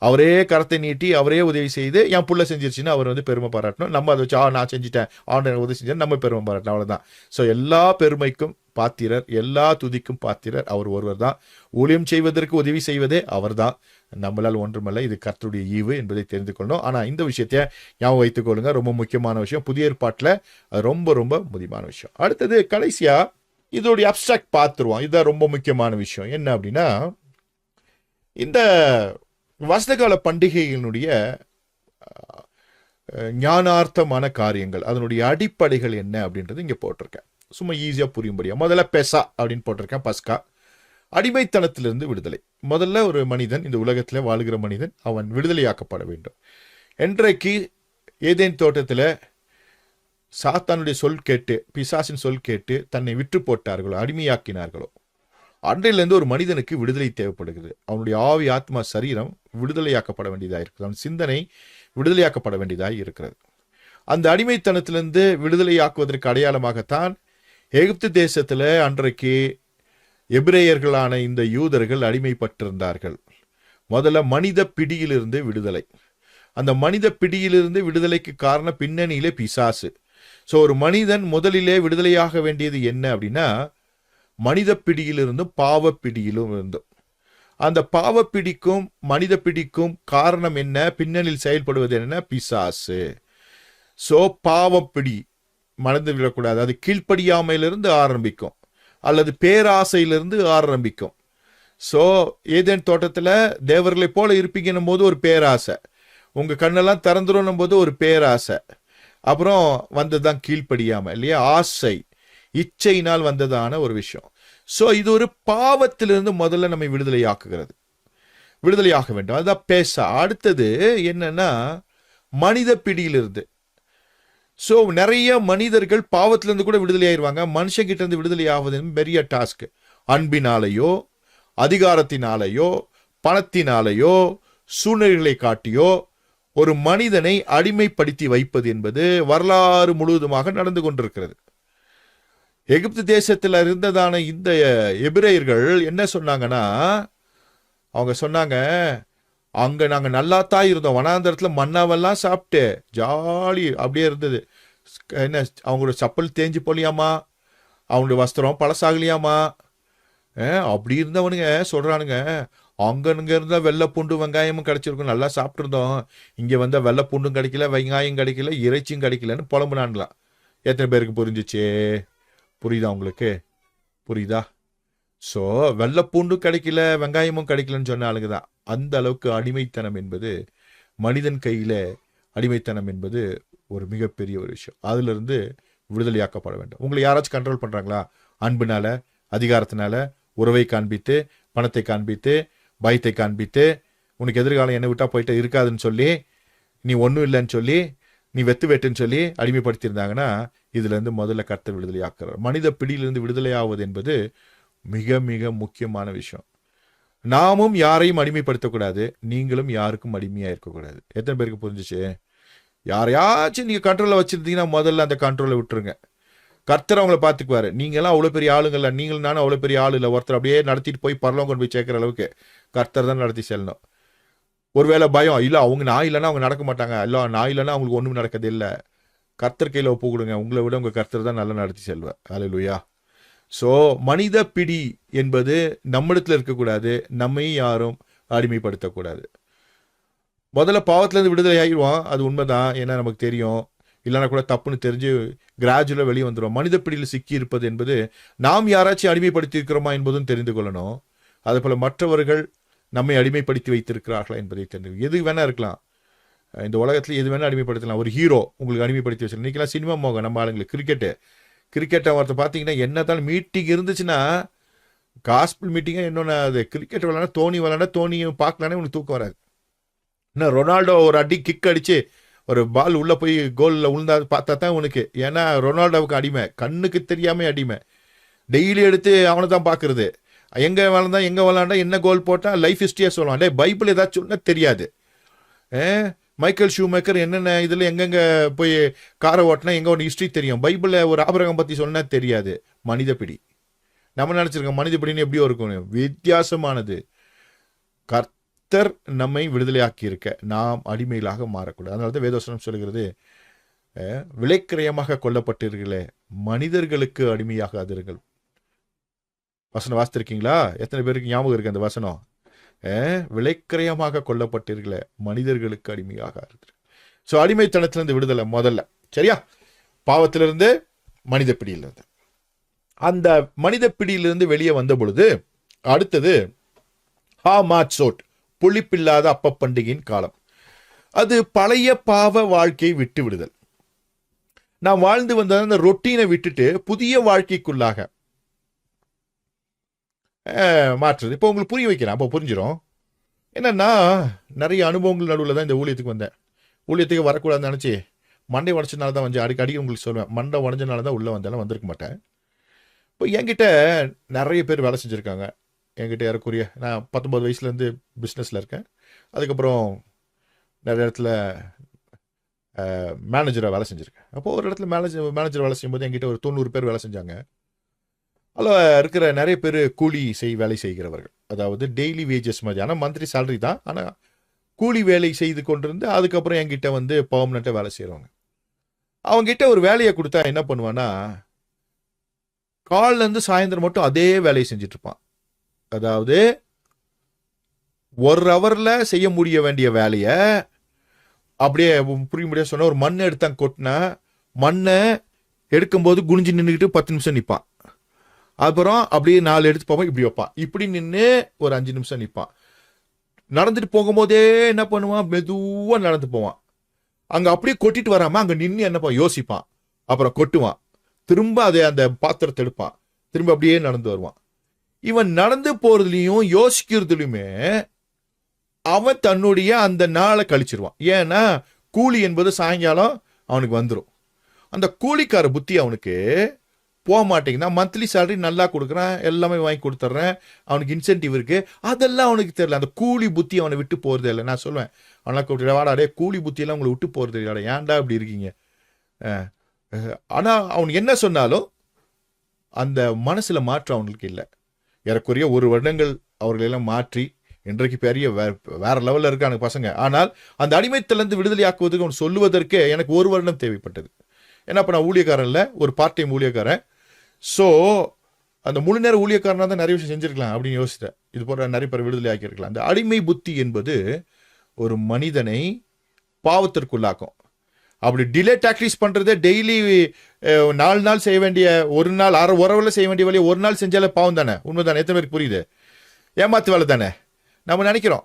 அவரே கரத்தை நீட்டி அவரே உதவி செய்து என் புள்ள செஞ்சிருச்சுன்னு அவர் பெருமை பாராட்டணும். நம்ம அதை வச்சு நான் செஞ்சுட்டேன், ஆண்டவர் உதவி செஞ்சேன், நம்ம பெருமை பாராட்டணும். அவ்வளோதான். ஸோ எல்லா பெருமைக்கும் பாத்திரர், எல்லா துதிக்கும் பாத்திரர் அவர் ஒருவர் தான். ஊழியம் செய்வதற்கு உதவி செய்வதே அவர் தான். நம்மளால் ஒன்றுமல்ல, இது கர்த்தருடைய ஈவு என்பதை தெரிந்து கொள்ளணும். ஆனால் இந்த விஷயத்தை ஞாபகம் வைத்துக் கொள்ளுங்க, ரொம்ப முக்கியமான விஷயம். புதிய ஏற்பாட்டில் ரொம்ப ரொம்ப முக்கியமான விஷயம். அடுத்தது கடைசியா இதோடைய அப்ஸ்ட்ராக்ட் பார்த்துருவோம். இதுதான் ரொம்ப முக்கியமான விஷயம். என்ன அப்படின்னா, இந்த வசந்தகால பண்டிகைகளினுடைய ஞானார்த்தமான காரியங்கள், அதனுடைய அடிப்படைகள் என்ன அப்படின்றது இங்கே போட்டிருக்கேன். சும்மா ஈஸியாக புரியும்படியா. முதல்ல பெசா அப்படின்னு போட்டிருக்கேன். பஸ்கா, அடிமைத்தனத்திலிருந்து விடுதலை. முதல்ல ஒரு மனிதன், இந்த உலகத்தில் வாழுகிற மனிதன், அவன் விடுதலையாக்கப்பட வேண்டும். என்றைக்கு ஏதேன் தோட்டத்தில் சாத்தானுடைய சொல் கேட்டு, பிசாசின் சொல் கேட்டு தன்னை விற்று போட்டார்களோ, அடிமையாக்கினார்களோ, அன்றையிலிருந்து ஒரு மனிதனுக்கு விடுதலை தேவைப்படுகிறது. அவனுடைய ஆவி, ஆத்மா, சரீரம் விடுதலையாக்கப்பட வேண்டியதாக இருக்குது. அவன் சிந்தனை விடுதலையாக்கப்பட வேண்டியதாக இருக்கிறது. அந்த அடிமைத்தனத்திலிருந்து விடுதலையாக்குவதற்கு அடையாளமாகத்தான் எகிப்து தேசத்தில் அன்றைக்கு எபிரேயர்களான இந்த யூதர்கள் அடிமைப்பட்டிருந்தார்கள். முதல்ல மனித பிடியிலிருந்து விடுதலை. அந்த மனித பிடியிலிருந்து விடுதலைக்கு காரணம் பின்னணியிலே பிசாசு. ஸோ ஒரு மனிதன் முதலிலே விடுதலையாக வேண்டியது என்ன அப்படின்னா, மனித பிடியிலிருந்தும் பாவ பிடியிலும் இருந்தும். அந்த பாவ பிடிக்கும் மனித பிடிக்கும் காரணம் என்ன? பின்னணியில் செயல்படுவது என்ன? பிசாசு. ஸோ பாவப்பிடி மறந்து விடக்கூடாது. அது கீழ்ப்படியாமையிலிருந்து ஆரம்பிக்கும், அல்லது பேராசையிலிருந்து ஆரம்பிக்கும். ஸோ ஏதேன் தோட்டத்தில் தேவர்களை போல இருப்பீங்கன்னும் போது ஒரு பேராசை, உங்கள் கண்ணெல்லாம் திறந்துடும் போது ஒரு பேராசை, அப்புறம் வந்ததுதான் கீழ்ப்படியாமை இல்லையா? ஆசை, இச்சையினால் வந்ததான ஒரு விஷயம். ஸோ இது ஒரு பாவத்திலிருந்து முதல்ல நம்மை விடுதலையாக்குகிறது, விடுதலையாக வேண்டும். அதுதான் பேசா. அடுத்தது என்னன்னா, மனித பிடியிலிருந்து. ஸோ நிறைய மனிதர்கள் பாவத்திலிருந்து கூட விடுதலை ஆயிடுவாங்க. மனுஷங்கிட்ட இருந்து விடுதலை ஆவது பெரிய டாஸ்க். அன்பினாலேயோ, அதிகாரத்தினாலேயோ, பணத்தினாலேயோ, சூழ்நிலைகளை காட்டியோ ஒரு மனிதனை அடிமைப்படுத்தி வைப்பது என்பது வரலாறு முழுவதுமாக நடந்து கொண்டிருக்கிறது. எகிப்து தேசத்தில் இருந்ததான இந்த எபிரேயர்கள் என்ன சொன்னாங்கன்னா, அவங்க சொன்னாங்க, அங்கே நாங்கள் நல்லா தான் இருந்தோம், வனாந்தரத்தில் மண்ணாவெல்லாம் சாப்பிட்டு ஜாலி அப்படியே இருந்தது. என்ன, அவங்களோட சப்பல் தேஞ்சு போலியாமா, அவங்களோட வஸ்திரம் பழசாகலையாமா. அப்படி இருந்தவனுங்க சொல்கிறானுங்க, அங்கனுங்க இருந்தால் வெள்ளை பூண்டு வெங்காயமும் கிடச்சிருக்கும், நல்லா சாப்பிட்ருந்தோம். இங்கே வந்தால் வெள்ளை பூண்டும் கிடைக்கல, வெங்காயம் கிடைக்கல, இறைச்சியும் கிடைக்கலன்னு புலம்புனான்லாம். எத்தனை பேருக்கு புரிஞ்சிச்சு? புரியுதா உங்களுக்கு? புரியுதா? ஸோ வெள்ளை பூண்டும் கிடைக்கல, வெங்காயமும் கிடைக்கலன்னு சொன்ன ஆளுங்க தான். அந்த அளவுக்கு அடிமைத்தனம் என்பது, மனிதன் கையில் அடிமைத்தனம் என்பது ஒரு மிகப்பெரிய ஒரு விஷயம். அதிலிருந்து விடுதலையாக்கப்பட வேண்டும். உங்களை யாராச்சும் கண்ட்ரோல் பண்ணுறாங்களா? அன்புனால, அதிகாரத்தினால, உறவை காண்பித்து, பணத்தை காண்பித்து, பயத்தை காண்பித்து, உனக்கு எதிர்காலம் என்னை விட்டா போயிட்டு இருக்காதுன்னு சொல்லி, நீ ஒன்றும் இல்லைன்னு சொல்லி, நீ வெட்டுன்னு சொல்லி அடிமைப்படுத்தியிருந்தாங்கன்னா, இதுலேருந்து முதல்ல கர்த்தர் விடுதலையாக்குறார். மனித பிடியிலிருந்து விடுதலையாவது என்பது மிக மிக முக்கியமான விஷயம். நாமும் யாரையும் அடிமைப்படுத்தக்கூடாது, நீங்களும் யாருக்கும் அடிமையாக இருக்கக்கூடாது. எத்தனை பேருக்கு புரிஞ்சிச்சு? யாரையாச்சும் நீங்கள் கண்ட்ரோலில் வச்சுருந்தீங்கன்னா முதல்ல அந்த கண்ட்ரோலை விட்டுருங்க. கர்த்தர் அவங்கள பார்த்துக்குவாரு. நீங்களாம் அவ்வளோ பெரிய ஆளுங்கள்ல, நீங்களும் நானும் அவ்வளோ பெரிய ஆள் இல்லை. ஒருத்தர் அப்படியே நடத்திட்டு போய் பரலோகம் கொண்டு போய் சேர்க்குற அளவுக்கு கர்த்தர் தான் நடத்தி செல்லணும். ஒருவேளை பயம், இல்லை அவங்க நான் இல்லைன்னா அவங்க நடக்க மாட்டாங்க, இல்லை நான் இல்லைன்னா அவங்களுக்கு ஒன்றும் நடக்கிறது இல்லை, கர்த்தர் கையில் ஒப்பு கொடுங்க. உங்களை விட உங்கள் கர்த்தர் தான் நல்லா நடத்தி செல்வார். அல்லேலூயா. ஸோ மனித பிடி என்பது நம்மிடத்தில் இருக்கக்கூடாது, நம்மை யாரும் அடிமைப்படுத்தக்கூடாது. முதல்ல பாவத்திலேருந்து விடுதலை ஆகிடுவோம், அது உண்மைதான். ஏன்னா நமக்கு தெரியும், இல்லைன்னா கூட தப்புன்னு தெரிஞ்சு கிராஜுவலாக வெளியே வந்துடும். மனித பிடியில் சிக்கி இருப்பது என்பது நாம் யாராச்சும் அடிமைப்படுத்தி இருக்கிறோமா என்பதும் தெரிந்து கொள்ளணும். அதே போல் மற்றவர்கள் நம்மை அடிமைப்படுத்தி வைத்திருக்கிறார்களா என்பதை தெரிந்து எது வேணா இருக்கலாம். இந்த உலகத்தில் எது வேணா அடிமைப்படுத்தலாம். ஒரு ஹீரோ உங்களுக்கு அடிமைப்படுத்தி வச்சிருக்கலாம். இன்றைக்கெல்லாம் சினிமா மோகம் நம்ம ஆளுங்களுக்கு. கிரிக்கெட்டை ஒருத்தர் பார்த்தீங்கன்னா என்னத்தான் மீட்டிங் இருந்துச்சுன்னா காஸ்பிள் மீட்டிங்காக இன்னொன்று அது கிரிக்கெட் விளாண்டா தோனியை பார்க்கலானே உனக்கு தூக்கம் வராது. இன்னும் ரொனால்டோ ஒரு அடி கிக் அடித்து ஒரு பால் உள்ளே போய் கோலில் உளுந்தா பார்த்தா தான் உனக்கு. ஏன்னா ரொனால்டோவுக்கு அடிமை, கண்ணுக்கு தெரியாமல் அடிமை. டெய்லி எடுத்து அவனை தான் பார்க்குறது. எங்கே விளாண்டா என்ன கோல் போட்டால் லைஃப் ஹிஸ்ட்ரியாக சொல்லுவான். பைபிள் ஏதாச்சும் சொன்னால் தெரியாது. மைக்கேல் ஷூமேக்கர் என்னென்ன இதில் எங்கெங்கே போய் காரை ஓட்டினா எங்கே ஒன்று ஹிஸ்ட்ரி தெரியும். பைபிளில் ஒரு ஆபிரகாம் பற்றி சொன்னால் தெரியாது. மனித பிடி நம்ம நினச்சிருக்கோம். மனித பிடின்னு எப்படியோ இருக்கும், வித்தியாசமானது. கர்த்தர் நம்மை விடுதலையாக்கி இருக்க நாம் அடிமைகளாக மாறக்கூடாது. அதனால தான் வேதவசனம் சொல்கிறது, விலைக்கிரயமாக கொல்லப்பட்டீர்களே மனிதர்களுக்கு அடிமையாகாதீர்கள். வசனம் வாசித்திருக்கீங்களா? எத்தனை பேருக்கு ஞாபகம் இருக்கு அந்த வசனம்? விலைக்கிரயமாக கொல்லப்பட்டீர்களே மனிதர்களுக்கு அடிமையாக. ஸோ அடிமைத்தனத்திலிருந்து விடுதலை முதல்ல, சரியா? பாவத்திலிருந்து மனித பிடியிலிருந்து. அந்த மனித பிடியிலிருந்து வெளியே வந்த பொழுது அடுத்தது ஹாமாட்சோட், புளிப்பில்லாத அப்ப பண்டிகையின் காலம். அது பழைய பாவ வாழ்க்கையை விட்டு விடுதல். நாம் வாழ்ந்து வந்த அந்த ரொட்டீனை விட்டுட்டு புதிய வாழ்க்கைக்குள்ளாக மாற்றுறது. இப்போ உங்களுக்கு புரிய வைக்கிறேன், அப்போ புரிஞ்சிடும். என்னன்னா நிறைய அனுபவங்கள் நடுவில் தான் இந்த ஊழியத்துக்கு வந்தேன். ஊழியத்துக்கு வரக்கூடாதுன்னு நினச்சி மண்டை உடச்சனால தான் வந்து அடிக்கடி உங்களுக்கு சொல்லுவேன். மண்டை உடஞ்சனால தான் உள்ளே வந்தாலும் வந்திருக்க மாட்டேன். இப்போ என்கிட்ட நிறைய பேர் வேலை செஞ்சுருக்காங்க. என்கிட்ட ஏறக்குரிய நான் 19 வயசுலேருந்து பிஸ்னஸில் இருக்கேன். அதுக்கப்புறம் நிறைய இடத்துல மேனேஜராக வேலை செஞ்சுருக்கேன். அப்போது ஒரு இடத்துல மேனேஜர் வேலை செய்யும்போது என்கிட்ட ஒரு 90 பேர் வேலை செஞ்சாங்க. அதில் இருக்கிற நிறைய பேர் கூலி வேலை செய்கிறவர்கள், அதாவது டெய்லி வேஜஸ் மாதிரி. ஆனால் மந்த்லி சேலரி தான், ஆனால் கூலி வேலை செய்து கொண்டிருந்து அதுக்கப்புறம் என்கிட்ட வந்து பர்மனெண்ட்டாக வேலை செய்கிறவங்க. அவங்ககிட்ட ஒரு வேலையை கொடுத்தா என்ன பண்ணுவான்னா, காலிலேருந்து சாயந்தரம் மட்டும் அதே வேலையை செஞ்சுட்டு இருப்பான். அதாவது 1 ஹவரில் செய்ய முடிய வேண்டிய வேலையை அப்படியே புரிய முடியாது சொன்னால், ஒரு மண்ணை எடுத்தாங்க கொட்டினா மண்ணை எடுக்கும்போது குனிஞ்சு நின்றுக்கிட்டு 10 நிமிஷம் நிற்பான். அப்புறம் அப்படியே 4 எடுத்து போவான், இப்படி வைப்பான். இப்படி நின்று ஒரு 5 நிமிஷம் நிற்பான். நடந்துட்டு போகும்போதே என்ன பண்ணுவான், மெதுவாக நடந்து போவான். அங்கே அப்படியே கொட்டிட்டு வராமல் அங்கே நின்று என்னப்பா யோசிப்பான், அப்புறம் கொட்டுவான், திரும்ப அதை அந்த பாத்திரத்தை எடுப்பான், திரும்ப அப்படியே நடந்து வருவான். இவன் நடந்து போகிறதுலையும் யோசிக்கிறதுலையுமே அவன் தன்னுடைய அந்த நாளை கழிச்சிருவான். ஏன்னா கூலி என்பது சாயங்காலம் அவனுக்கு வந்துடும். அந்த கூலிக்கார புத்தி அவனுக்கு போக மாட்டேங்குது. நான் மந்த்லி சேலரி நல்லா கொடுக்குறேன், எல்லாமே வாங்கி கொடுத்துட்றேன், அவனுக்கு இன்சென்டிவ் இருக்குது, அதெல்லாம் அவனுக்கு தெரியல. அந்த கூலி புத்தி அவனை விட்டு போகிறது இல்லை. நான் சொல்லுவேன், அவனை கூப்பிட்டு வாடா, டே கூலி புத்தியெல்லாம் உங்களை விட்டு போகிறது இல்லைடா, ஏன்டா இப்படி இருக்கீங்க? ஆனால் அவனுக்கு என்ன சொன்னாலும் அந்த மனசில் மாற்றம் அவனுக்கு இல்லை. ஏறக்குறைய 1 வருடங்கள் அவர்களெல்லாம் மாற்றி இன்றைக்கு பெரிய வேற லெவலில் இருக்கான பசங்க. ஆனால் அந்த அடிமைத்திலிருந்து விடுதலை ஆக்குவதுக்கு அவன் சொல்லுவதற்கே எனக்கு 1 வருடம் தேவைப்பட்டது. ஏன்னா இப்போ நான் ஊழியக்காரன் இல்லை, ஒரு பார்ட் டைம் ஊழியக்காரன். ஸோ அந்த முழு நேர ஊழியக்காரனாக தான் நிறைய விஷயம் செஞ்சுருக்கலாம் அப்படின்னு யோசித்தேன். இது போன்ற நிறைய பேர் விடுதலை ஆக்கியிருக்கலாம். அந்த அடிமை புத்தி என்பது ஒரு மனிதனை பாவத்திற்குள்ளாக்கும். அப்படி டிலே டாக்டிஸ் பண்ணுறதே டெய்லி 4 நாள் செய்ய வேண்டிய, 1 நாள் 1/2 ஹவரில் செய்ய வேண்டிய வேலையை 1 நாள் செஞ்சாலே பாவம் தானே? உண்மை தானே? எத்தனை பேருக்கு புரியுது? ஏமாத்து வேலை தானே நம்ம நினைக்கிறோம்.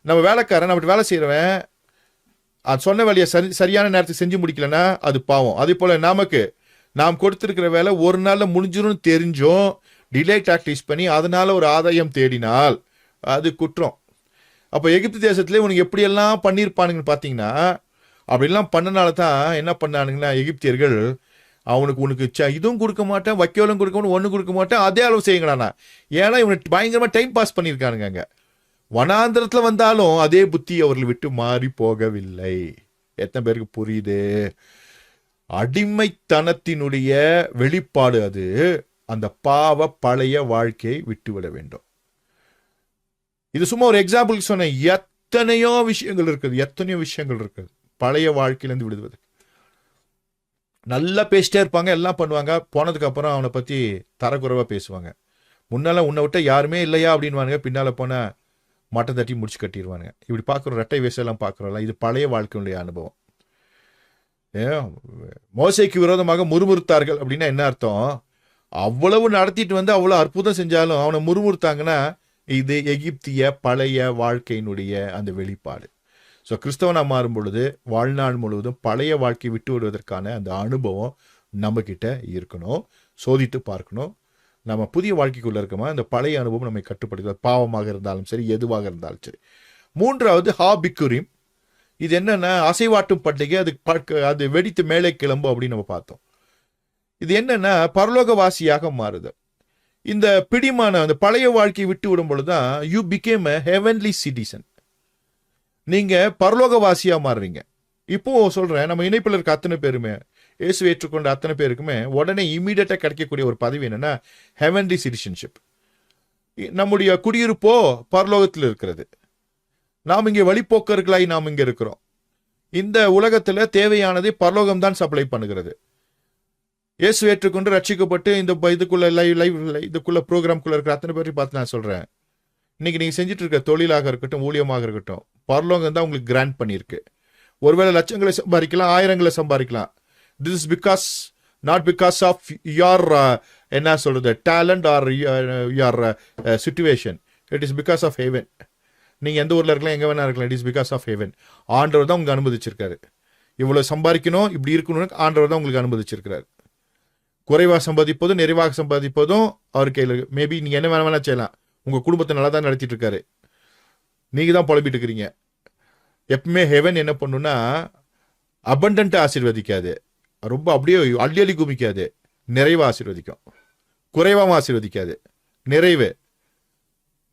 நம்ம வேலைக்காரன் அப்படி வேலை செய்கிறவன் அது சொன்ன வேலையை சரியான நேரத்துக்கு செஞ்சு முடிக்கலன்னா அது பாவம். அதே போல் நாம் கொடுத்துருக்கிற வேலை 1 நாளில் முடிஞ்சிடும் தெரிஞ்சும் டிலே டாக்டிஸ் பண்ணி அதனால் ஒரு ஆதாயம் தேடினால் அது குற்றம். அப்போ எகிப்து தேசத்துலேயே உனக்கு எப்படியெல்லாம் பண்ணியிருப்பானுங்கன்னு பார்த்தீங்கன்னா, அப்படிலாம் பண்ணனால தான் என்ன பண்ணானுங்கன்னா எகிப்தியர்கள், உனக்கு இதுவும் கொடுக்க மாட்டேன், வைக்கோலும் கொடுக்க மாட்டேன், ஒன்று கொடுக்க மாட்டேன், அதே அளவு செய்யுங்கண்ணா. ஏன்னா இவனுக்கு பயங்கரமாக டைம் பாஸ் பண்ணியிருக்கானுங்க. அங்கே வனாந்திரத்தில் வந்தாலும் அதே புத்தி அவர்கள் விட்டு மாறி போகவில்லை. எத்தனை பேருக்கு புரியுது? அடிமைத்தனத்தினுடைய வெளிப்பாடு அது. அந்த பாவ பழைய வாழ்க்கையை விட்டுவிட வேண்டும். இது சும்மா ஒரு எக்ஸாம்பிளுக்கு சொன்னேன். எத்தனையோ விஷயங்கள் இருக்குது பழைய வாழ்க்கையிலேருந்து விடுவதற்கு. நல்லா பேசிட்டே இருப்பாங்க, எல்லாம் பண்ணுவாங்க. போனதுக்கு அப்புறம் அவனை பற்றி தரக்குறைவாக பேசுவாங்க. முன்னால உன்னை விட்ட யாருமே இல்லையா அப்படின்வானுங்க, பின்னால் போனால் மட்டை தட்டி முடிச்சு கட்டிடுவானுங்க. இப்படி பார்க்குறோம், ரெட்டை வேஷெல்லாம் பார்க்குறோம்ல. இது பழைய வாழ்க்கையுடைய அனுபவம். மோசேக்கு விரோதமாக முறுமுறுத்தார்கள் அப்படின்னா என்ன அர்த்தம்? அவ்வளவு நடத்திட்டு வந்து அவ்வளோ அற்புதம் செஞ்சாலும் அவனை முறுமுறுத்தாங்கன்னா இது எகிப்திய பழைய வாழ்க்கையினுடைய அந்த வெளிப்பாடு. ஸோ கிறிஸ்தவனா மாறும் பொழுது வாழ்நாள் முழுவதும் பழைய வாழ்க்கை விட்டு விடுவதற்கான அந்த அனுபவம் நம்மக்கிட்ட இருக்கணும். சோதித்து பார்க்கணும். நம்ம புதிய வாழ்க்கைக்குள்ளே இருக்கோமா, அந்த பழைய அனுபவம் நம்மை கட்டுப்படுத்தும். பாவமாக இருந்தாலும் சரி, எதுவாக இருந்தாலும் சரி. மூன்றாவது ஹாபிக்குரிம். இது என்னன்னா அசைவாட்டும் பண்டிகை. அது வெடித்து மேலே கிளம்பும் அப்படின்னு நம்ம பார்த்தோம். இது என்னன்னா பரலோகவாசியாக மாறுது. இந்த பிடிமான அந்த பழைய வாழ்க்கையை விட்டு விடும் பொழுதுதான் you became a heavenly citizen. நீங்க பரலோகவாசியா மாறுறீங்க. இப்போ சொல்றேன், நம்ம இணைப்பில் இருக்க அத்தனை பேருமே, இயேசு ஏற்றுக்கொண்ட அத்தனை பேருக்குமே உடனே இமீடியட்டா கிடைக்கக்கூடிய ஒரு பதவி என்னன்னா ஹெவன்லி சிட்டிசன்ஷிப். நம்முடைய குடியிருப்போ பரலோகத்தில் இருக்கிறது. நாம் இங்கே வழிபோக்கர்களாய் நாம் இங்க இருக்கிறோம். இந்த உலகத்துல தேவையானதை பரலோகம் தான் சப்ளை பண்ணுகிறது. இயேசு ஏற்றுக்கொண்டு ரட்சிக்கப்பட்டு இந்த இதுக்குள்ள ப்ரோக்ராம்குள்ள இருக்கிற அத்தனை பேரையும் பார்த்து நான் சொல்றேன், இன்னைக்கு நீங்க செஞ்சுட்டு இருக்க தொழிலாக இருக்கட்டும், ஊழியமாக இருக்கட்டும், பரலோகம் தான் உங்களுக்கு கிராண்ட் பண்ணியிருக்கு. ஒருவேளை லட்சங்களை சம்பாதிக்கலாம், ஆயிரங்களை சம்பாதிக்கலாம். This is because not because of your என்ன சொல்றது talent or your situation. It is because of heaven. நீங்க எந்த ஊர்ல இருக்கலாம், எங்க வேணா இருக்கலாம். It is because of heaven. ஆண்டவர் தான் உங்களுக்கு அனுமதிச்சிருக்காரு. இவ்வளவு சம்பாதிக்கணும், இப்படி இருக்கணும்னு ஆண்டவர் தான் உங்களுக்கு அனுமதிச்சிருக்கிறாரு. குறைவாக சம்பாதிப்பதும் நிறைவாக சம்பாதிப்பதும் அவர் கையில் இருக்கு. மேபி நீங்க என்ன வேணா செய்யலாம். உங்க குடும்பத்தை நல்லா தான் நடத்திட்டு இருக்காரு. நீங்க தான் புலம்பிட்டு இருக்கிறீங்க. எப்பவுமே ஹெவன் என்ன பண்ணுன்னா அபண்டன்ட்டா ஆசீர்வதிக்காது, ரொம்ப அப்படியே அள்ளி குமிக்காது. நிறைவா ஆசீர்வதிக்கும். குறைவாகவும் ஆசீர்வதிக்காது, நிறைவு.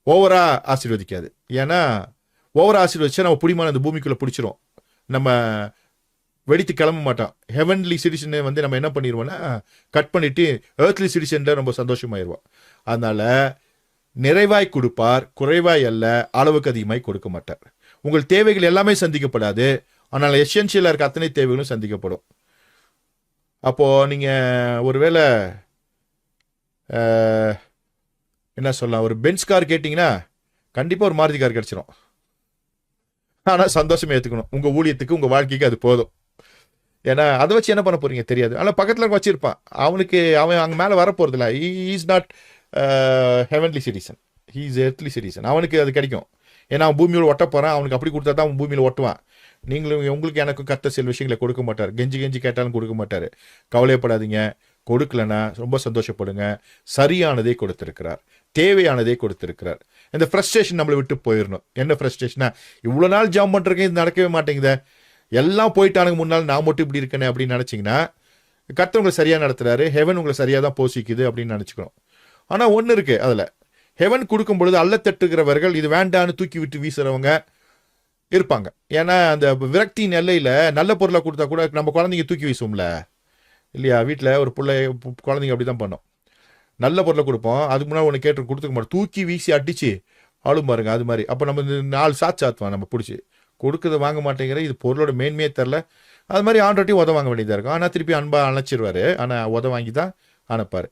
ஓவரா ஆசீர்வதிக்காது. ஏன்னா ஓவரா ஆசீர்வதிச்சா நம்ம பிடிமான அந்த பூமிக்குள்ள பிடிச்சிரும். நம்ம வெடித்து கிளம்ப மாட்டோம். ஹெவன்லி சிட்டிசனை நம்ம என்ன பண்ணிடுவோம்னா கட் பண்ணிட்டு ஏர்த்லி சிட்டிசன்ல ரொம்ப சந்தோஷமாயிருவோம். அதனால நிறைவாய் கொடுப்பார், குறைவாய் அல்ல, அளவுக்கு அதிகமாய் கொடுக்க மாட்டார். உங்கள் தேவைகள் எல்லாமே சந்திக்கப்படாது, ஆனால் எசென்ஷியலா இருக்க அத்தனை தேவைகளும் சந்திக்கப்படும். அப்போ நீங்க ஒருவேளை என்ன சொல்லலாம், ஒரு பென்ஸ் கார் கேட்டீங்கன்னா கண்டிப்பா ஒரு மாருதி கார் கிடைச்சிடும். ஆனா சந்தோஷமே ஏத்துக்கணும். உங்க ஊழியத்துக்கு உங்க வாழ்க்கைக்கு அது போதும். ஏன்னா அதை வச்சு என்ன பண்ண போறீங்க தெரியாது. ஆனால் பக்கத்துல வச்சிருப்பான், அவன் அங்க மேல வரப்போறது இல்லை. Is not heavenly citizen, he is earthly citizen. அவனுக்கு அது கிடைக்கும். ஏன்னா அவன் பூமியோட ஒட்ட போறான். அவனுக்கு அப்படி கொடுத்தா தான் அவன் பூமியில ஒட்டுவான். நீங்களும் உங்களுக்கு எனக்கு கர்த்தர் சில விஷயங்களை கொடுக்க மாட்டார். கெஞ்சி கேட்டாலும் கொடுக்க மாட்டாரு. கவலைப்படாதீங்க. கொடுக்கலன்னா ரொம்ப சந்தோஷப்படுங்க. சரியானதை கொடுத்திருக்கிறார், தேவையானதை கொடுத்திருக்கிறார். இந்த ஃப்ரஸ்ட்ரேஷன் நம்மளை விட்டு போயிடணும். என்ன ஃப்ரஸ்ட்ரேஷனா, இவ்வளவு நாள் ஜாம் பண்றேன், இது நடக்கவே மாட்டேங்குதே, எல்லாம் போயிட்டானுங்க முன்னால், நான் மட்டும் இப்படி இருக்கேனே அப்படின்னு நினைச்சீங்கன்னா கர்த்தர் உங்களை சரியா நடத்துறாரு. ஹெவன் உங்களை சரியா தான் போஷிக்குது அப்படின்னு நினைச்சுக்கணும். ஆனா ஒண்ணு இருக்கு, அதுல ஹெவன் கொடுக்கும் பொழுது அல்ல தட்டுகிறவர்கள், இது வேண்டான்னு தூக்கி விட்டு வீசுறவங்க இருப்பாங்க. ஏன்னா அந்த விரக்தியின் எல்லையில நல்ல பொருளை கொடுத்தா கூட நம்ம குழந்தைங்க தூக்கி வீசும்ல இல்லையா? வீட்டில் ஒரு குழந்தைங்க அப்படிதான் பண்ணோம். நல்ல பொருளை கொடுப்போம், அதுக்கு முன்னாடி ஒன்று கேட்டு கொடுத்துக்க மாட்டோம், தூக்கி வீசி அடிச்சு ஆளும் பாருங்க. அது மாதிரி அப்போ நம்ம இந்த 4 சாத்துவான் நம்ம பிடிச்சி கொடுக்குறது வாங்க மாட்டேங்கிற, இது பொருளோட மேன்மையே தெரில. அது மாதிரி ஆண்டோட்டையும் உத வாங்க வேண்டியதாக இருக்கும். ஆனால் திருப்பி அன்பா அணைச்சிருவாரு. ஆனால் உத வாங்கி தான் அனுப்பாரு.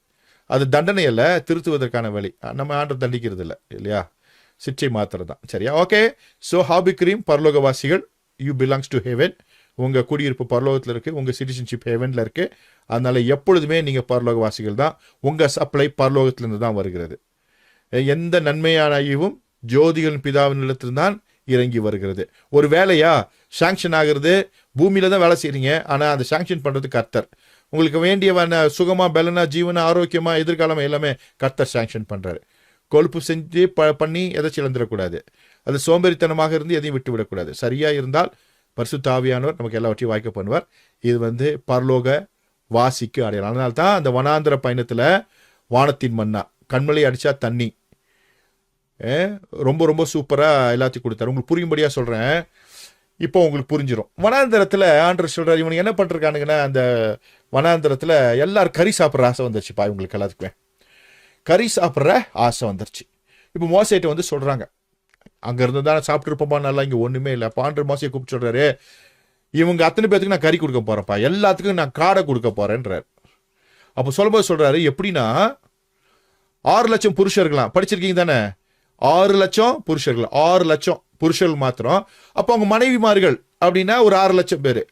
அது தண்டனை அல்ல, திருத்துவதற்கான வழி. நம்ம ஆண்டர் தண்டிக்கிறது இல்லை இல்லையா? சிற்றை மாத்திரம் தான். சரியா? ஓகே. ஸோ ஹாபிக்ரீம் பரலோகவாசிகள், யூ பிலாங்ஸ் டு ஹெவன். உங்கள் குடியிருப்பு பரலோகத்தில் இருக்குது, உங்கள் சிட்டிசன்ஷிப் ஹெவனில் இருக்குது. அதனால எப்பொழுதுமே நீங்கள் பரலோகவாசிகள் தான். உங்கள் சப்ளை பரலோகத்திலிருந்து தான் வருகிறது. எந்த நன்மையான ஐயவும் ஜோதிகளின் பிதாவின் நிலத்தில்தான் இறங்கி வருகிறது. ஒரு வேலையா சாங்ஷன் ஆகிறது, பூமியில தான் வேலை செய்றீங்க. ஆனால் அந்த சாங்ஷன் பண்ணுறது கர்த்தர். உங்களுக்கு வேண்டியவன சுகமா, பலனா, ஜீவன, ஆரோக்கியமா, எதிர்காலம் எல்லாமே கர்த்தர் சாங்ஷன் பண்றாரு. கொழுப்பு செஞ்சு பண்ணி எதாச்சும் இழந்துடக்கூடாது. அது சோம்பேறித்தனமாக இருந்து எதையும் விட்டு விடக்கூடாது. சரியா இருந்தால் பரிசுத்த ஆவியானவர் நமக்கு எல்லாவற்றையும் வாய்க்க பண்ணுவார். இது பரலோக வாசிக்கு அடையலாம். அதனால தான் அந்த வனாந்திர பயணத்துல வானத்தின் மன்னா, கண்மலை அடிச்சா தண்ணி, ரொம்ப ரொம்ப சூப்பரா எல்லாத்தையும் கொடுத்தாரு. உங்களுக்கு புரியும்படியா சொல்றேன், இப்போ உங்களுக்கு புரிஞ்சிடும். வனாந்திரத்துல ஆண்டவர் சொல்றாரு, இவனுக்கு என்ன பண்ணிருக்கானுங்கன்னா, அந்த வனாந்திரத்துல எல்லாரும் கறி சாப்பிட்ற ஆசை வந்துருச்சுப்பா. இவங்களுக்கு எல்லாத்துக்குமே கறி சாப்பிட்ற ஆசை வந்துருச்சு. இப்போ மோசைட்ட சொல்றாங்க, அங்க இருந்து தானே சாப்பிட்டு இருப்போமா, நல்லா இங்க ஒண்ணுமே இல்லை. பாண்டர் மோசையை கூப்பிட்டு சொல்றாரு, இவங்க அத்தனை பேத்துக்கு நான் கறி கொடுக்க போறேன்ப்பா, எல்லாத்துக்கும் நான் காடை கொடுக்க போறேன்றார். அப்போ சொல்லும்போது சொல்றாரு, எப்படின்னா 6 லட்சம் புருஷர்களாம். படிச்சிருக்கீங்க தானே? 6 லட்சம் புருஷர்கள், 6 லட்சம் புருஷர்கள் மாத்திரம். அப்போ அவங்க மனைவிமார்கள் அப்படின்னா ஒரு 6 லட்சம் பேர்.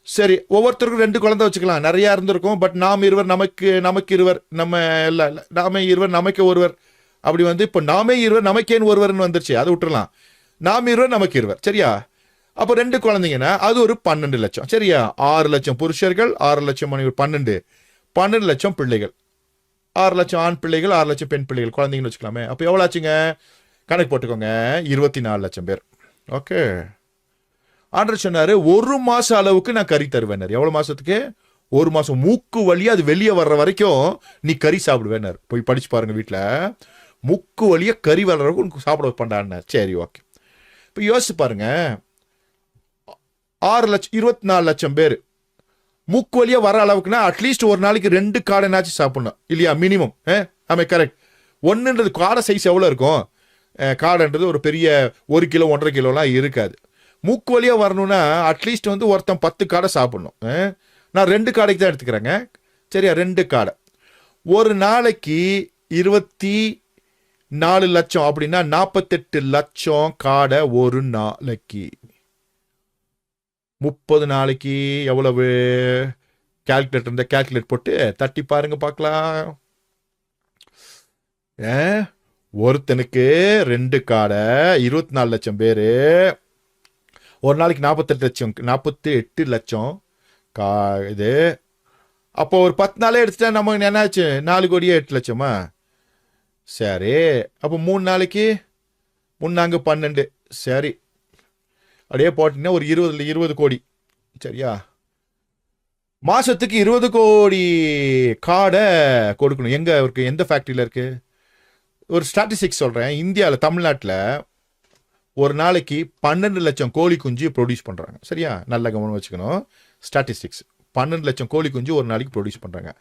சரி, ஒவ்வொருத்தருக்கும் 2 குழந்தை வச்சுக்கலாம், நிறைய இருந்திருக்கும். பட் நாம் இருவர் நமக்கு இருவர், நம்ம எல்லாம் நாம இருவர் நமக்கு ஒருவர் அப்படி வந்து இப்போ நாமே இருவர் நமக்கேன்னு ஒருவர்னு வந்துருச்சு, அதை விட்டுறலாம். நாம் இருவர் நமக்கு இருவர், சரியா? அப்போ 2 குழந்தைங்கன்னா அது ஒரு 12 லட்சம், சரியா? 6 லட்சம் புருஷர்கள், 6 லட்சம் மனைவி, 12 லட்சம் பிள்ளைகள். 6 லட்சம் ஆண் பிள்ளைகள், 6 லட்சம் பெண் பிள்ளைகள், குழந்தைங்கன்னு வச்சுக்கலாமே. அப்போ எவ்வளோ ஆச்சுங்க? கணக்கு போட்டுக்கோங்க, 24 லட்சம் பேர். ஓகே. ஆண்டவர் சொன்னாரு, 1 மாசம் அளவுக்கு நான் கறி தருவேன். எவ்வளோ மாசத்துக்கு? 1 மாசம். மூக்கு வழியா அது வெளியே வர்ற வரைக்கும் நீ கறி சாப்பிடுவேன்னாரு. போய் படிச்சு பாருங்க வீட்டில். மூக்கு வழியா கறி வர்ற வரைக்கும் உனக்கு சாப்பிட வைப்பாண்டான்னார். சரி, ஓகே. இப்போ யோசிச்சு பாருங்க, 24 லட்சம் பேர் மூக்கு வழியா வர அளவுக்குன்னா அட்லீஸ்ட் ஒரு நாளைக்கு 2 காடைனாச்சும் சாப்பிடணும் இல்லையா? மினிமம். ஆமாம், கரெக்ட். ஒன்றுன்றது காடை சைஸ் எவ்வளோ இருக்கும்? காடைன்றது ஒரு பெரிய 1 கிலோ 1.5 கிலோலாம் இருக்காது. மூக்கு வழியாக வரணும்னா அட்லீஸ்ட் வந்து ஒருத்தன் 10 காடை சாப்பிடணும். நான் 2 காடைக்கு தான் எடுத்துக்கிறேங்க, சரியா? 2 காடை ஒரு நாளைக்கு 24 லட்சம் அப்படின்னா 48 லட்சம் காடை ஒரு நாளைக்கு. 30 நாளைக்கு எவ்வளவு? கால்குலேட்டர் இருந்தால் கால்குலேட் போட்டு தட்டி பாருங்க பார்க்கலாம். ஒருத்தனுக்கு 2 காடை, 24 லட்சம் பேர், ஒரு நாளைக்கு 48 லட்சம் இது. அப்போ ஒரு 10 நாளே எடுத்துட்டா நம்ம என்னாச்சு? 4 கோடியே 8 லட்சமா? சரி, அப்போ 3 நாளைக்கு 3 12, சரி, அப்படியே போட்டிங்கன்னா ஒரு 20 கோடி, சரியா? மாசத்துக்கு 20 கோடி காடை கொடுக்கணும். எங்க இருக்கு? எந்த ஃபேக்டரியில் இருக்கு? ஒரு ஸ்டாட்டிஸ்டிக்ஸ் சொல்றேன். இந்தியாவில், தமிழ்நாட்டில் ஒரு நாளைக்கு 12 லட்சம் கோழி குஞ்சு ப்ரொடியூஸ் பண்றாங்க, சரியா? நல்ல கவனம் வச்சுக்கணும். ஸ்டாட்டிஸ்டிக்ஸ் 12 லட்சம் கோழி குஞ்சு ஒரு நாளைக்கு ப்ரொடியூஸ் பண்றாங்க.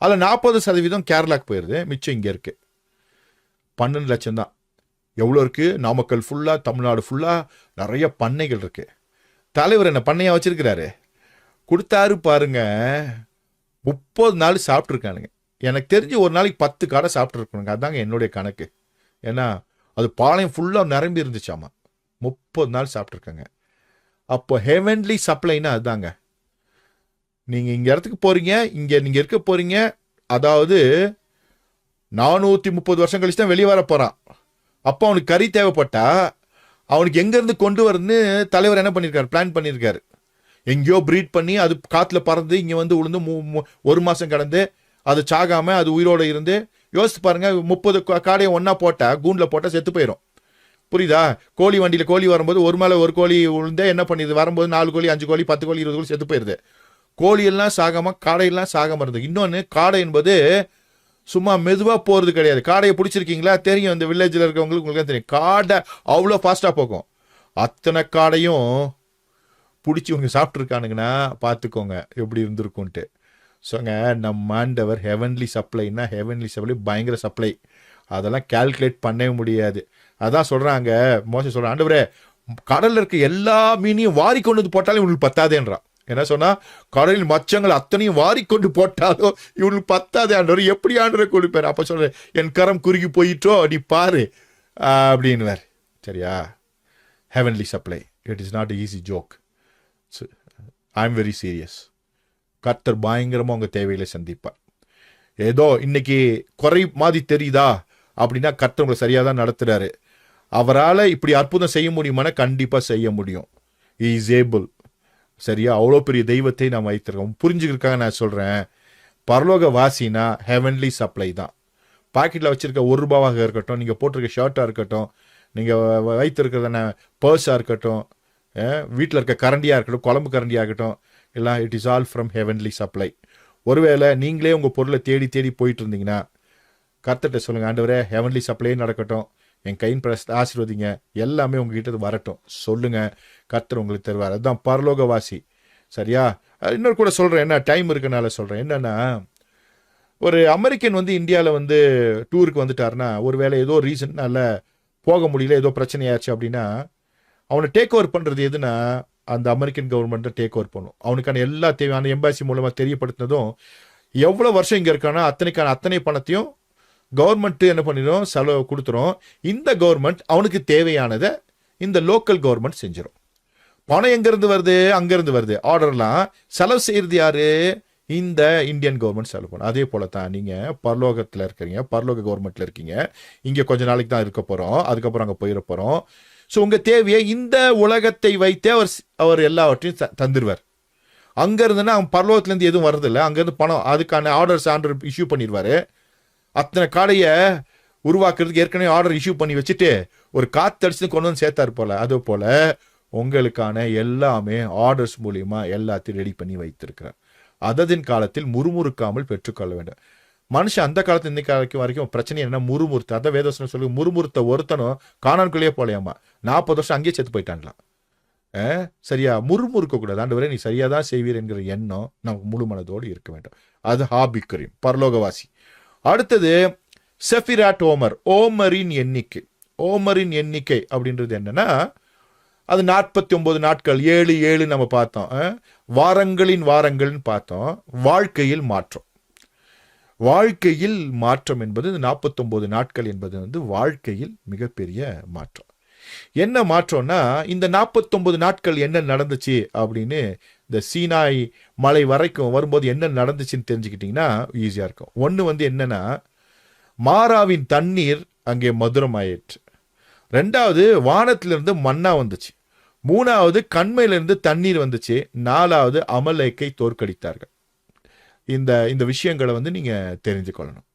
அதில் 40% கேரளாக்கு போயிருது, மிச்சம் இங்கே இருக்கு. 12 லட்சம் தான். எவ்வளோ இருக்கு? நாமக்கல் ஃபுல்லாக, தமிழ்நாடு ஃபுல்லாக நிறைய பண்ணைகள் இருக்கு. தலைவர் என்ன பண்ணையா வச்சிருக்கிறாரு? கொடுத்தாரு பாருங்க, 30 நாள் சாப்பிட்ருக்கானுங்க. எனக்கு தெரிஞ்சு ஒரு நாளைக்கு 10 காடை சாப்பிட்ருக்கணுங்க. அதாங்க என்னுடைய கணக்கு. ஏன்னா அது பாளையம் ஃபுல்லாக நிரம்பி இருந்துச்சாமா. 30 நாள் சாப்பிட்ருக்காங்க. அப்போ ஹெவன்லி சப்ளைனா அதுதாங்க. நீங்கள் இங்கே இடத்துக்கு போகிறீங்க, இங்கே நீங்கள் இருக்க போகிறீங்க, அதாவது 430 வருஷம் கழிச்சு தான் வெளியே வர போகிறான். அப்போ அவனுக்கு கறி தேவைப்பட்டா அவனுக்கு எங்கேருந்து கொண்டு வரணுன்னு தலைவர் என்ன பண்ணியிருக்காரு? பிளான் பண்ணியிருக்காரு. எங்கேயோ ப்ரீட் பண்ணி அது காற்றுல பறந்து இங்கே வந்து விழுந்து 1 மாதம் கடந்து அது சாகாமல் அது உயிரோடு இருந்து. யோசித்து பாருங்கள், 30 காடையை ஒன்றா போட்டால், கூண்டில் போட்டால் செத்து போயிடும். புரியுதா? கோழி வண்டியில் கோழி வரும்போது ஒரு மேலே ஒரு கோழி விழுந்தே என்ன பண்ணிடுது? வரும்போது 4 கோழி 5 கோழி 10 கோழி 20 கோழி செத்து போயிடுது. கோழியெல்லாம் சாகாமல் காடையெல்லாம் சாகாமல் இருந்தது. இன்னொன்று, காடை என்பது சும்மா மெதுவாக போகிறது கிடையாது. காடையை பிடிச்சிருக்கீங்களா? தெரியும், இந்த வில்லேஜில் இருக்கவங்களுக்கு உங்களுக்கு தெரியும். காடை அவ்வளோ ஃபாஸ்ட்டாக போகும். அத்தனை காடையும் பிடிச்சி இவங்க சாப்பிட்ருக்கானுங்கன்னா பார்த்துக்கோங்க எப்படி இருந்திருக்குன்ட்டு. ஸோங்க, நம்ம ஆண்டவர் ஹெவன்லி சப்ளைன்னா, ஹெவன்லி சப்ளை பயங்கர சப்ளை. அதெல்லாம் கால்குலேட் பண்ணவே முடியாது. அதான் சொல்கிறாங்க, மோசம் சொல்கிறான், ஆண்டவரே கடலில் இருக்க எல்லா மீனையும் வாரி கொண்டு வந்து போட்டாலும் இவங்களுக்கு பத்தாதேன்றான். என்ன சொன்னால், கடலில் மச்சங்கள் அத்தனையும் வாரி கொண்டு போட்டாலும் இவங்களுக்கு பத்தாதே ஆண்டவர், எப்படி ஆண்டவரை கொடுப்பார்? அப்போ சொல்கிறேன், என் கரம் குறுகி போயிட்டோ நீ பாரு அப்படின்னுவார். சரியா? Heavenly supply, it is not easy joke. I am very serious. கர்த்தர் பயங்கரமாக உங்கள் தேவைகளை சந்திப்பார். ஏதோ இன்னைக்கு குறை மாதிரி தெரியுதா அப்படின்னா கர்த்தர் உங்களை சரியாக தான் நடத்துகிறாரு. அவரால் இப்படி அற்புதம் செய்ய முடியுமானா கண்டிப்பாக செய்ய முடியும். He is able. சரியா? அவ்வளோ பெரிய தெய்வத்தை நான் வைத்திருக்கோம். புரிஞ்சுக்கிறதுக்காக நான் சொல்கிறேன், பரலோக வாசினா ஹெவன்லி சப்ளை தான். பாக்கெட்டில் வச்சுருக்க ₹1 இருக்கட்டும், நீங்கள் போட்டிருக்க ஷர்ட்டாக இருக்கட்டும், நீங்கள் வைத்திருக்கிறதான பர்ஸாக இருக்கட்டும், வீட்டில் இருக்க கரண்டியாக இருக்கட்டும், குழம்பு கரண்டியாக இருக்கட்டும், எல்லாம் it is all from heavenly supply. ஒருவேளை நீங்களே உங்கள் பொருளை தேடி தேடி போயிட்டு இருந்தீங்கன்னா கர்த்தர்கிட்ட சொல்லுங்கள், ஆண்டவரே ஹெவன்லி சப்ளையே நடக்கட்டும், என் கையின் பிரஸ்த ஆசீர்வதிங்க, எல்லாமே உங்ககிட்ட வரட்டும் சொல்லுங்கள், கர்த்தர் உங்களுக்கு தருவார். அதுதான் பரலோகவாசி. சரியா? இன்னொரு கூட சொல்கிறேன், என்ன டைம் இருக்கனால சொல்கிறேன். என்னென்னா, ஒரு அமெரிக்கன் வந்து இந்தியாவில் வந்து டூருக்கு வந்துட்டாருன்னா, ஒரு வேளை ஏதோ ரீசன்னால போக முடியல, ஏதோ பிரச்சனையாச்சு அப்படின்னா, அவனை டேக் ஓவர் பண்ணுறது எதுனா அந்த அமெரிக்கன் கவர்மெண்ட்டை டேக் ஓவர் பண்ணும். அவனுக்கான எல்லா தேவையான எம்பாசி மூலமாக தெரியப்படுத்தினதும், எவ்வளோ வருஷம் இங்கே இருக்கானோ அத்தனை பணத்தையும் கவர்மெண்ட்டு என்ன பண்ணிடும்? செலவு கொடுத்துரும். இந்த கவர்மெண்ட் அவனுக்கு தேவையானதை இந்த லோக்கல் கவர்மெண்ட் செஞ்சிடும். பணம் எங்கேருந்து வருது? அங்கேருந்து வருது. ஆர்டர்லாம் செலவு செய்கிறது யாரு? இந்த இந்தியன் கவர்மெண்ட் செலவு பண்ணும். அதே போல தான் நீங்கள் பரலோகத்தில் இருக்கிறீங்க, பரலோக கவர்மெண்ட்டில் இருக்கீங்க. இங்கே கொஞ்ச நாளைக்கு தான் இருக்க போகிறோம், அதுக்கப்புறம் அங்கே போயிட போகிறோம். ஸோ உங்கள் தேவையை இந்த உலகத்தை வைத்தே அவர் எல்லாவற்றையும் தந்துடுவார். அங்கேருந்துன்னா அவன் பரலோகத்துலேருந்து எதுவும் வர்றதில்லை, அங்கேருந்து பணம் அதுக்கான ஆர்டர்ஸ் இஷ்யூ பண்ணிடுவார். அத்தனை காடையை உருவாக்குறதுக்கு ஏற்கனவே ஆர்டர் இஷ்யூ பண்ணி வச்சுட்டு ஒரு காத்தடிச்சு கொண்டு வந்து சேர்த்தாரு போல. அது போல உங்களுக்கான எல்லாமே ஆர்டர்ஸ் மூலியமா எல்லாத்தையும் ரெடி பண்ணி வைத்திருக்கிறார். அததின் காலத்தில் முறுமுறுக்காமல் பெற்றுக்கொள்ள வேண்டும். மனுஷன் அந்த காலத்து இந்த காலத்து வரைக்கும் பிரச்சனை என்ன, முறுமுறுத்த. அதான் வேதவசனம் சொல்லி முறுமுறுத்த ஒருத்தனும் காணான்குள்ளேயே போலையாமா, 40 வருஷம் அங்கேயே செத்து போயிட்டாங்களாம். சரியா, முறுமுறுக்க கூடாது. ஆண்டவரே நீ சரியா தான் செய்வீர் என்கிற எண்ணம் நமக்கு முழு மனதோடு இருக்க வேண்டும். அது ஹாபிக்கரியும் பரலோகவாசி. அடுத்தது செஃபிராட் ஓமர், ஓமரின் எண்ணிக்கை. ஓமரின் எண்ணிக்கை அப்படின்றது என்னன்னா, அது 49 நாட்கள், 7 நம்ம பார்த்தோம். வாரங்களின் வாரங்கள்னு பார்த்தோம். வாழ்க்கையில் மாற்றம், வாழ்க்கையில் மாற்றம் என்பது 49 நாட்கள் என்பது வாழ்க்கையில் மிகப்பெரிய மாற்றம். என்ன மாற்றம்னா, இந்த 49 நாட்கள் என்ன நடந்துச்சு அப்படின்னு இந்த சீனாய் மலை வரைக்கும் வரும்போது என்ன நடந்துச்சுன்னு தெரிஞ்சுக்கிட்டீங்கன்னா ஈஸியா இருக்கும். ஒன்று என்னன்னா, மாராவின் தண்ணீர் அங்கே மதுரம் ஆயிற்று. 2வது வானத்திலிருந்து மன்னா வந்துச்சு. 3வது கண்மையிலிருந்து தண்ணீர் வந்துச்சு. 4வது அமலேக்கை தோற்கடித்தார்கள். இந்த விஷயங்களை நீங்க தெரிஞ்சு கொள்ளணும்.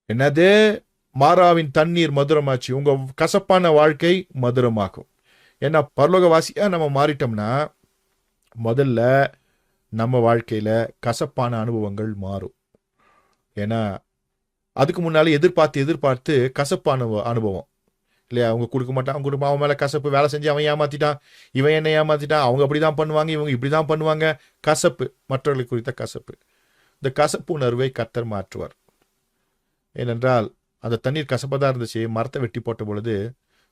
என்னது, மாராவின் தண்ணீர் மதுரமாச்சு, உங்க கசப்பான வாழ்க்கை மதுரமாகும். ஏன்னா பரலோகவாசியா நம்ம மாறிட்டோம்னா முதல்ல நம்ம வாழ்க்கையில கசப்பான அனுபவங்கள் மாறும். ஏன்னா அதுக்கு முன்னாலே எதிர்பார்த்து கசப்பான அனுபவம் இல்லையா, அவங்க கொடுக்க மாட்டான், அவங்க கொடுப்பா, அவன் மேலே கசப்பு, வேலை செஞ்சு அவன் ஏமாத்திட்டான், இவன் என்ன ஏமாத்திட்டான், அவங்க அப்படி தான் பண்ணுவாங்க, இவங்க இப்படி தான் பண்ணுவாங்க. கசப்பு, மற்றவர்களுக்கு குறித்த கசப்பு. இந்த கசப்பு உணர்வை கர்த்தர் மாற்றுவார். ஏனென்றால் அந்த தண்ணீர் கசப்பாக தான் இருந்துச்சு, மரத்தை வெட்டி போட்ட பொழுது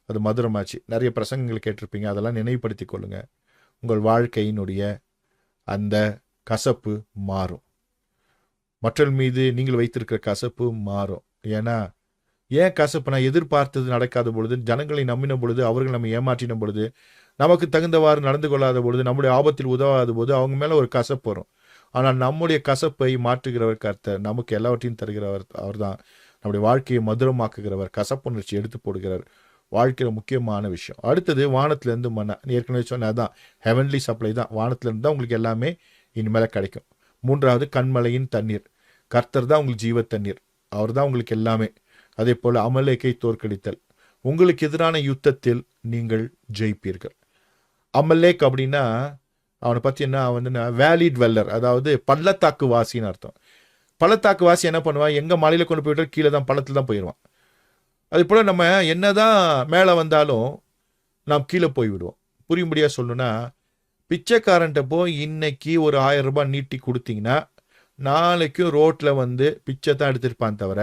அது மதுரமாச்சு. நிறைய பிரசங்கங்கள் கேட்டிருப்பீங்க, அதெல்லாம் நினைவுபடுத்தி கொள்ளுங்க. உங்கள் வாழ்க்கையினுடைய அந்த கசப்பு மாறும். மற்றவர்கள் மீது நீங்கள் வைத்திருக்கிற கசப்பு மாறும். ஏன் கசப்பு? நான் எதிர்பார்த்தது நடக்காத பொழுது, ஜனங்களை நம்பின பொழுது, அவர்கள் நம்ம ஏமாற்றின பொழுது, நமக்கு தகுந்தவாறு நடந்து கொள்ளாத பொழுது, நம்முடைய ஆபத்தில் உதவாத போது அவங்க மேலே ஒரு கசப்பு வரும். ஆனால் நம்முடைய கசப்பை மாற்றுகிறவர் கர்த்தர், நமக்கு எல்லாவற்றையும் தருகிறவர் அவர் தான். நம்முடைய வாழ்க்கையை மதுரமாக்குகிறவர், கசப்புணர்ச்சி எடுத்து போடுகிறார். வாழ்க்கையில் முக்கியமான விஷயம். அடுத்தது வானத்திலேருந்து மன்னா. ஏற்கனவே சொன்ன அதான் ஹெவன்லி சப்ளை தான். வானத்திலேருந்து தான் உங்களுக்கு எல்லாமே இனிமேல் கிடைக்கும். 3வது கண்மலையின் தண்ணீர். கர்த்தர் தான் உங்களுக்கு ஜீவ தண்ணீர், அவர் தான் உங்களுக்கு எல்லாமே. அதே போல் அமலேக்கை தோற்கடித்தல். உங்களுக்கு எதிரான யுத்தத்தில் நீங்கள் ஜெயிப்பீர்கள். அமலேக் அப்படின்னா அவனை பற்றி என்ன, அவன் வேலிட் வெல்லர், அதாவது பள்ளத்தாக்கு வாசின்னு அர்த்தம். பள்ளத்தாக்கு வாசி என்ன பண்ணுவான், எங்கே மலையில் கொண்டு போய்ட்டு கீழே தான் பள்ளத்தில் தான் போயிடுவான். அதே போல் நம்ம என்னதான் மேலே வந்தாலும் நாம் கீழே போய்விடுவோம். புரியும்படியாக சொல்லணும்னா, பிச்சைக்காரன்ட்ட போய் இன்னைக்கு ஒரு 1000 ரூபாய் நீட்டி கொடுத்தீங்கன்னா நாளைக்கும் ரோட்டில் பிச்சை தான் எடுத்துருப்பான் தவிர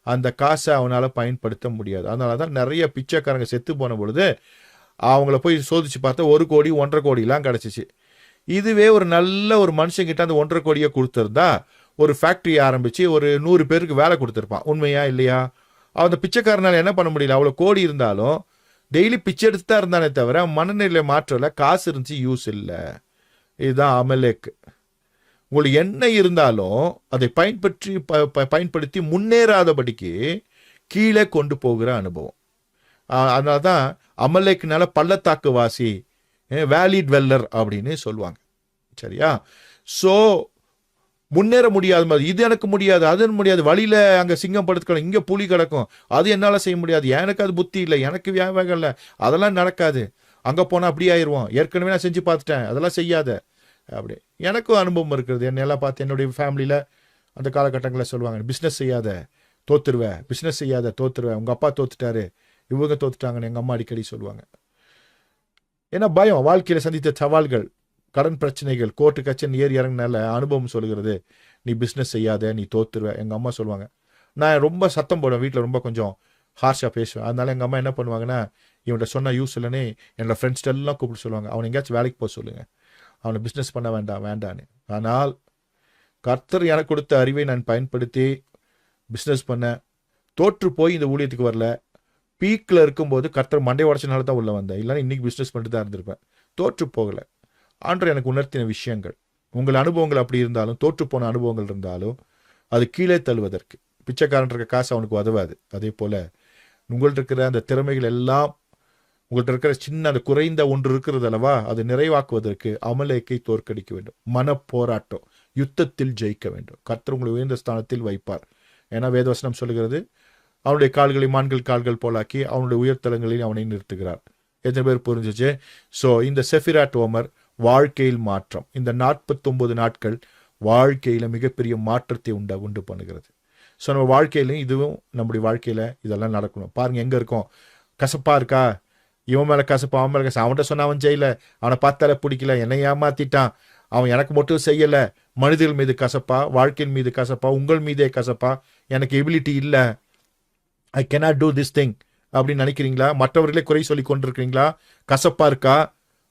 அந்த காசை அவனால் பயன்படுத்த முடியாது. அதனால தான் நிறைய பிச்சைக்காரங்க செத்து போன பொழுது அவங்கள போய் சோதிச்சு பார்த்தா 1 கோடி 1.5 கோடிலாம் கிடச்சிச்சு. இதுவே ஒரு நல்ல ஒரு மனுஷங்கிட்ட அந்த 1.5 கோடியை கொடுத்துருந்தா ஒரு ஃபேக்ட்ரி ஆரம்பித்து ஒரு 100 பேருக்கு வேலை கொடுத்துருப்பான். உண்மையா இல்லையா? அந்த பிச்சைக்காரனால் என்ன பண்ண முடியல, அவ்வளோ கோடி இருந்தாலும் டெய்லி பிச்சை எடுத்து தான் இருந்தானே தவிர மனநிலை மாற்றல, காசு இருந்துச்சு, யூஸ் இல்லை. இதுதான் அமலேக்கு. உங்களுக்கு என்ன இருந்தாலும் அதை பயன்படுத்தி முன்னேறாதபடிக்கு கீழே கொண்டு போகிற அனுபவம். அதனால தான் அமலேக்குனால பள்ளத்தாக்கு வாசி, வேலிட் வெல்லர் அப்படின்னு சொல்லுவாங்க. சரியா? ஸோ முன்னேற முடியாத மாதிரி, இது எனக்கு முடியாது, அது முடியாது, வழியில் அங்கே சிங்கம் படுத்துக்கலாம், இங்கே புலி கிடக்கும், அது என்னால் செய்ய முடியாது, எனக்கு அது புத்தி இல்லை, எனக்கு வியாபாரம் இல்லை, அதெல்லாம் நடக்காது, அங்கே போனால் அப்படி ஆயிடுவோம், ஏற்கனவே நான் செஞ்சு பார்த்துட்டேன், அதெல்லாம் செய்யாத. அப்படி எனக்கும் அனுபவம் இருக்கிறது. என்னெல்லாம் பார்த்து என்னுடைய ஃபேமிலியில் அந்த காலகட்டங்களில் சொல்லுவாங்க, பிஸ்னஸ் செய்யாத தோத்துருவேன், பிஸ்னஸ் செய்யாத தோத்துருவேன், உங்கள் அப்பா தோத்துட்டாரு, இவங்க தோத்துட்டாங்கன்னு எங்கள் அம்மா அடிக்கடி சொல்லுவாங்க. ஏன்னா பயம், வாழ்க்கையில் சந்தித்த சவால்கள், கடன் பிரச்சனைகள், கோர்ட்டு கச்சன் ஏறி இறங்கினால அனுபவம் சொல்கிறது, நீ பிஸ்னஸ் செய்யாத, நீ தோத்துருவேன். எங்கள் அம்மா சொல்லுவாங்க. நான் ரொம்ப சத்தம் போடுவேன், வீட்டில் ரொம்ப கொஞ்சம் ஹார்ஷாக பேசுவேன். அதனால எங்கள் அம்மா என்ன பண்ணுவாங்கன்னா, இவன்கிட்ட சொன்னால் யூஸ் இல்லைன்னு என்னோட ஃப்ரெண்ட்ஸ்ட்டு எல்லாம் கூப்பிட்டு சொல்லுவாங்க, அவனை எங்கேயாச்சும் வேலைக்கு போக சொல்லுங்கள், அவனை பிஸ்னஸ் பண்ண வேண்டான்னு. ஆனால் கர்த்தர் எனக்கு கொடுத்த அறிவை நான் பயன்படுத்தி பிஸ்னஸ் பண்ண, தோற்று போய் இந்த ஊழியத்துக்கு வரல. பீக்கில் இருக்கும்போது கர்த்தர் மண்டை உடச்சனால தான் உள்ளே வந்தேன், இல்லைன்னா இன்றைக்கி பிஸ்னஸ் பண்ணிட்டு தான் இருந்திருப்பேன். தோற்று போகலை. ஆண்டவர் எனக்கு உணர்த்தின விஷயங்கள் உங்கள் அனுபவங்கள் அப்படி இருந்தாலும், தோற்றுப்போன அனுபவங்கள் இருந்தாலும் அது கீழே தள்ளுவதற்கு. பிச்சைக்காரன் இருக்க காசு அவனுக்கு உதவாது. அதே போல உங்கள்ட்ட இருக்கிற அந்த திறமைகள் எல்லாம், உங்கள்கிட்ட இருக்கிற சின்ன அந்த குறைந்த ஒன்று இருக்கிறது அல்லவா, அதை நிறைவாக்குவதற்கு அமலேக்கை தோற்கடிக்க வேண்டும். மனப்போராட்டம், யுத்தத்தில் ஜெயிக்க வேண்டும். கர்த்தர் உங்களை உயர்ந்த ஸ்தானத்தில் வைப்பார். ஏன்னா வேதவசனம் சொல்லுகிறது, அவனுடைய கால்களை மான்கள் கால்கள் போலாக்கி அவனுடைய உயர்தலங்களில் அவனை நிறுத்துகிறார். எத்தனை பேர் புரிஞ்சிச்சு? ஸோ இந்த செஃபிராட் ஓமர் வாழ்க்கையில் மாற்றம், இந்த 49 நாட்கள் வாழ்க்கையில் மிகப்பெரிய மாற்றத்தை உண்டு பண்ணுகிறது. ஸோ நம்ம வாழ்க்கையிலையும் இதுவும் நம்முடைய வாழ்க்கையில் இதெல்லாம் நடக்கணும். பாருங்கள், எங்கே இருக்கோம்? கசப்பாக இருக்கா? இவன் மேலே கசப்பா, அவன் மேலே கசப்பா. அவன்கிட்ட சொன்ன அவன் செய்யலை, அவனை பார்த்தாலே பிடிக்கல, என்னை ஏமாற்றிட்டான், அவன் எனக்கு மட்டும் செய்யலை. மனிதர்கள் மீது கசப்பா, வாழ்க்கையின் மீது கசப்பா, உங்கள் மீதே கசப்பா, எனக்கு எபிலிட்டி இல்லை, I cannot do this thing அப்படின்னு நினைக்கிறீங்களா? மற்றவர்களே குறை சொல்லி கொண்டிருக்கிறீங்களா? கசப்பா இருக்கா?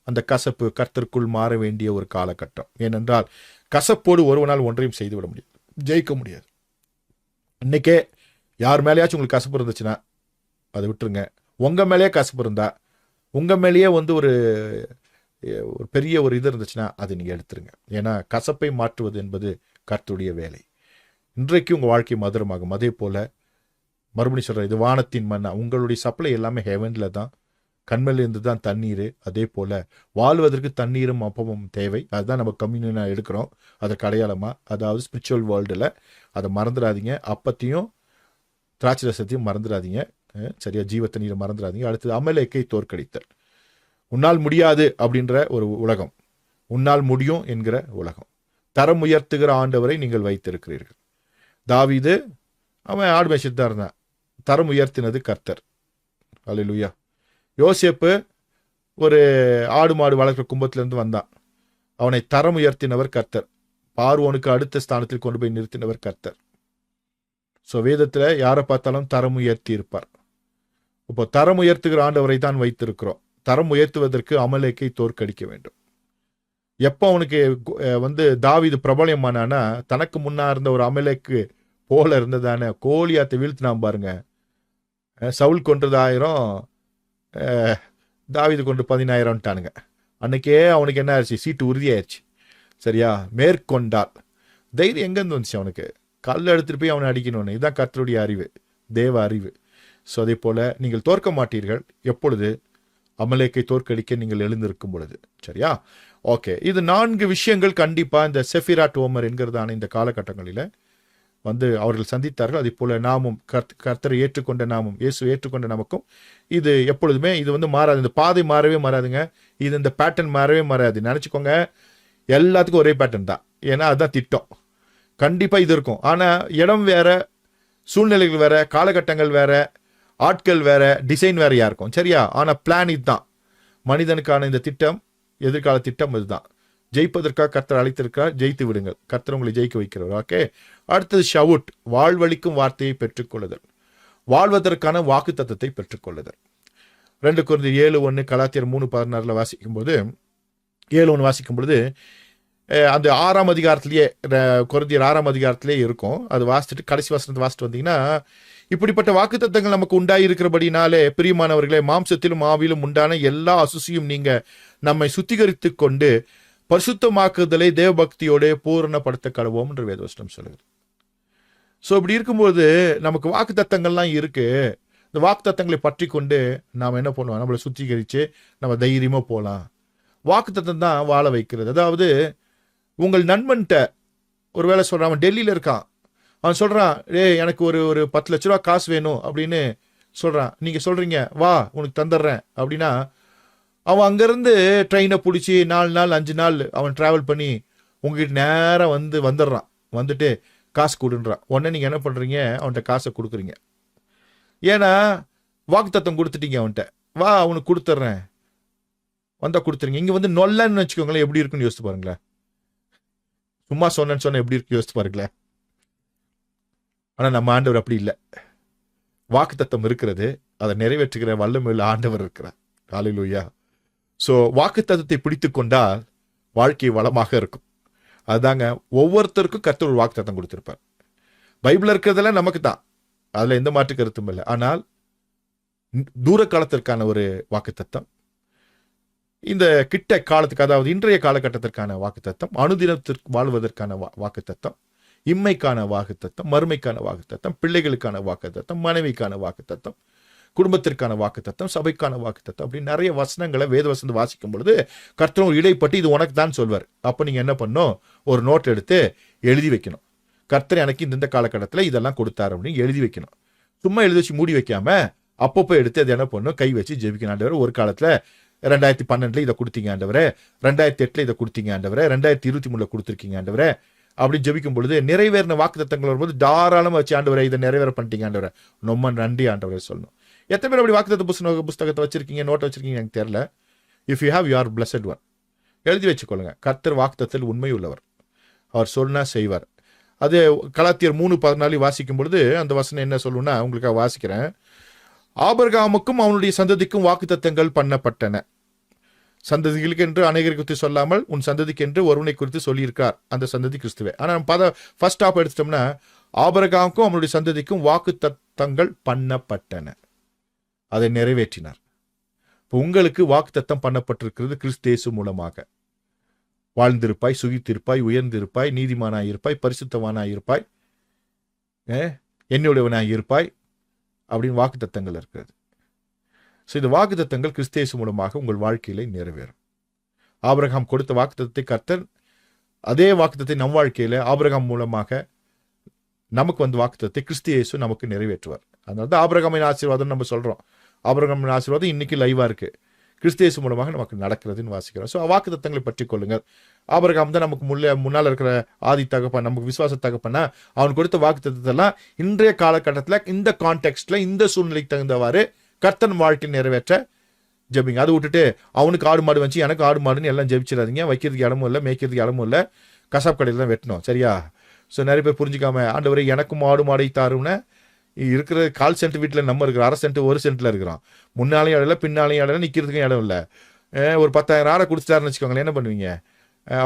அந்த கசப்பு கர்த்தருக்குள் மாற வேண்டிய ஒரு காலகட்டம். ஏனென்றால் கசப்போடு ஒருவனால் ஒன்றையும் செய்து விட முடியாது, ஜெயிக்க முடியாது. இன்னைக்கே யார் மேலேயாச்சும் உங்களுக்கு கசப்பு இருந்துச்சுன்னா அதை விட்டுருங்க. உங்கள் மேலேயே கசப்பு இருந்தா, உங்கள் மேலேயே ஒரு பெரிய ஒரு இது இருந்துச்சுன்னா அதை நீங்கள் எடுத்துருங்க. ஏன்னா கசப்பை மாற்றுவது என்பது கர்த்தருடைய வேலை. இன்றைக்கு உங்கள் வாழ்க்கை மதுரமாகும். அதே போல் மறுபடியும் சொல்கிறேன், இது வானத்தின் மண்ணா. உங்களுடைய சப்ளை எல்லாமே ஹெவனில் தான், கண்மையிலிருந்து தான் தண்ணீர். அதே போல் வாழ்வதற்கு தண்ணீரும் அப்பமும் தேவை. அதுதான் நம்ம கம்யூனியனாக எடுக்கிறோம் அதற்கு அடையாளமாக. அதாவது ஸ்பிரிச்சுவல் வேர்ல்டில் அதை மறந்துடாதீங்க. அப்பத்தையும் திராட்சை ரசத்தையும் மறந்துடாதீங்க. சரியா? ஜீவ தண்ணீரை மறந்துடாதீங்க. அடுத்தது அமலேக்கை தோற்கடித்தல். உன்னால் முடியாது அப்படின்ற ஒரு உலகம், உன்னால் முடியும் என்கிற உலகம். தரம் உயர்த்துகிற ஆண்டவரை நீங்கள் வைத்திருக்கிறீர்கள். தாவீது அவன் ஆடு மேய்ச்சிட்டு தான் இருந்தான், தரம் உயர்த்தினது கர்த்தர். அல்லேலூயா. யோசேப்பு ஒரு ஆடு மாடு வளர்க்குற கும்பத்திலிருந்து வந்தான், அவனை தரம் உயர்த்தினவர் கர்த்தர். பார்வோனுக்கு அடுத்த ஸ்தானத்தில் கொண்டு போய் நிறுத்தினவர் கர்த்தர். ஸோ வேதத்தில் யாரை பார்த்தாலும் தரம் உயர்த்தி இருப்பார். இப்போ தரம் உயர்த்துகிற ஆண்டவரை தான் வைத்திருக்கிறோம். தரம் உயர்த்துவதற்கு அமலேக்கை தோற்கடிக்க வேண்டும். எப்போ அவனுக்கு தாவீது பிரபலமானானா, தனக்கு முன்னா இருந்த ஒரு அமலேக்கு போல இருந்ததானே கோலியாத்தை வீழ்த்தினான் பாருங்க. சவுல் கொன்றது 1000, தாவீது கொண்டு 10000ட்டானுங்க. அன்னைக்கே அவனுக்கு என்ன ஆயிடுச்சு? சீட்டு உறுதியாயிருச்சு. சரியா? மேற்கொண்டால் தைரியம் எங்கேருந்து வந்துச்சு அவனுக்கு? கல் எடுத்துட்டு போய் அவனை அடிக்கணும்னு. இதுதான் கர்த்தருடைய அறிவு, தேவ அறிவு. ஸோ அதே போல நீங்கள் தோற்க மாட்டீர்கள் எப்பொழுது? அமலேக்கை தோற்கடிக்க நீங்கள் எழுந்திருக்கும் பொழுது. சரியா? ஓகே, இது 4 விஷயங்கள் கண்டிப்பாக இந்த செஃபிராட் ஓமர் என்கிறதான இந்த காலகட்டங்களில் அவர்கள் சந்தித்தார்கள். அதே போல நாமும் கர்த்தரை ஏற்றுக்கொண்ட நாமும், இயேசு ஏற்றுக்கொண்ட நமக்கும் இது எப்பொழுதுமே இது மாறாது. இந்த பாதை மாறவே மாறாதுங்க. இது இந்த பேட்டர்ன் மாறவே மாறாது. நினச்சிக்கோங்க, எல்லாத்துக்கும் ஒரே பேட்டர்ன் தான். ஏன்னா அதுதான் திட்டம். கண்டிப்பாக இது இருக்கும். ஆனால் இடம் வேற, சூழ்நிலைகள் வேற, காலகட்டங்கள் வேற, ஆட்கள் வேற, டிசைன் வேறையா இருக்கும். சரியா? ஆனால் பிளான் இதுதான். மனிதனுக்கான இந்த திட்டம், எதிர்கால திட்டம் இதுதான். ஜெயிப்பதற்காக கர்த்தர் அழைத்திருக்கார். ஜெயித்து விடுங்கள். கர்த்தர் உங்களை ஜெயிக்க வைக்கிறவர். ஓகே. அடுத்தது ஷவுட், வாழ்வளிக்கும் வார்த்தையை பெற்றுக்கொள்ளுதல், வாழ்வதற்கான வாக்கு தத்தத்தை பெற்றுக்கொள்ளுதல். 2 கொரிந்தியர் 7:1, கலாத்தியர் 3:16 வாசிக்கும்போது 7:1 வாசிக்கும் பொழுது அந்த 6ஆம் அதிகாரத்திலேயே, கொரிந்தியர் 6ஆம் அதிகாரத்திலேயே இருக்கும். அது வாசிச்சுட்டு கடைசி வசனத்தை வாசிட்டு வந்தீங்கன்னா, இப்படிப்பட்ட வாக்குத்தத்தங்கள் நமக்கு உண்டாயிருக்கிறபடினாலே பிரியமானவர்களே, மாம்சத்திலும் ஆவிலும் உண்டான எல்லா அசுசியும் நீங்க நம்மை சுத்திகரித்து கொண்டு பரிசுத்தமாக்குதலை தேவபக்தியோட பூரணப்படுத்த கடவோம் என்று வேதவசனம் சொல்லுது. ஸோ இப்படி இருக்கும்போது நமக்கு வாக்குத்தத்தங்கள்லாம் இருக்கு. இந்த வாக்குத்தத்தங்களை பற்றி கொண்டு நாம் என்ன பண்ணுவோம்? நம்மளை சுத்திகரித்து நம்ம தைரியமாக போகலாம். வாக்குத்தத்தம் தான் வாழ வைக்கிறது. அதாவது உங்கள் நண்பன்கிட்ட ஒரு வேலை சொல்கிறான், அவன் டெல்லியில் இருக்கான், அவன் சொல்கிறான், எனக்கு ஒரு 10 லட்ச ரூபா காசு வேணும் அப்படின்னு சொல்கிறான். நீங்கள் சொல்கிறீங்க, வா உனக்கு தந்துடுறேன் அப்படின்னா, அவன் அங்கேருந்து ட்ரெயினை பிடிச்சி 4 நாள் 5 நாள் அவன் ட்ராவல் பண்ணி உங்ககிட்ட நேராக வந்துடுறான். வந்துட்டு காசு கொடுன்றான். உடனே நீங்கள் என்ன பண்ணுறீங்க? அவன்கிட்ட காசை கொடுக்குறீங்க. ஏன்னா வாக்குத்தத்தம் கொடுத்துட்டீங்க அவன்கிட்ட. வா அவனுக்கு கொடுத்துட்றேன், வந்தால் கொடுத்துருங்க. இங்கே நொல்லன்னு வச்சுக்கோங்களேன், எப்படி இருக்குன்னு யோசித்து பாருங்களேன். சும்மா சொன்னேன்னு எப்படி இருக்கு யோசித்து பாருங்களேன். ஆனால் நம்ம ஆண்டவர் அப்படி இல்லை. வாக்குத்தத்தம் இருக்கிறது, அதை நிறைவேற்றுகிற வல்லமையுள்ள ஆண்டவர் இருக்கிறார். ஹல்லேலூயா. ஸோ வாக்குத்தத்தத்தை பிடித்து கொண்டால் வாழ்க்கை வளமாக இருக்கும். அதுதாங்க, ஒவ்வொருத்தருக்கும் கர்த்தர் ஒரு வாக்குத்தத்தம் கொடுத்திருப்பார். பைபிள் இருக்கிறதெல்லாம் நமக்கு தான், அதில் எந்த மாற்று கருத்தும் இல்லை. ஆனால் தூர காலத்திற்கான ஒரு வாக்குத்தத்தம், இந்த கிட்ட காலத்துக்கு, அதாவது இன்றைய காலகட்டத்திற்கான வாக்குத்தத்தம், அனுதினத்திற்கு வாழ்வதற்கான வாக்குத்தத்தம், இம்மைக்கான வாக்குத்தத்தம், மறுமைக்கான வாக்குத்தத்தம், பிள்ளைகளுக்கான வாக்குத்தத்தம், மனைவிக்கான வாக்குத்தத்தம், குடும்பத்திற்கான வாக்குத்தத்தம், சபைக்கான வாக்குத்தத்தம், அப்படின்னு நிறைய வசனங்களை வேத வசனம் வாசிக்கும் பொழுது கர்த்தரும் இடைப்பட்டு இது உனக்கு தான் சொல்வார். அப்போ நீங்கள் என்ன பண்ணணும், ஒரு நோட் எடுத்து எழுதி வைக்கணும். கர்த்தர் எனக்கு இந்த காலகட்டத்தில் இதெல்லாம் கொடுத்தாரு அப்படின்னு எழுதி வைக்கணும். சும்மா எழுதி வச்சு மூடி வைக்காம அப்பப்போ எடுத்து அது என்ன பண்ணணும், கை வச்சு ஜெபிக்கணும். ஆண்டவரே, ஒரு காலத்தில் 2012 இதை கொடுத்தீங்க ஆண்டவரே, 2008 இதை கொடுத்தீங்க ஆண்டவரே, 2023 கொடுத்துருக்கீங்க ஆண்டவரே அப்படின்னு ஜெபிக்கும் பொழுது நிறைவேறின வாக்குத்தத்தங்கள் வரும்போது தாராளமாக வச்சு ஆண்டவரே இதை நிறைவேற பண்ணிட்டீங்க ஆண்டவரே, ரொம்ப நன்றி ஆண்டவரே சொல்லணும். எத்தனை பேர் அப்படி வாக்குத்தத்த புஸ்தகத்தை வச்சிருக்கீங்க, நோட்டை வச்சிருக்கீங்க எனக்கு தெரியல. If you have your blessed one, எழுதி வச்சுக்கொள்ளுங்க. கர்த்தர் வாக்குத்தத்தத்தில் உண்மை உள்ளவர், அவர் சொன்னா செய்வார். அது கலாத்தியர் 3:14 வாசிக்கும் பொழுது அந்த வசனம் என்ன சொல்லுன்னா, உங்களுக்காக வாசிக்கிறேன். ஆபிரகாமுக்கும் அவனுடைய சந்ததிக்கும் வாக்குத்தத்தங்கள் பண்ணப்பட்டன. சந்ததிகளுக்கு என்று அநேகரை குறித்து சொல்லாமல் உன் சந்ததிக்கு என்று ஒருவனை குறித்து சொல்லியிருக்கார், அந்த சந்ததி கிறிஸ்துவே. ஆனால் ஃபர்ஸ்ட் ஆப் எடுத்துட்டோம்னா, ஆபிரகாமுக்கும் அவனுடைய சந்ததிக்கும் வாக்குத்தத்தங்கள் பண்ணப்பட்டன, அதை நிறைவேற்றினார். இப்போ உங்களுக்கு வாக்குத்தத்தம் பண்ணப்பட்டிருக்கிறது கிறிஸ்து இயேசு மூலமாக. வாழ்ந்திருப்பாய், சுகித்திருப்பாய், உயர்ந்திருப்பாய், நீதிமானாய் இருப்பாய், பரிசுத்தவானாய் இருப்பாய், என்னுடையவனாய் இருப்பாய் அப்படின்னு வாக்குத்தத்தங்கள் இருக்கிறது. ஸோ இந்த வாக்குத்தத்தங்கள் கிறிஸ்து இயேசு மூலமாக உங்கள் வாழ்க்கையில நிறைவேறும். ஆபிரகாம் கொடுத்த வாக்குத்தத்தத்தை கர்த்தர் அதே வாக்குத்தத்தை நம் வாழ்க்கையில ஆபிரகாம் மூலமாக நமக்கு வந்து வாக்குத்தத்தை கிறிஸ்து இயேசு நமக்கு நிறைவேற்றுவார். அதனால தான் ஆபிரகாமின் ஆசீர்வாதம் நம்ம சொல்றோம். ஆபிரகாமின் ஆசீர்வாதம் இன்னைக்கு லைவா இருக்கு, கிறிஸ்து இயேசு மூலமாக நமக்கு நடக்கிறதுன்னு வாசிக்கிறோம். ஸோ வாக்குத்தத்தங்களை பற்றி கொள்ளுங்கள். ஆபிரகாம் தான் நமக்கு முன்னால் இருக்கிற ஆதி தகப்பன், நமக்கு விசுவாச தகப்பன்னா அவன் கொடுத்த வாக்குத்தத்தெல்லாம் இன்றைய காலகட்டத்தில் இந்த கான்டெக்ட்ல இந்த சூழ்நிலைக்கு தகுந்தவாறு கர்த்தன் வாழ்க்கை நிறைவேற்ற ஜெபிங்க. அதை விட்டுட்டு அவனுக்கு ஆடு மாடு வச்சு எனக்கு ஆடு மாடுன்னு எல்லாம் ஜெபிச்சிடாதீங்க. வைக்கிறதுக்கு இடமும் இல்லை, மேய்க்கிறதுக்கு இடமும் இல்லை, கசாப் கடையில் தான் வெட்டணும். சரியா? ஸோ நிறைய பேர் புரிஞ்சுக்காம ஆண்டவரே எனக்கும் ஆடு மாடை தாருன்னு இருக்கிற 1/4 சென்ட் வீட்டில் நம்ம இருக்கிற 1/2 சென்ட் 1 சென்ட்ல இருக்கிறோம். முன்னாலையும் இடம் இல்லை, பின்னாலையும் இடம் இல்லை, நிற்கிறதுக்கும் இடம் இல்லை. ஒரு 10,000 ஆடை கொடுத்துட்டாருன்னு வச்சுக்கோங்களேன், என்ன பண்ணுவீங்க?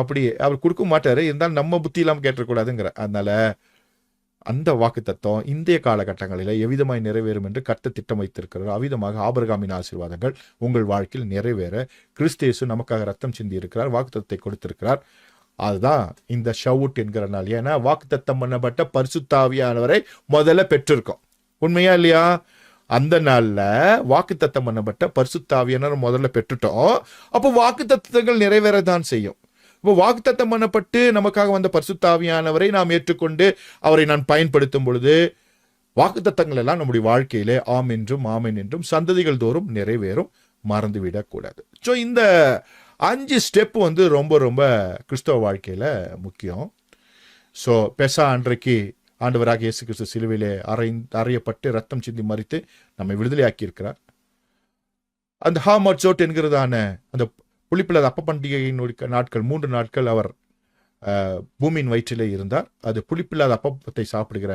அப்படி அவர் கொடுக்க மாட்டாரு, இருந்தாலும் நம்ம புத்தி இல்லாமல் கேட்டக்கூடாதுங்கிற. அதனால அந்த வாக்குத்தத்தம் இந்திய காலகட்டங்களில் எவ்விதமாய் நிறைவேறும் என்று கர்த்தர் திட்டம் வைத்திருக்கிறார். அவ்விதமாக ஆபிரகாமின் ஆசீர்வாதங்கள் உங்கள் வாழ்க்கையில் நிறைவேற கிறிஸ்து இயேசு நமக்காக ரத்தம் சிந்தி இருக்கிறார், வாக்குத்தத்தத்தை கொடுத்திருக்கிறார். அதுதான் இந்த ஷவுட் என்கிற நாள். ஏன்னா வாக்குத்தத்தம் பண்ணப்பட்ட பரிசுத்த ஆவியானவரை முதல்ல பெற்றிருக்கோம். உண்மையா இல்லையா? அந்த நாள்ல வாக்குத்தத்தம் பண்ணப்பட்ட பரிசுத்த ஆவியானவரை முதல்ல பெற்றுட்டோம். அப்போ வாக்குத்தத்தங்கள் நிறைவேறதான் செய்யும். இப்போ வாக்குத்தத்தம் பண்ணப்பட்டு நமக்காக வந்த பரிசுத்த ஆவியானவரை நாம் ஏற்றுக்கொண்டு அவரை நான் பயன்படுத்தும் பொழுது வாக்குத்தத்தங்கள் எல்லாம் நம்முடைய வாழ்க்கையிலே ஆம் என்றும் ஆமென் என்றும் சந்ததிகள் தோறும் நிறைவேறும், மறந்துவிடக்கூடாது. ஸோ இந்த 5 ஸ்டெப் வந்து ரொம்ப ரொம்ப கிறிஸ்தவ வாழ்க்கையில முக்கியம். ஸோ பெசா அன்றைக்கு ஆண்டவராக இயேசு கிறிஸ்து சிலுவையிலே அறையப்பட்டு ரத்தம் சிந்தி மறித்து நம்மை விடுதலையாக்கி இருக்கிறார். அந்த ஹாமர்சோட் என்கிறதான அந்த புளிப்பில்லாத அப்ப பண்டிகையினுடைய நாட்கள் 3 நாட்கள் அவர் பூமியின் வயிற்றிலே இருந்தார். அது புளிப்பில்லாத அப்பத்தை சாப்பிடுகிற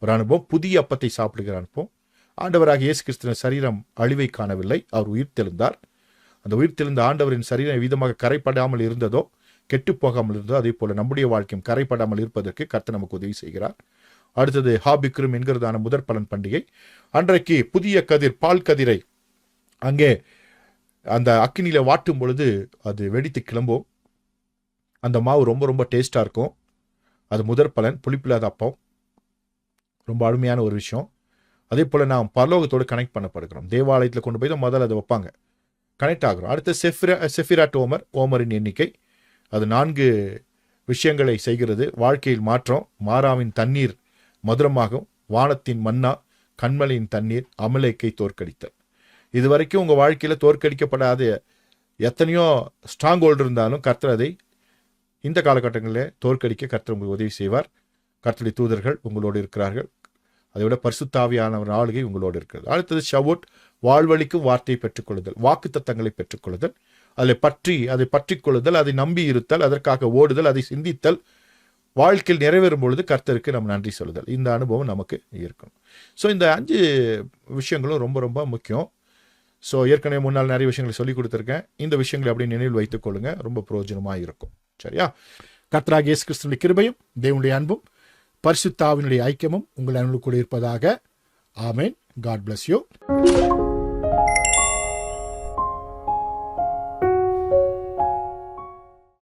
ஒரு அனுபவம், புதிய அப்பத்தை சாப்பிடுகிற அனுபவம். ஆண்டவராக இயேசு கிறிஸ்துவின் சரீரம் அழிவை காணவில்லை, அவர் உயிர்த்தெழுந்தார். அந்த உயிர்த்தெழுந்த ஆண்டவரின் சரீரம் விதமாக கரைப்படாமல் இருந்ததோ, கெட்டு போகாமல் இருந்ததோ, அதே போல நம்முடைய வாழ்க்கையும் கரைப்படாமல் இருப்பதற்கு கர்த்தர் நமக்கு உதவி செய்கிறார். அடுத்தது ஹாபிக்ரும் என்கிறதான முதற் பலன் பண்டிகை. அன்றைக்கு புதிய கதிர், பால் கதிரை அங்கே அந்த அக்கினியில வாட்டும் பொழுது அது வெடித்து கிளம்பும். அந்த மாவு ரொம்ப ரொம்ப டேஸ்டா இருக்கும். அது முதற் பலன், புளிப்பில்லாத அப்பம், ரொம்ப அருமையான ஒரு விஷயம். அதே போல நாம் பரலோகத்தோடு கனெக்ட் பண்ணப்படுகிறோம். தேவாலயத்தில் கொண்டு போய் தான் முதல்ல அதை வைப்பாங்க, கனெக்ட் ஆகிறோம். அடுத்து செஃபிராட் ஓமர், ஓமரின் எண்ணிக்கை, அது 4 விஷயங்களை செய்கிறது. வாழ்க்கையில் மாற்றம், மாறாவின் தண்ணீர் மதுரமாகும், வானத்தின் மன்னா, கண்மலையின் தண்ணீர், அமலேக்கை தோற்கடித்தல். இது வரைக்கும் உங்கள் வாழ்க்கையில் தோற்கடிக்கப்படாத எத்தனையோ ஸ்ட்ராங் ஹோல்டு இருந்தாலும் கர்த்தர் அதை இந்த காலகட்டங்களில் தோற்கடிக்க கர்த்தர் உங்களுக்கு உதவி செய்வார். கர்த்தருடைய தூதர்கள் உங்களோடு இருக்கிறார்கள். அதை விட பரிசுத்த ஆவியானவர் ஆளுகை உங்களோடு இருக்கிறது. அடுத்தது ஷவுட், வாழ்வழிக்கும் வார்த்தையை பெற்றுக்கொள்ளுதல், வாக்கு தத்தங்களை பெற்றுக்கொள்ளுதல், அதை பற்றி கொள்ளுதல், அதை நம்பி இருத்தல், அதற்காக ஓடுதல், அதை சிந்தித்தல், வாழ்க்கையில் நிறைவேறும் பொழுது கர்த்தருக்கு நம்ம நன்றி சொல்லுதல். இந்த அனுபவம் நமக்கு இருக்கணும். ஸோ இந்த 5 விஷயங்களும் ரொம்ப ரொம்ப முக்கியம். ஸோ ஏற்கனவே முன்னால் நிறைய விஷயங்களை சொல்லிக் கொடுத்துருக்கேன். இந்த விஷயங்களை அப்படியே நினைவில் வைத்துக் கொள்ளுங்க, ரொம்ப பிரயோஜனமாக இருக்கும். சரியா? கர்த்தராகிய இயேசு கிறிஸ்துவின் கிருபையும் தேவனுடைய அன்பும் பரிசுத்த ஆவியினுடைய ஐக்கியமும் உங்கள் அன்பு கூட இருப்பதாக. ஆமென். God bless you.